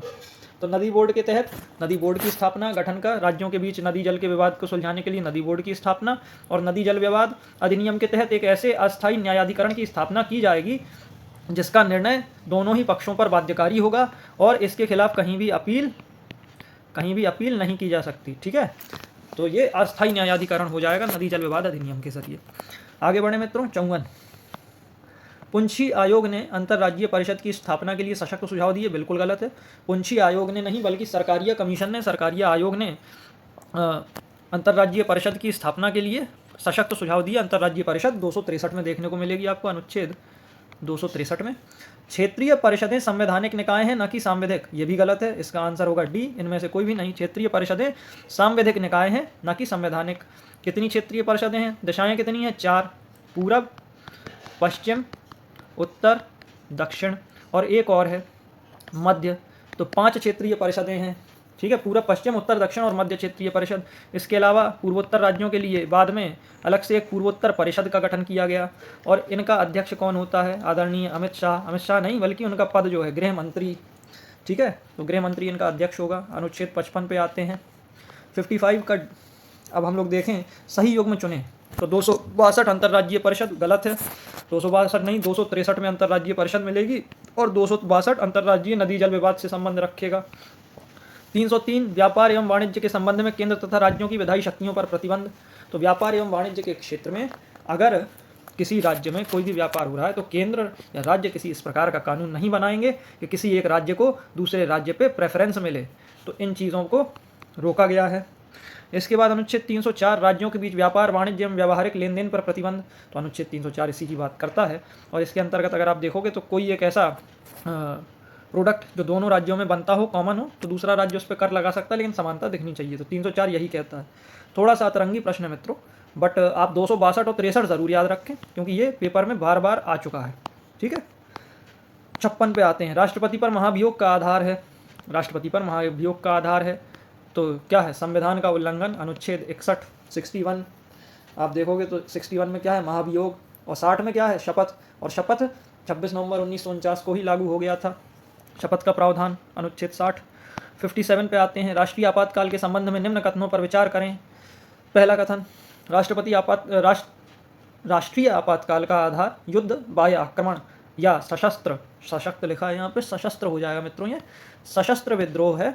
Speaker 1: तो नदी बोर्ड के तहत नदी बोर्ड की स्थापना, गठन का, राज्यों के बीच नदी जल के विवाद को सुलझाने के लिए नदी बोर्ड की स्थापना, और नदी जल विवाद अधिनियम के तहत एक ऐसे अस्थायी न्यायाधिकरण की स्थापना की जाएगी जिसका निर्णय दोनों ही पक्षों पर बाध्यकारी होगा और इसके खिलाफ कहीं भी अपील नहीं की जा सकती। ठीक है, तो ये अस्थायी न्यायाधिकरण हो जाएगा नदी जल विवाद अधिनियम के जरिए। आगे बढ़े मित्रों। 54, पुंछी आयोग ने अंतर्राज्यीय परिषद की स्थापना के लिए सशक्त सुझाव दिए। बिल्कुल गलत है। पुंछी आयोग ने नहीं बल्कि सरकारीय कमीशन ने, सरकारीय आयोग ने अंतर्राज्यीय परिषद की स्थापना के लिए सशक्त सुझाव दिए। अंतर्राज्यीय परिषद 263 में देखने को मिलेगी आपको, अनुच्छेद 263 में। क्षेत्रीय परिषदें संवैधानिक निकाय हैं न कि सांविधिक। ये भी गलत है, इसका आंसर होगा डी, इनमें से कोई भी नहीं। क्षेत्रीय परिषदें सांविधिक निकाय हैं न कि संवैधानिक। कितनी क्षेत्रीय परिषदें हैं, दिशाएं कितनी हैं, 4, पूरब, पश्चिम, उत्तर, दक्षिण और एक और है मध्य। तो 5 क्षेत्रीय परिषदें हैं। ठीक है, पूरब, पश्चिम, उत्तर, दक्षिण और मध्य क्षेत्रीय परिषद। इसके अलावा पूर्वोत्तर राज्यों के लिए बाद में अलग से एक पूर्वोत्तर परिषद का गठन किया गया और इनका अध्यक्ष कौन होता है, आदरणीय अमित शाह नहीं बल्कि उनका पद जो है गृह मंत्री। ठीक है, तो गृह मंत्री इनका अध्यक्ष होगा। अनुच्छेद 55 पे आते हैं। 55 का अब हम लोग देखें सही युग्म चुनें तो 262 अंतर्राज्यीय परिषद गलत है। 262 नहीं, 263 में अंतर्राज्यीय परिषद मिलेगी और 262 अंतर्राज्यीय नदी जल विवाद से संबंध रखेगा। 303 व्यापार एवं वाणिज्य के संबंध में केंद्र तथा राज्यों की विधायी शक्तियों पर प्रतिबंध। तो व्यापार एवं वाणिज्य के क्षेत्र में अगर किसी राज्य में कोई भी व्यापार हो रहा है तो केंद्र या राज्य किसी इस प्रकार का कानून नहीं बनाएंगे कि किसी एक राज्य को दूसरे राज्य पे प्रेफरेंस मिले। तो इन चीज़ों को रोका गया है। इसके बाद अनुच्छेद 304 राज्यों के बीच व्यापार, वाणिज्य एवं व्यावहारिक लेन देन पर प्रतिबंध। तो अनुच्छेद 304 इसी की बात करता है और इसके अंतर्गत अगर आप देखोगे तो कोई एक ऐसा प्रोडक्ट जो दोनों राज्यों में बनता हो, कॉमन हो, तो दूसरा राज्य उस पर कर लगा सकता है, लेकिन समानता दिखनी चाहिए। तो 304 यही कहता है। थोड़ा सा अतरंगी प्रश्न है मित्रों, बट आप 262 और 63 ज़रूर याद रखें क्योंकि ये पेपर में बार बार आ चुका है। ठीक है, 56 पे आते हैं। राष्ट्रपति पर महाभियोग का आधार है। राष्ट्रपति पर महाभियोग का आधार है तो क्या है, संविधान का उल्लंघन। अनुच्छेद 61, 61 आप देखोगे तो 61 में क्या है, महाभियोग, और 60 में क्या है, शपथ। और शपथ 26 नवंबर 1949 को ही लागू हो गया था, शपथ का प्रावधान, अनुच्छेद 60। 57 पे आते हैं। राष्ट्रीय आपातकाल के संबंध में निम्न कथनों पर विचार करें। पहला कथन, राष्ट्रीय आपातकाल का आधार युद्ध, बाह्य आक्रमण या सशस्त्र, सशक्त लिखा है यहाँ पे, सशस्त्र हो जाएगा मित्रों, ये सशस्त्र विद्रोह है।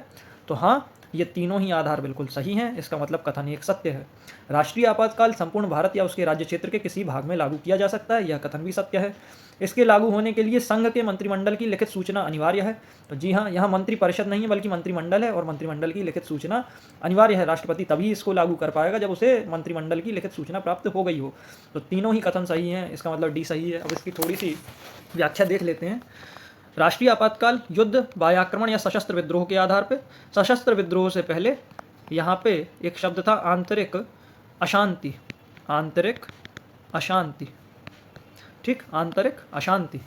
Speaker 1: तो हाँ, ये तीनों ही आधार बिल्कुल सही हैं। इसका मतलब कथन एक सत्य है। राष्ट्रीय आपातकाल संपूर्ण भारत या उसके राज्य क्षेत्र के किसी भाग में लागू किया जा सकता है, यह कथन भी सत्य है। इसके लागू होने के लिए संघ के मंत्रिमंडल की लिखित सूचना अनिवार्य है। तो जी हाँ, यहाँ मंत्री परिषद नहीं है बल्कि मंत्रिमंडल है और मंत्रिमंडल की लिखित सूचना अनिवार्य है। राष्ट्रपति तभी इसको लागू कर पाएगा जब उसे मंत्रिमंडल की लिखित सूचना प्राप्त हो गई हो। तो तीनों ही कथन सही हैं, इसका मतलब डी सही है। अब इसकी थोड़ी सी व्याख्या देख लेते हैं। राष्ट्रीय आपातकाल युद्ध, बाह्य आक्रमण या सशस्त्र विद्रोह के आधार पे। सशस्त्र विद्रोह से पहले यहाँ पे एक शब्द था आंतरिक अशांति, आंतरिक अशांति। ठीक, आंतरिक अशांति।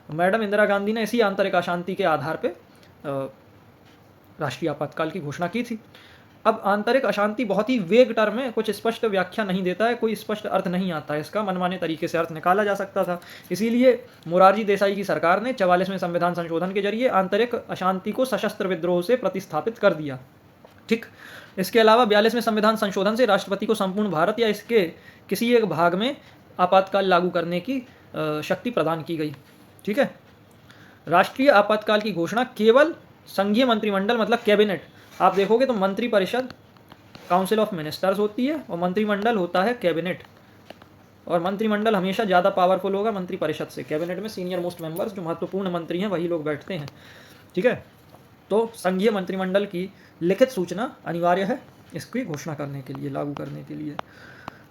Speaker 1: मैडम इंदिरा गांधी ने इसी आंतरिक अशांति के आधार पे राष्ट्रीय आपातकाल की घोषणा की थी। अब आंतरिक अशांति बहुत ही वेग टर्म है, कुछ स्पष्ट व्याख्या नहीं देता है, कोई स्पष्ट अर्थ नहीं आता है इसका, मनमाने तरीके से अर्थ निकाला जा सकता था। इसीलिए मोरारजी देसाई की सरकार ने 44वें संविधान संशोधन के जरिए आंतरिक अशांति को सशस्त्र विद्रोह से प्रतिस्थापित कर दिया। ठीक, इसके अलावा 42वें संविधान संशोधन से राष्ट्रपति को संपूर्ण भारत या इसके किसी एक भाग में आपातकाल लागू करने की शक्ति प्रदान की गई। ठीक है, राष्ट्रीय आपातकाल की घोषणा केवल संघीय मंत्रिमंडल मतलब कैबिनेट, आप देखोगे तो मंत्री परिषद काउंसिल ऑफ मिनिस्टर्स होती है और मंत्रिमंडल होता है कैबिनेट, और मंत्रिमंडल हमेशा ज़्यादा पावरफुल होगा मंत्री परिषद से। कैबिनेट में सीनियर मोस्ट मेंबर्स जो महत्वपूर्ण मंत्री हैं वही लोग बैठते हैं। ठीक है, तो संघीय मंत्रिमंडल की लिखित सूचना अनिवार्य है इसकी घोषणा करने के लिए, लागू करने के लिए।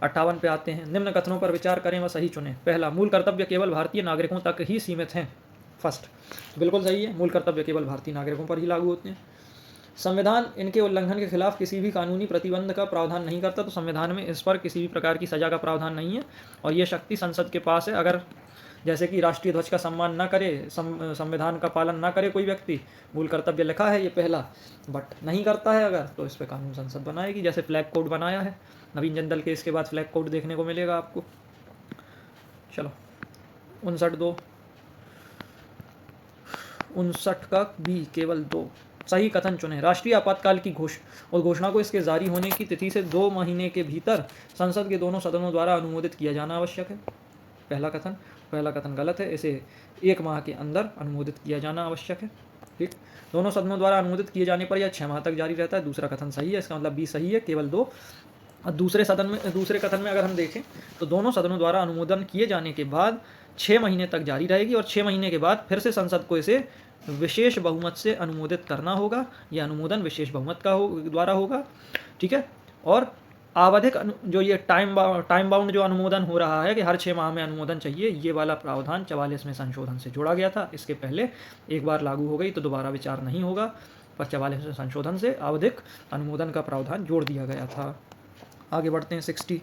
Speaker 1: 58 पे आते हैं। निम्न कथनों पर विचार करें व सही चुनें। पहला, मूल कर्तव्य केवल भारतीय नागरिकों तक ही सीमित हैं। फर्स्ट, बिल्कुल सही है, मूल कर्तव्य केवल भारतीय नागरिकों पर ही लागू होते हैं। संविधान इनके उल्लंघन के खिलाफ किसी भी कानूनी प्रतिबंध का प्रावधान नहीं करता, तो संविधान में इस पर किसी भी प्रकार की सजा का प्रावधान नहीं है और ये शक्ति संसद के पास है। अगर जैसे कि राष्ट्रीय ध्वज का सम्मान ना करे, संविधान का पालन ना करे कोई व्यक्ति, मूल कर्तव्य लिखा है ये पहला, बट नहीं करता है अगर, तो इस पर कानून संसद बनाएगी। जैसे फ्लैग कोड बनाया है नवीन जंदल के, इसके बाद फ्लैग कोड देखने को मिलेगा आपको। चलो 59 का बी केवल 2 सही कथन चुने। राष्ट्रीय आपातकाल की घोषणा को इसके जारी होने की तिथि से 2 महीने के भीतर संसद के दोनों सदनों द्वारा अनुमोदित किया जाना आवश्यक है। पहला कथन गलत है, इसे 1 माह के अंदर अनुमोदित किया जाना आवश्यक है। ठीक, दोनों सदनों द्वारा अनुमोदित किए जाने पर यह 6 माह तक जारी रहता है। दूसरा कथन सही है, इसका मतलब बी सही है, केवल 2। और दूसरे कथन में अगर हम देखें तो दोनों सदनों द्वारा अनुमोदन किए जाने के बाद 6 महीने तक जारी रहेगी और 6 महीने के बाद फिर से संसद को इसे विशेष बहुमत से अनुमोदित करना होगा। यह अनुमोदन विशेष बहुमत का द्वारा होगा। ठीक है, और आवधिक जो ये टाइम बाउंड जो अनुमोदन हो रहा है कि हर 6 माह में अनुमोदन चाहिए, ये वाला प्रावधान 44 में संशोधन से जोड़ा गया था। इसके पहले एक बार लागू हो गई तो दोबारा विचार नहीं होगा, पर 44 में संशोधन से आवधिक अनुमोदन का प्रावधान जोड़ दिया गया था। आगे बढ़ते हैं। 60,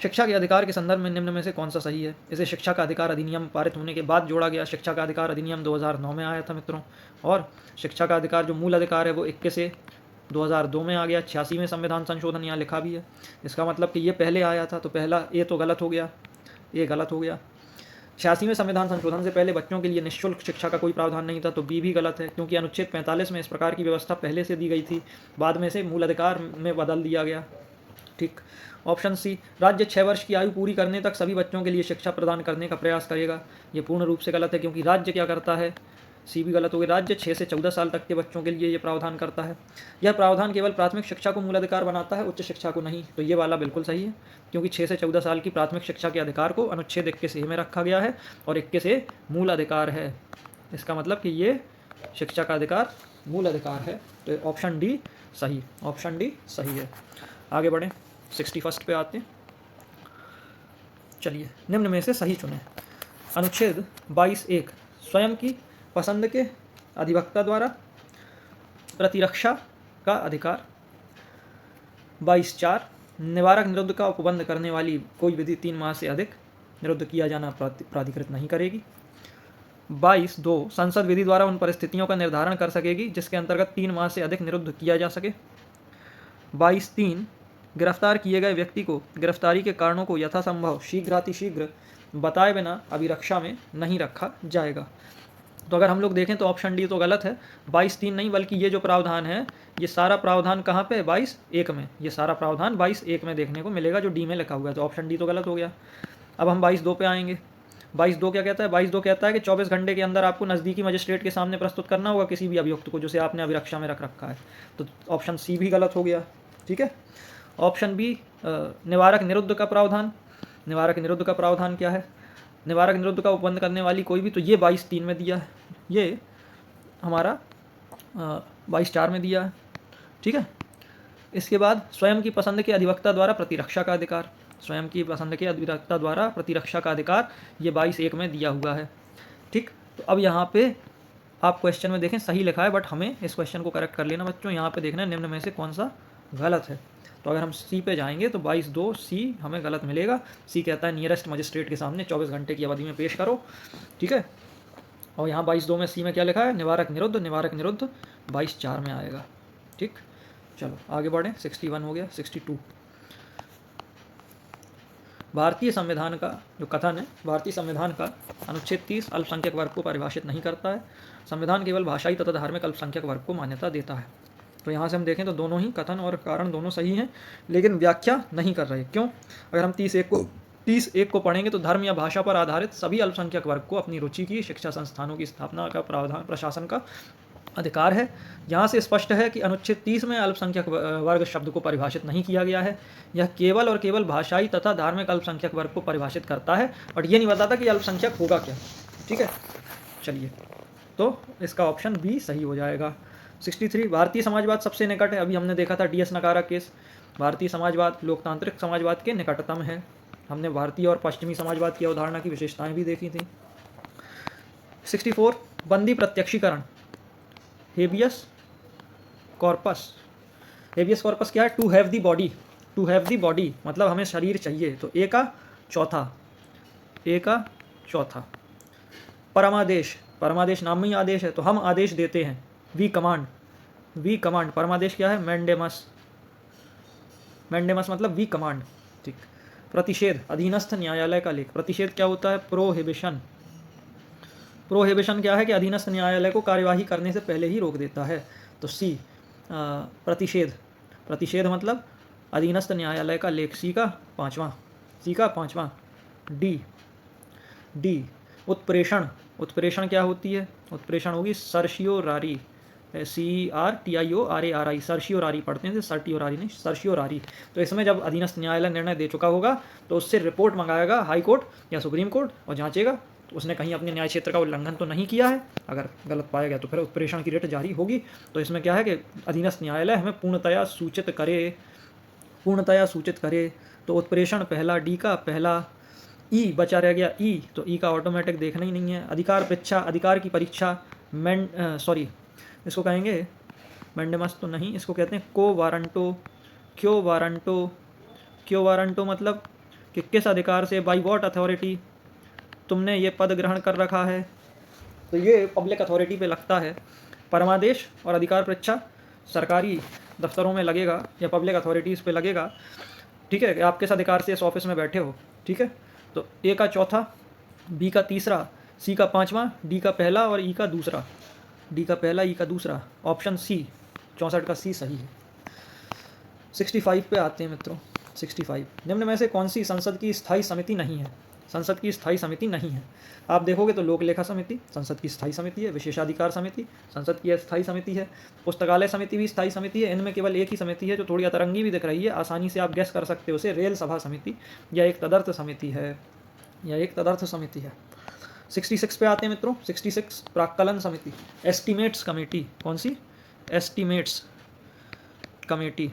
Speaker 1: शिक्षा के अधिकार के संदर्भ में निम्न में से कौन सा सही है? इसे शिक्षा का अधिकार अधिनियम पारित होने के बाद जोड़ा गया। शिक्षा का अधिकार अधिनियम 2009 में आया था मित्रों, और शिक्षा का अधिकार जो मूल अधिकार है वो 21 से 2002 में आ गया। 86 में संविधान संशोधन यहाँ लिखा भी है। इसका मतलब कि ये पहले आया था, तो पहला ए तो गलत हो गया, ये गलत हो गया। 86 में संविधान संशोधन से पहले बच्चों के लिए निःशुल्क शिक्षा का कोई प्रावधान नहीं था, तो बी भी गलत है, क्योंकि अनुच्छेद 45 में इस प्रकार की व्यवस्था पहले से दी गई थी, बाद में से मूल अधिकार में बदल दिया गया। ठीक, ऑप्शन सी, राज्य 6 वर्ष की आयु पूरी करने तक सभी बच्चों के लिए शिक्षा प्रदान करने का प्रयास करेगा। ये पूर्ण रूप से गलत है, क्योंकि राज्य क्या करता है, सी भी गलत हो गई। राज्य 6 से 14 साल तक के बच्चों के लिए ये प्रावधान करता है। यह प्रावधान केवल प्राथमिक शिक्षा को मूल अधिकार बनाता है, उच्च शिक्षा को नहीं। तो ये वाला बिल्कुल सही है, क्योंकि 6 से 14 साल की प्राथमिक शिक्षा के अधिकार को अनुच्छेद 21 ए में रखा गया है और 21 ए मूल अधिकार है। इसका मतलब कि ये शिक्षा का अधिकार मूल अधिकार है, तो ऑप्शन डी सही, ऑप्शन डी सही है। आगे बढ़ें, 61 पे आते हैं। चलिए, निम्न में से सही चुनें। अनुच्छेद 22(1) स्वयं की पसंद के अधिवक्ता द्वारा प्रतिरक्षा का अधिकार। 22(4) निवारक निरुद्ध का उपबंध करने वाली कोई विधि 3 माह से अधिक निरुद्ध किया जाना प्राधिकृत नहीं करेगी। 22(2) संसद विधि द्वारा उन परिस्थितियों का निर्धारण कर सकेगी जिसके अंतर्गत 3 माह से अधिक निरुद्ध किया जा सके। 22(3) गिरफ्तार किए गए व्यक्ति को गिरफ्तारी के कारणों को यथासंभव शीघ्रातिशीघ्र बताए बिना अभिरक्षा में नहीं रखा जाएगा। तो अगर हम लोग देखें तो ऑप्शन डी तो गलत है, 22(3) नहीं, बल्कि ये जो प्रावधान है ये सारा प्रावधान कहाँ पे है, 22(1) में। ये सारा प्रावधान 22(1) में देखने को मिलेगा, जो डी में लिखा हुआ है, तो ऑप्शन डी तो गलत हो गया। अब हम 22(2) पे आएंगे। 22(2) क्या कहता है? 22(2) कहता है कि 24 घंटे के अंदर आपको नज़दीकी मजिस्ट्रेट के सामने प्रस्तुत करना होगा किसी भी अभियुक्त को जिसे आपने अभिरक्षा में रख रखा है। तो ऑप्शन सी भी गलत हो गया। ठीक है, ऑप्शन बी निवारक निरुद्ध का प्रावधान। निवारक निरुद्ध का प्रावधान क्या है? निवारक निरुद्ध का उपबंध करने वाली कोई भी, तो ये 22(3) में दिया है, ये हमारा 22(4) में दिया है। ठीक है, इसके बाद स्वयं की पसंद के अधिवक्ता द्वारा प्रतिरक्षा का अधिकार। स्वयं की पसंद के अधिवक्ता द्वारा प्रतिरक्षा का अधिकार ये 22(1) में दिया हुआ है। ठीक, तो अब यहाँ पे आप क्वेश्चन में देखें सही लिखा है, बट हमें इस क्वेश्चन को करेक्ट कर लेना बच्चों। यहाँ पे देखना है निम्न में से कौन सा गलत है। तो अगर हम सी पे जाएंगे तो 22(2) सी हमें गलत मिलेगा। सी कहता है नियरेस्ट मजिस्ट्रेट के सामने 24 घंटे की अवधि में पेश करो। ठीक है, और यहाँ 22(2) में सी में क्या लिखा है? निवारक निरुद्ध। निवारक निरुद्ध 22(4) में आएगा। ठीक, चलो आगे बढ़ें। 61 हो गया। 62 भारतीय संविधान का जो कथन है, भारतीय संविधान का अनुच्छेद 30 अल्पसंख्यक वर्ग को परिभाषित नहीं करता है। संविधान केवल भाषाई तथा धार्मिक अल्पसंख्यक वर्ग को मान्यता देता है। तो यहाँ से हम देखें तो दोनों ही कथन और कारण दोनों सही हैं, लेकिन व्याख्या नहीं कर रहे। क्यों? अगर हम 30(1) को पढ़ेंगे तो धर्म या भाषा पर आधारित सभी अल्पसंख्यक वर्ग को अपनी रुचि की शिक्षा संस्थानों की स्थापना का प्रावधान प्रशासन का अधिकार है। यहाँ से स्पष्ट है कि अनुच्छेद 30 में अल्पसंख्यक वर्ग शब्द को परिभाषित नहीं किया गया है। यह केवल और केवल भाषाई तथा धार्मिक अल्पसंख्यक वर्ग को परिभाषित करता है और ये नहीं बताता कि अल्पसंख्यक होगा क्या। ठीक है, चलिए, तो इसका ऑप्शन बी सही हो जाएगा। 63 भारतीय समाजवाद सबसे निकट है। अभी हमने देखा था DS नकारा केस। भारतीय समाजवाद लोकतांत्रिक समाजवाद के निकटतम है। हमने भारतीय और पश्चिमी समाजवाद की अवधारणा की विशेषताएं भी देखी थी। 64 बंदी प्रत्यक्षीकरण, हेबियस कॉर्पस। हेबियस कॉर्पस क्या है? To have the body, to have the body मतलब हमें शरीर चाहिए, तो ए का चौथा, ए का चौथा। परमादेश, परमादेश नाम में ही आदेश है, तो हम आदेश देते हैं, वी कमांड, वी कमांड। परमादेश क्या है? मैंडेमस, मैंडेमस मतलब वी कमांड, ठीक। प्रतिषेध, अधीनस्थ न्यायालय का लेख। प्रतिषेध क्या होता है? प्रोहिबिशन। प्रोहिबिशन क्या है? कि अधीनस्थ न्यायालय को कार्यवाही करने से पहले ही रोक देता है, तो सी प्रतिषेध। प्रतिषेध मतलब अधीनस्थ न्यायालय का लेख, सी का पाँचवां, सी का पाँचवां। D, D उत्प्रेषण। उत्प्रेषण क्या होती है? उत्प्रेषण होगी सर्शियोरारी, CERTIORARI, सर्शियोरारी पढ़ते हैं, सर्टियोरारी नहीं, सर्शियोरारी। तो इसमें जब अधीनस्थ न्यायालय निर्णय दे चुका होगा तो उससे रिपोर्ट मंगाएगा हाई कोर्ट या सुप्रीम कोर्ट और जांचेगा तो उसने कहीं अपने न्याय क्षेत्र का उल्लंघन तो नहीं किया है। अगर गलत पाया गया तो फिर उत्प्रेषण की रिट जारी होगी। तो इसमें क्या है कि अधीनस्थ न्यायालय हमें पूर्णतया सूचित करे, पूर्णतया सूचित करे। तो उत्प्रेषण पहला, डी का पहला। ई बचा रह गया, ई, तो ई का ऑटोमेटिक देखना ही नहीं है। अधिकार परीक्षा, अधिकार की परीक्षा, सॉरी इसको कहेंगे मैंडेमस तो नहीं, इसको कहते हैं को वारंटो। क्यों वारंटो? क्यों वारंटो मतलब कि किस अधिकार से, बाई वॉट अथॉरिटी तुमने ये पद ग्रहण कर रखा है, तो ये पब्लिक अथॉरिटी पे लगता है। परमादेश और अधिकार परीक्षा सरकारी दफ्तरों में लगेगा या पब्लिक अथॉरिटीज़ पे लगेगा, ठीक है, कि आप किस अधिकार से इस ऑफिस में बैठे हो, ठीक है। तो ए का चौथा, बी का तीसरा, सी का पाँचवा, डी का पहला और ई का दूसरा, डी का पहला, ई का दूसरा। ऑप्शन सी 64 का सी सही है। 65 पे आते हैं मित्रों। 65 निम्न में से कौन सी संसद की स्थायी समिति नहीं है? संसद की स्थायी समिति नहीं है। आप देखोगे तो लोक लेखा समिति संसद की स्थायी समिति है, विशेषाधिकार समिति संसद की स्थायी समिति है, पुस्तकालय समिति भी स्थायी समिति है। इनमें केवल एक ही समिति है जो थोड़ी अतरंगी भी दिख रही है, आसानी से आप गैस कर सकते हो उसे, रेल सभा समिति या एक तदर्थ समिति है, या एक तदर्थ समिति है। 66 पे आते हैं मित्रों। 66 प्राक्कलन समिति, एस्टीमेट्स कमेटी। कौन सी? Estimates committee.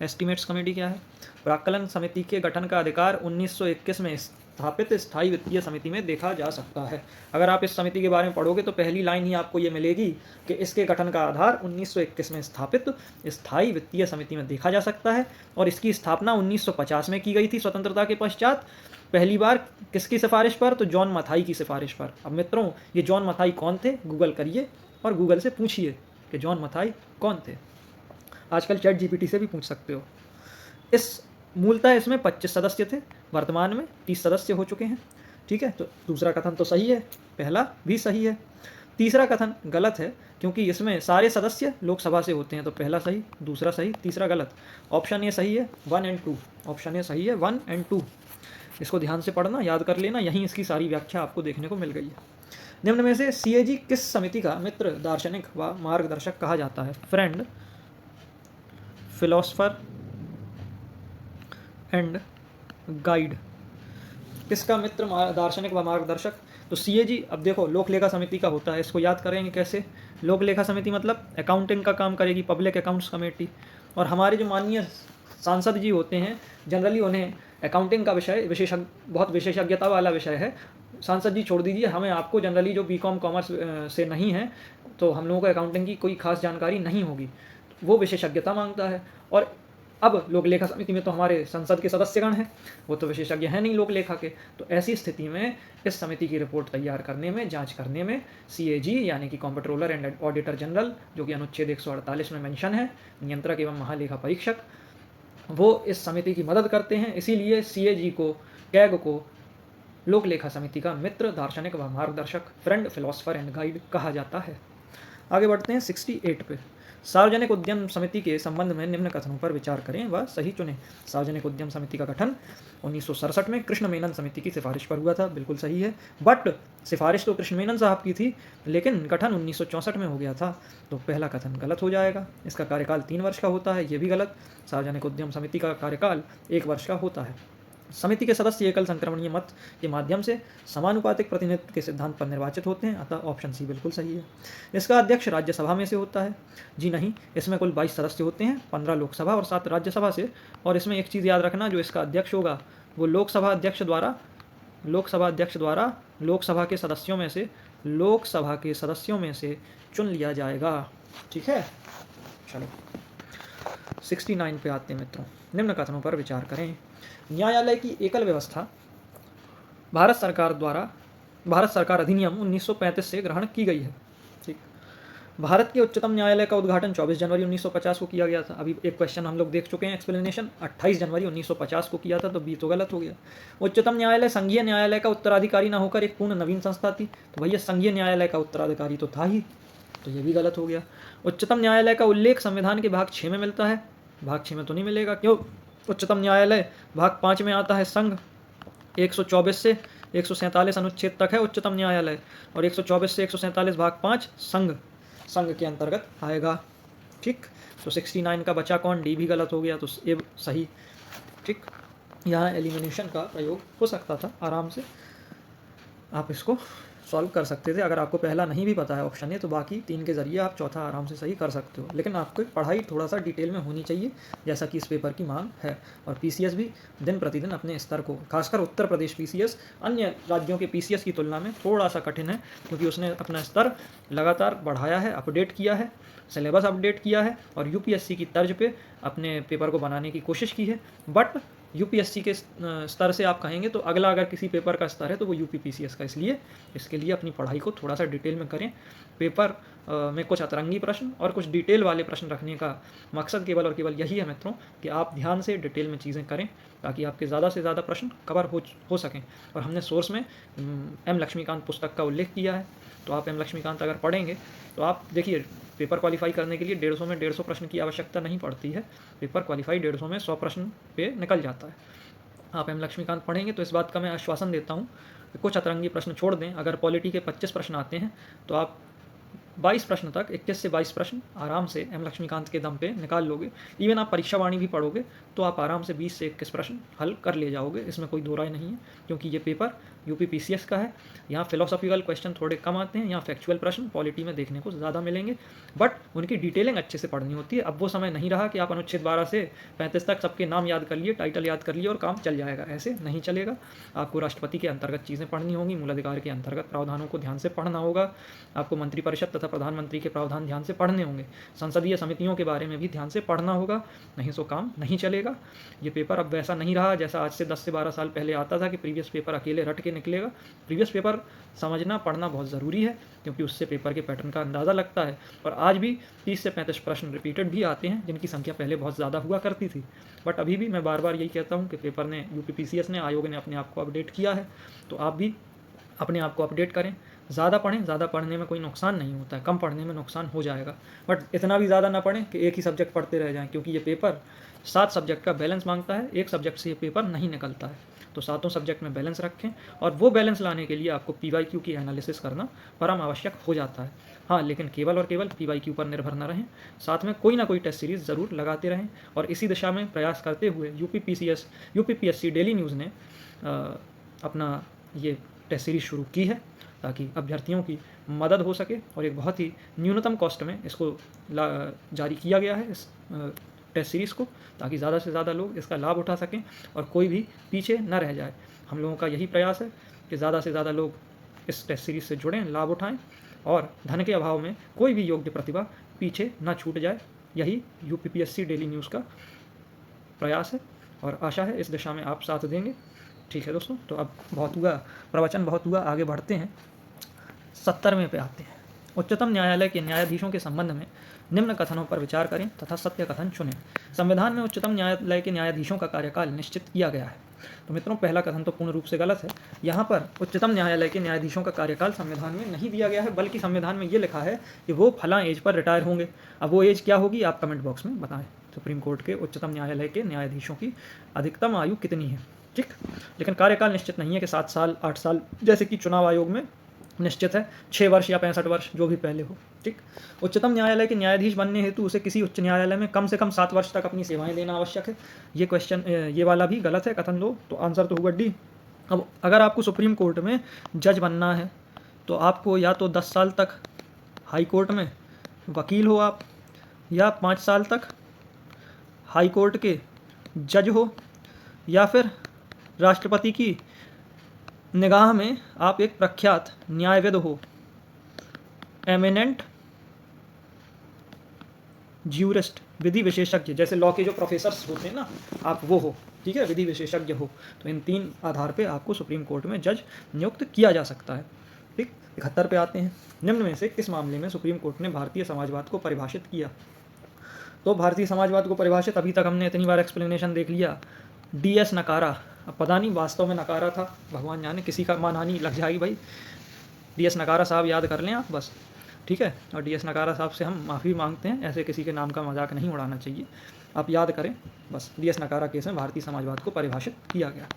Speaker 1: एस्टीमेट्स कमेटी क्या है? प्राक्कलन समिति के गठन का अधिकार 1921 में स्थापित स्थायी वित्तीय समिति में देखा जा सकता है। अगर आप इस समिति के बारे में पढ़ोगे तो पहली लाइन ही आपको ये मिलेगी कि इसके गठन का आधार 1921 में स्थापित स्थायी वित्तीय समिति में देखा जा सकता है, और इसकी स्थापना 1950 में की गई थी स्वतंत्रता के पश्चात। पहली बार किसकी सिफारिश पर? तो जॉन मथाई की सिफारिश पर। अब मित्रों ये जॉन मथाई कौन थे? गूगल करिए और गूगल से पूछिए कि जॉन मथाई कौन थे। आजकल चैट जीपीटी से भी पूछ सकते हो। इस मूलतः इसमें 25 सदस्य थे, वर्तमान में 30 सदस्य हो चुके हैं, ठीक है। तो दूसरा कथन तो सही है, पहला भी सही है। तीसरा कथन गलत है क्योंकि इसमें सारे सदस्य लोकसभा से होते हैं, तो पहला सही, दूसरा सही, तीसरा गलत। ऑप्शन ए सही है 1 और 2, ऑप्शन ए सही है 1 और 2। इसको ध्यान से पढ़ना, याद कर लेना, यहीं इसकी सारी व्याख्या आपको देखने को मिल गई है। निम्न में से CAG किस समिति का मित्र, दार्शनिक व मार्गदर्शक कहा जाता है? Friend, philosopher and guide. किसका मित्र, दार्शनिक व मार्गदर्शक? तो CAG, अब देखो लोक लेखा समिति का होता है, इसको याद करेंगे कैसे? लोक लेखा समिति मतलब अकाउंटिंग का काम करेगी, पब्लिक अकाउंट्स कमेटी। और हमारे जो माननीय सांसद जी होते हैं जनरली उन्हें अकाउंटिंग का विषय बहुत विशेषज्ञता वाला विषय है। सांसद जी छोड़ दीजिए, हमें आपको जनरली जो BCom कॉमर्स से नहीं है तो हम लोगों को अकाउंटिंग की कोई खास जानकारी नहीं होगी, वो विशेषज्ञता मांगता है। और अब लोक लेखा समिति में तो हमारे संसद के सदस्यगण हैं, वो तो विशेषज्ञ हैं नहीं लोक लेखा के। तो ऐसी स्थिति में इस समिति की रिपोर्ट तैयार करने में, जांच करने में CAG यानी कि कॉम्पट्रोलर एंड ऑडिटर जनरल, जो कि अनुच्छेद 148 में मेंशन है, नियंत्रक एवं महालेखा परीक्षक, वो इस समिति की मदद करते हैं। इसीलिए CAG को, कैग को लोक लेखा समिति का मित्र, दार्शनिक व मार्गदर्शक, फ्रेंड, फिलोसफर एंड गाइड कहा जाता है। आगे बढ़ते हैं 68 पे। सार्वजनिक उद्यम समिति के संबंध में निम्न कथनों पर विचार करें व सही चुनें। सार्वजनिक उद्यम समिति का गठन 1967 में कृष्ण मेनन समिति की सिफारिश पर हुआ था, बिल्कुल सही है। बट सिफारिश तो कृष्ण मेनन साहब की थी, लेकिन गठन 1964 में हो गया था, तो पहला कथन गलत हो जाएगा। इसका कार्यकाल 3 वर्ष का होता है, ये भी गलत। सार्वजनिक उद्यम समिति का कार्यकाल 1 वर्ष का होता है। समिति के सदस्य एकल संक्रमणीय मत के माध्यम से समानुपातिक प्रतिनिधित्व के सिद्धांत पर निर्वाचित होते हैं, अतः ऑप्शन सी बिल्कुल सही है। इसका अध्यक्ष राज्यसभा में से होता है। जी नहीं, इसमें कुल 22 सदस्य होते हैं, 15 लोकसभा और 7 राज्यसभा से। और इसमें एक चीज़ याद रखना, जो इसका अध्यक्ष होगा वो लोकसभा अध्यक्ष द्वारा लोकसभा के सदस्यों में से चुन लिया जाएगा। ठीक है, चलो 69 पे आते हैं मित्रों। निम्न कथनों पर विचार करें। न्यायालय की एकल व्यवस्था भारत सरकार अधिनियम 1935 से ग्रहण की गई है। ठीक, भारत के उच्चतम न्यायालय का उद्घाटन 24 जनवरी 1950 को किया गया था। अभी एक क्वेश्चन हम लोग देख चुके हैं, एक्सप्लेनेशन 28 जनवरी 1950 को किया था, तो बी तो गलत हो गया। उच्चतम न्यायालय संघीय न्यायालय का उत्तराधिकारी न होकर एक पूर्ण नवीन संस्था थी, तो भैया संघीय न्यायालय का उत्तराधिकारी तो था ही, तो ये भी गलत हो गया। उच्चतम न्यायालय का उल्लेख संविधान के भाग 6 में मिलता है, भाग 6 में तो नहीं मिलेगा, क्यों? उच्चतम न्यायालय भाग 5 में आता है। संघ 124 से 147 अनुच्छेद तक है उच्चतम न्यायालय, और 124 से 147 भाग 5 संघ के अंतर्गत आएगा। ठीक, तो 69 का बचा कौन? डी भी गलत हो गया, तो ये सही। ठीक, यहाँ एलिमिनेशन का प्रयोग हो सकता था, आराम से आप इसको सॉल्व कर सकते थे। अगर आपको पहला नहीं भी पता है ऑप्शन ए, तो बाकी 3 के ज़रिए आप चौथा आराम से सही कर सकते हो। लेकिन आपको पढ़ाई थोड़ा सा डिटेल में होनी चाहिए, जैसा कि इस पेपर की मांग है। और पीसीएस भी दिन प्रतिदिन अपने स्तर को, खासकर उत्तर प्रदेश पीसीएस अन्य राज्यों के पीसीएस की तुलना में थोड़ा सा कठिन है, क्योंकि उसने अपना स्तर लगातार बढ़ाया है, अपडेट किया है, सिलेबस अपडेट किया है, और यूपीएससी की तर्ज पे अपने पेपर को बनाने की कोशिश की है। बट यूपीएससी के स्तर से आप कहेंगे तो अगला अगर किसी पेपर का स्तर है तो वो यूपीपीसीएस का, इसलिए इसके लिए अपनी पढ़ाई को थोड़ा सा डिटेल में करें। पेपर में कुछ अतरंगी प्रश्न और कुछ डिटेल वाले प्रश्न रखने का मकसद केवल और केवल यही है मित्रों, कि आप ध्यान से डिटेल में चीज़ें करें, ताकि आपके ज़्यादा से ज़्यादा प्रश्न कवर हो सकें। और हमने सोर्स में एम लक्ष्मीकांत पुस्तक का उल्लेख किया है, तो आप एम लक्ष्मीकांत अगर पढ़ेंगे तो आप देखिए, पेपर क्वालिफाई करने के लिए 150 में 150 प्रश्न की आवश्यकता नहीं पड़ती है। पेपर क्वालिफाई 150 में 100 प्रश्न पे निकल जाता है। आप एम लक्ष्मीकांत पढ़ेंगे तो इस बात का मैं आश्वासन देता हूँ कि कुछ अतरंगी प्रश्न छोड़ दें। अगर पॉलिटी के 25 प्रश्न आते हैं तो आप 22 प्रश्न तक, 21 से 22 प्रश्न आराम से एम लक्ष्मीकांत के दम पे निकाल लोगे। इवन आप परीक्षा वाणी भी पढ़ोगे तो आप आराम से 20 से 21 प्रश्न हल कर ले जाओगे, इसमें कोई दो राय नहीं है। क्योंकि ये पेपर यूपीपीसीएस का है, यहाँ फिलोसॉफिकल क्वेश्चन थोड़े कम आते हैं, यहाँ फैक्चुअल प्रश्न पॉलिटी में देखने को ज़्यादा मिलेंगे, बट उनकी डिटेलिंग अच्छे से पढ़नी होती है। अब वो समय नहीं रहा कि आप अनुच्छेद 12 से 35 तक सबके नाम याद कर लिए, टाइटल याद कर लिए और काम चल जाएगा, ऐसे नहीं चलेगा। आपको राष्ट्रपति के अंतर्गत चीज़ें पढ़नी होंगी, मूलाधिकार के अंतर्गत प्रावधानों को ध्यान से पढ़ना होगा, आपको मंत्रिपरिषद तथा प्रधानमंत्री के प्रावधान ध्यान से पढ़ने होंगे, संसदीय समितियों के बारे में भी ध्यान से पढ़ना होगा, नहीं तो काम नहीं चलेगा। ये पेपर अब वैसा नहीं रहा जैसा आज से 10 से 12 साल पहले आता था कि प्रीवियस पेपर अकेले रट के निकलेगा। प्रीवियस पेपर समझना पढ़ना बहुत ज़रूरी है, क्योंकि उससे पेपर के पैटर्न का अंदाज़ा लगता है। और आज भी 30 से 35 प्रश्न रिपीटेड भी आते हैं, जिनकी संख्या पहले बहुत ज़्यादा हुआ करती थी। बट अभी भी मैं बार बार यही कहता हूँ कि पेपर ने, यूपीपीसीएस ने, आयोग ने अपने आप को अपडेट किया है, तो आप भी अपने आप को अपडेट करें। ज़्यादा पढ़ें, ज़्यादा पढ़ने में कोई नुकसान नहीं होता है, कम पढ़ने में नुकसान हो जाएगा। बट इतना भी ज़्यादा ना पढ़ें कि एक ही सब्जेक्ट पढ़ते रह जाएं, क्योंकि ये पेपर 7 सब्जेक्ट का बैलेंस मांगता है, एक सब्जेक्ट से ये पेपर नहीं निकलता है। तो सातों सब्जेक्ट में बैलेंस रखें, और वो बैलेंस लाने के लिए आपको पीवाईक्यू की एनालिसिस करना परम आवश्यक हो जाता है। हाँ, लेकिन केवल और केवल पीवाईक्यू पर निर्भर न रहें, साथ में कोई ना कोई टेस्ट सीरीज़ ज़रूर लगाते रहें। और इसी दिशा में प्रयास करते हुए यूपीपीएससी डेली न्यूज़ ने अपना ये टेस्ट सीरीज़ शुरू की है, ताकि अभ्यर्थियों की मदद हो सके। और एक बहुत ही न्यूनतम कॉस्ट में इसको जारी किया गया है, इस टेस्ट सीरीज़ को, ताकि ज़्यादा से ज़्यादा लोग इसका लाभ उठा सकें और कोई भी पीछे न रह जाए। हम लोगों का यही प्रयास है कि ज़्यादा से ज़्यादा लोग इस टेस्ट सीरीज़ से जुड़ें, लाभ उठाएं, और धन के अभाव में कोई भी योग्य प्रतिभा पीछे न छूट जाए। यही यूपीपीएससी डेली न्यूज़ का प्रयास है, और आशा है इस दिशा में आप साथ देंगे। ठीक है दोस्तों, तो अब बहुत हुआ प्रवचन, बहुत हुआ, आगे बढ़ते हैं। 70वें पे आते हैं। उच्चतम न्यायालय के न्यायाधीशों के संबंध में निम्न कथनों पर विचार करें तथा सत्य कथन चुनें। संविधान में उच्चतम न्यायालय के न्यायाधीशों का कार्यकाल निश्चित किया गया है। तो मित्रों, पहला कथन तो पूर्ण रूप से गलत है। यहाँ पर उच्चतम न्यायालय के न्यायाधीशों का कार्यकाल संविधान में नहीं दिया गया है, बल्कि संविधान में ये लिखा है कि वो फला एज पर रिटायर होंगे। अब वो एज क्या होगी, आप कमेंट बॉक्स में बताएं। सुप्रीम कोर्ट के उच्चतम न्यायालय के न्यायाधीशों की अधिकतम आयु कितनी है? ठीक, लेकिन कार्यकाल निश्चित नहीं है कि 7 साल 8 साल, जैसे कि चुनाव आयोग में निश्चित है, 6 वर्ष या 65 वर्ष जो भी पहले हो। ठीक। उच्चतम न्यायालय के न्यायाधीश बनने हेतु उसे किसी उच्च न्यायालय में कम से कम 7 वर्ष तक अपनी सेवाएं देना आवश्यक है। ये क्वेश्चन ये वाला भी गलत है, कथन दो, तो आंसर तो होगा डी। अब अगर आपको सुप्रीम कोर्ट में जज बनना है तो आपको या तो 10 साल तक हाई कोर्ट में वकील हो आप, या 5 साल तक हाई कोर्ट के जज हो, या फिर राष्ट्रपति की निगाह में आप एक प्रख्यात न्यायविद हो, एमिनेंट ज्यूरिस्ट, विधि विशेषज्ञ, जैसे लॉ के जो प्रोफेसर्स होते हैं ना, आप वो हो। ठीक है, विधि विशेषज्ञ हो। तो इन 3 आधार पे आपको सुप्रीम कोर्ट में जज नियुक्त किया जा सकता है। ठीक। 71 पे आते हैं। निम्न में से किस मामले में सुप्रीम कोर्ट ने भारतीय समाजवाद को परिभाषित किया? तो भारतीय समाजवाद को परिभाषित अभी तक हमने इतनी बार एक्सप्लेनेशन देख लिया, DS नकारा। अब पता नहीं वास्तव में नकारा था, भगवान जाने, किसी का मानहानि लग जाएगी भाई। DS नकारा साहब याद कर लें आप बस। ठीक है, और DS नकारा साहब से हम माफ़ी मांगते हैं, ऐसे किसी के नाम का मजाक नहीं उड़ाना चाहिए, आप याद करें बस। DS नकारा केस में भारतीय समाजवाद को परिभाषित किया गया।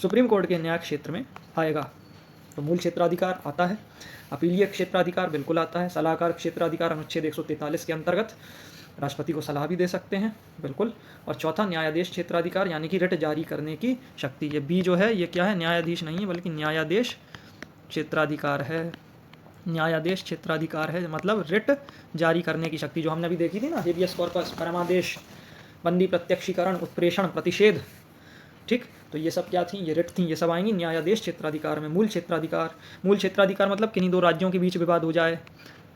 Speaker 1: सुप्रीम कोर्ट के न्याय क्षेत्र में आएगा तो मूल क्षेत्राधिकार आता है, अपीलीय क्षेत्राधिकार बिल्कुल आता है, सलाहकार क्षेत्राधिकार अनुच्छेद 143 के अंतर्गत राष्ट्रपति को सलाह भी दे सकते हैं बिल्कुल, और चौथा न्यायाधीश क्षेत्राधिकार यानी कि रिट जारी करने की शक्ति। ये बी जो है ये क्या है, न्यायाधीश नहीं है बल्कि न्यायाधीश क्षेत्राधिकार है। न्यायाधीश क्षेत्राधिकार है मतलब रिट जारी करने की शक्ति, जो हमने अभी देखी थी ना, हेबियस कॉर्पस, परमादेश, बंदी प्रत्यक्षीकरण, उत्प्रेषण, प्रतिषेध। ठीक, तो ये सब क्या थी, ये रिट थी, ये सब आएंगी न्यायाधीश क्षेत्राधिकार में। मूल क्षेत्राधिकार मतलब किन्हीं 2 राज्यों के बीच विवाद हो जाए,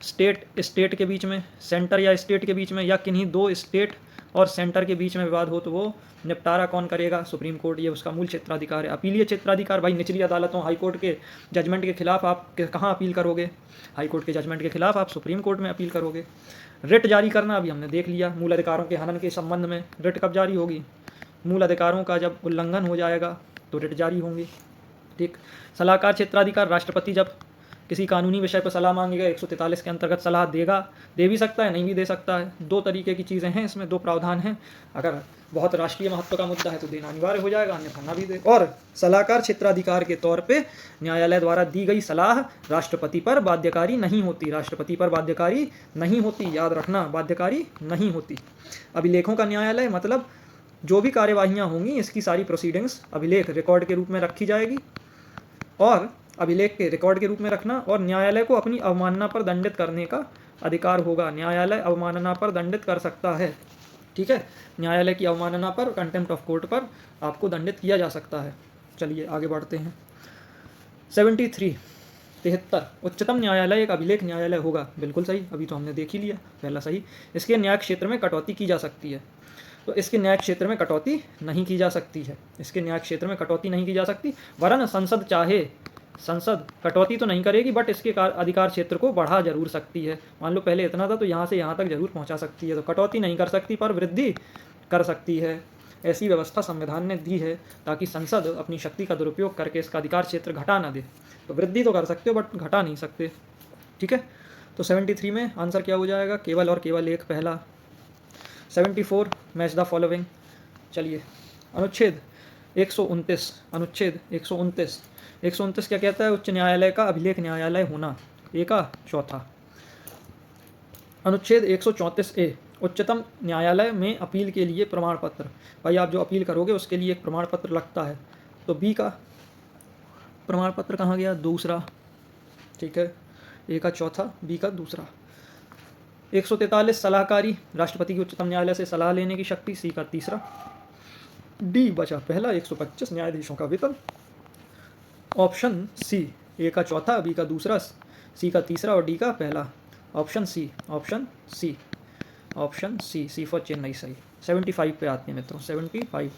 Speaker 1: स्टेट के बीच में, सेंटर या स्टेट के बीच में, या किन्हीं 2 स्टेट और सेंटर के बीच में विवाद हो तो वो निपटारा कौन करेगा, सुप्रीम कोर्ट, ये उसका मूल क्षेत्राधिकार है। अपीलीय क्षेत्राधिकार भाई निचली अदालतों, हाई कोर्ट के जजमेंट के खिलाफ आप कहाँ अपील करोगे, हाई कोर्ट के जजमेंट के खिलाफ आप सुप्रीम कोर्ट में अपील करोगे। रिट जारी करना अभी हमने देख लिया, मूल अधिकारों के हनन के संबंध में रिट कब जारी होगी, मूल अधिकारों का जब उल्लंघन हो जाएगा तो रिट जारी होंगी। ठीक। सलाहकार क्षेत्राधिकार, राष्ट्रपति जब किसी कानूनी विषय पर सलाह मांगेगा 143 के अंतर्गत सलाह देगा, दे भी सकता है, नहीं भी दे सकता है। 2 तरीके की चीज़ें हैं इसमें, 2 प्रावधान हैं। अगर बहुत राष्ट्रीय महत्व का मुद्दा है तो देना अनिवार्य हो जाएगा, अन्यथा ना भी दे। और सलाहकार क्षेत्राधिकार के तौर पे न्यायालय द्वारा दी गई सलाह राष्ट्रपति पर बाध्यकारी नहीं होती, राष्ट्रपति पर बाध्यकारी नहीं होती, याद रखना, बाध्यकारी नहीं होती। अभिलेखों का न्यायालय मतलब जो भी कार्यवाहियाँ होंगी इसकी सारी प्रोसीडिंग्स अभिलेख रिकॉर्ड के रूप में रखी जाएगी, और अभिलेख के रिकॉर्ड के रूप में रखना, और न्यायालय को अपनी अवमानना पर दंडित करने का अधिकार होगा। न्यायालय अवमानना पर दंडित कर सकता है। ठीक है, न्यायालय की अवमानना पर, कंटेम्प्ट ऑफ कोर्ट पर आपको दंडित किया जा सकता है। चलिए आगे बढ़ते हैं। 73 उच्चतम न्यायालय एक अभिलेख न्यायालय होगा, बिल्कुल सही, अभी तो हमने देख ही लिया, पहला सही। इसके न्याय क्षेत्र में कटौती की जा सकती है, तो इसके न्याय क्षेत्र में कटौती नहीं की जा सकती है, इसके न्याय क्षेत्र में कटौती नहीं की जा सकती, वरन संसद चाहे, संसद कटौती तो नहीं करेगी बट इसके अधिकार क्षेत्र को बढ़ा जरूर सकती है। मान लो पहले इतना था तो यहाँ से यहाँ तक जरूर पहुँचा सकती है, तो कटौती नहीं कर सकती पर वृद्धि कर सकती है। ऐसी व्यवस्था संविधान ने दी है ताकि संसद अपनी शक्ति का दुरुपयोग करके इसका अधिकार क्षेत्र घटा ना दे। तो वृद्धि तो कर सकते हो बट घटा नहीं सकते। ठीक है, तो 73 में आंसर क्या हो जाएगा, केवल और केवल एक पहला। 74 मैच द फॉलोइंग। चलिए अनुच्छेद 129, अनुच्छेद 129 क्या कहता है, उच्च न्यायालय का अभिलेख न्यायालय होना, ए का चौथा। अनुच्छेद 134A उच्चतम न्यायालय में अपील के लिए प्रमाण पत्र, भाई आप जो अपील करोगे उसके लिए एक प्रमाण पत्र लगता है, तो बी का प्रमाण पत्र कहाँ गया, दूसरा। ठीक है, ए का चौथा, बी का दूसरा। 143 सलाहकारी, राष्ट्रपति की उच्चतम न्यायालय से सलाह लेने की शक्ति, सी का तीसरा। डी बचा पहला, 125 न्यायाधीशों का वेतन, ऑप्शन सी, ए का चौथा, बी का दूसरा, सी का तीसरा और डी का पहला, option C, option C, option C, C for Chennai सही। 75 पे आते हैं मित्रों, 75।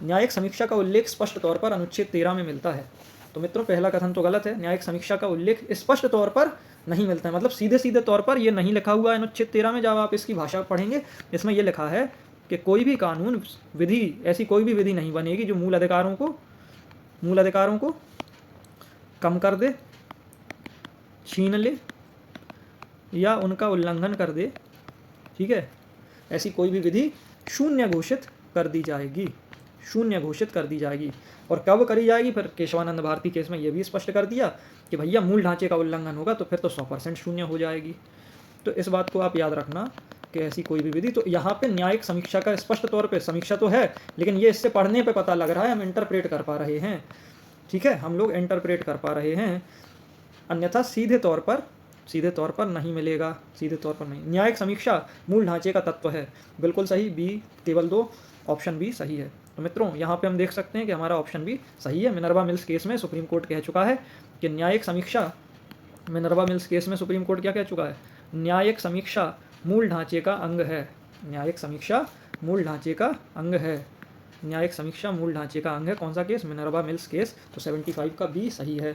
Speaker 1: न्यायिक समीक्षा का उल्लेख स्पष्ट तौर पर अनुच्छेद 13 में मिलता है, तो मित्रों पहला कथन तो गलत है, न्यायिक समीक्षा का उल्लेख स्पष्ट तौर पर नहीं मिलता है, मतलब सीधे सीधे तौर पर ये नहीं लिखा हुआ है अनुच्छेद 13 में। जब आप इसकी भाषा पढ़ेंगे इसमें यह लिखा है कि कोई भी कानून विधि, ऐसी कोई भी विधि नहीं बनेगी जो मूल अधिकारों को कम कर दे, छीन ले या उनका उल्लंघन कर दे। ठीक है, ऐसी कोई भी विधि शून्य घोषित कर दी जाएगी, शून्य घोषित कर दी जाएगी। और कब करी जाएगी? फिर केशवानंद भारती केस में ये भी स्पष्ट कर दिया कि भैया मूल ढांचे का उल्लंघन होगा तो फिर तो 100% शून्य हो जाएगी। तो इस बात को आप याद रखना कि ऐसी कोई भी विधि, तो यहाँ पे न्यायिक समीक्षा का स्पष्ट तौर पे समीक्षा तो है, लेकिन ये इससे पढ़ने पे पता लग रहा है, हम इंटरप्रेट कर पा रहे हैं। ठीक है, हम लोग इंटरप्रेट कर पा रहे हैं, अन्यथा सीधे तौर पर नहीं मिलेगा, सीधे तौर पर नहीं। न्यायिक समीक्षा मूल ढांचे का तत्व है, बिल्कुल सही, बी केवल 2, ऑप्शन बी सही है। तो मित्रों यहाँ पे हम देख सकते हैं कि हमारा ऑप्शन बी सही है। मिनर्वा मिल्स केस में सुप्रीम कोर्ट कह चुका है कि न्यायिक समीक्षा, मिनर्वा मिल्स केस में सुप्रीम कोर्ट क्या कह चुका है? न्यायिक समीक्षा मूल ढांचे का अंग है। न्यायिक समीक्षा मूल ढांचे का अंग है। न्यायिक समीक्षा मूल ढांचे का अंग है। कौन सा केस? Minerva mills case. तो 75 का बी सही है।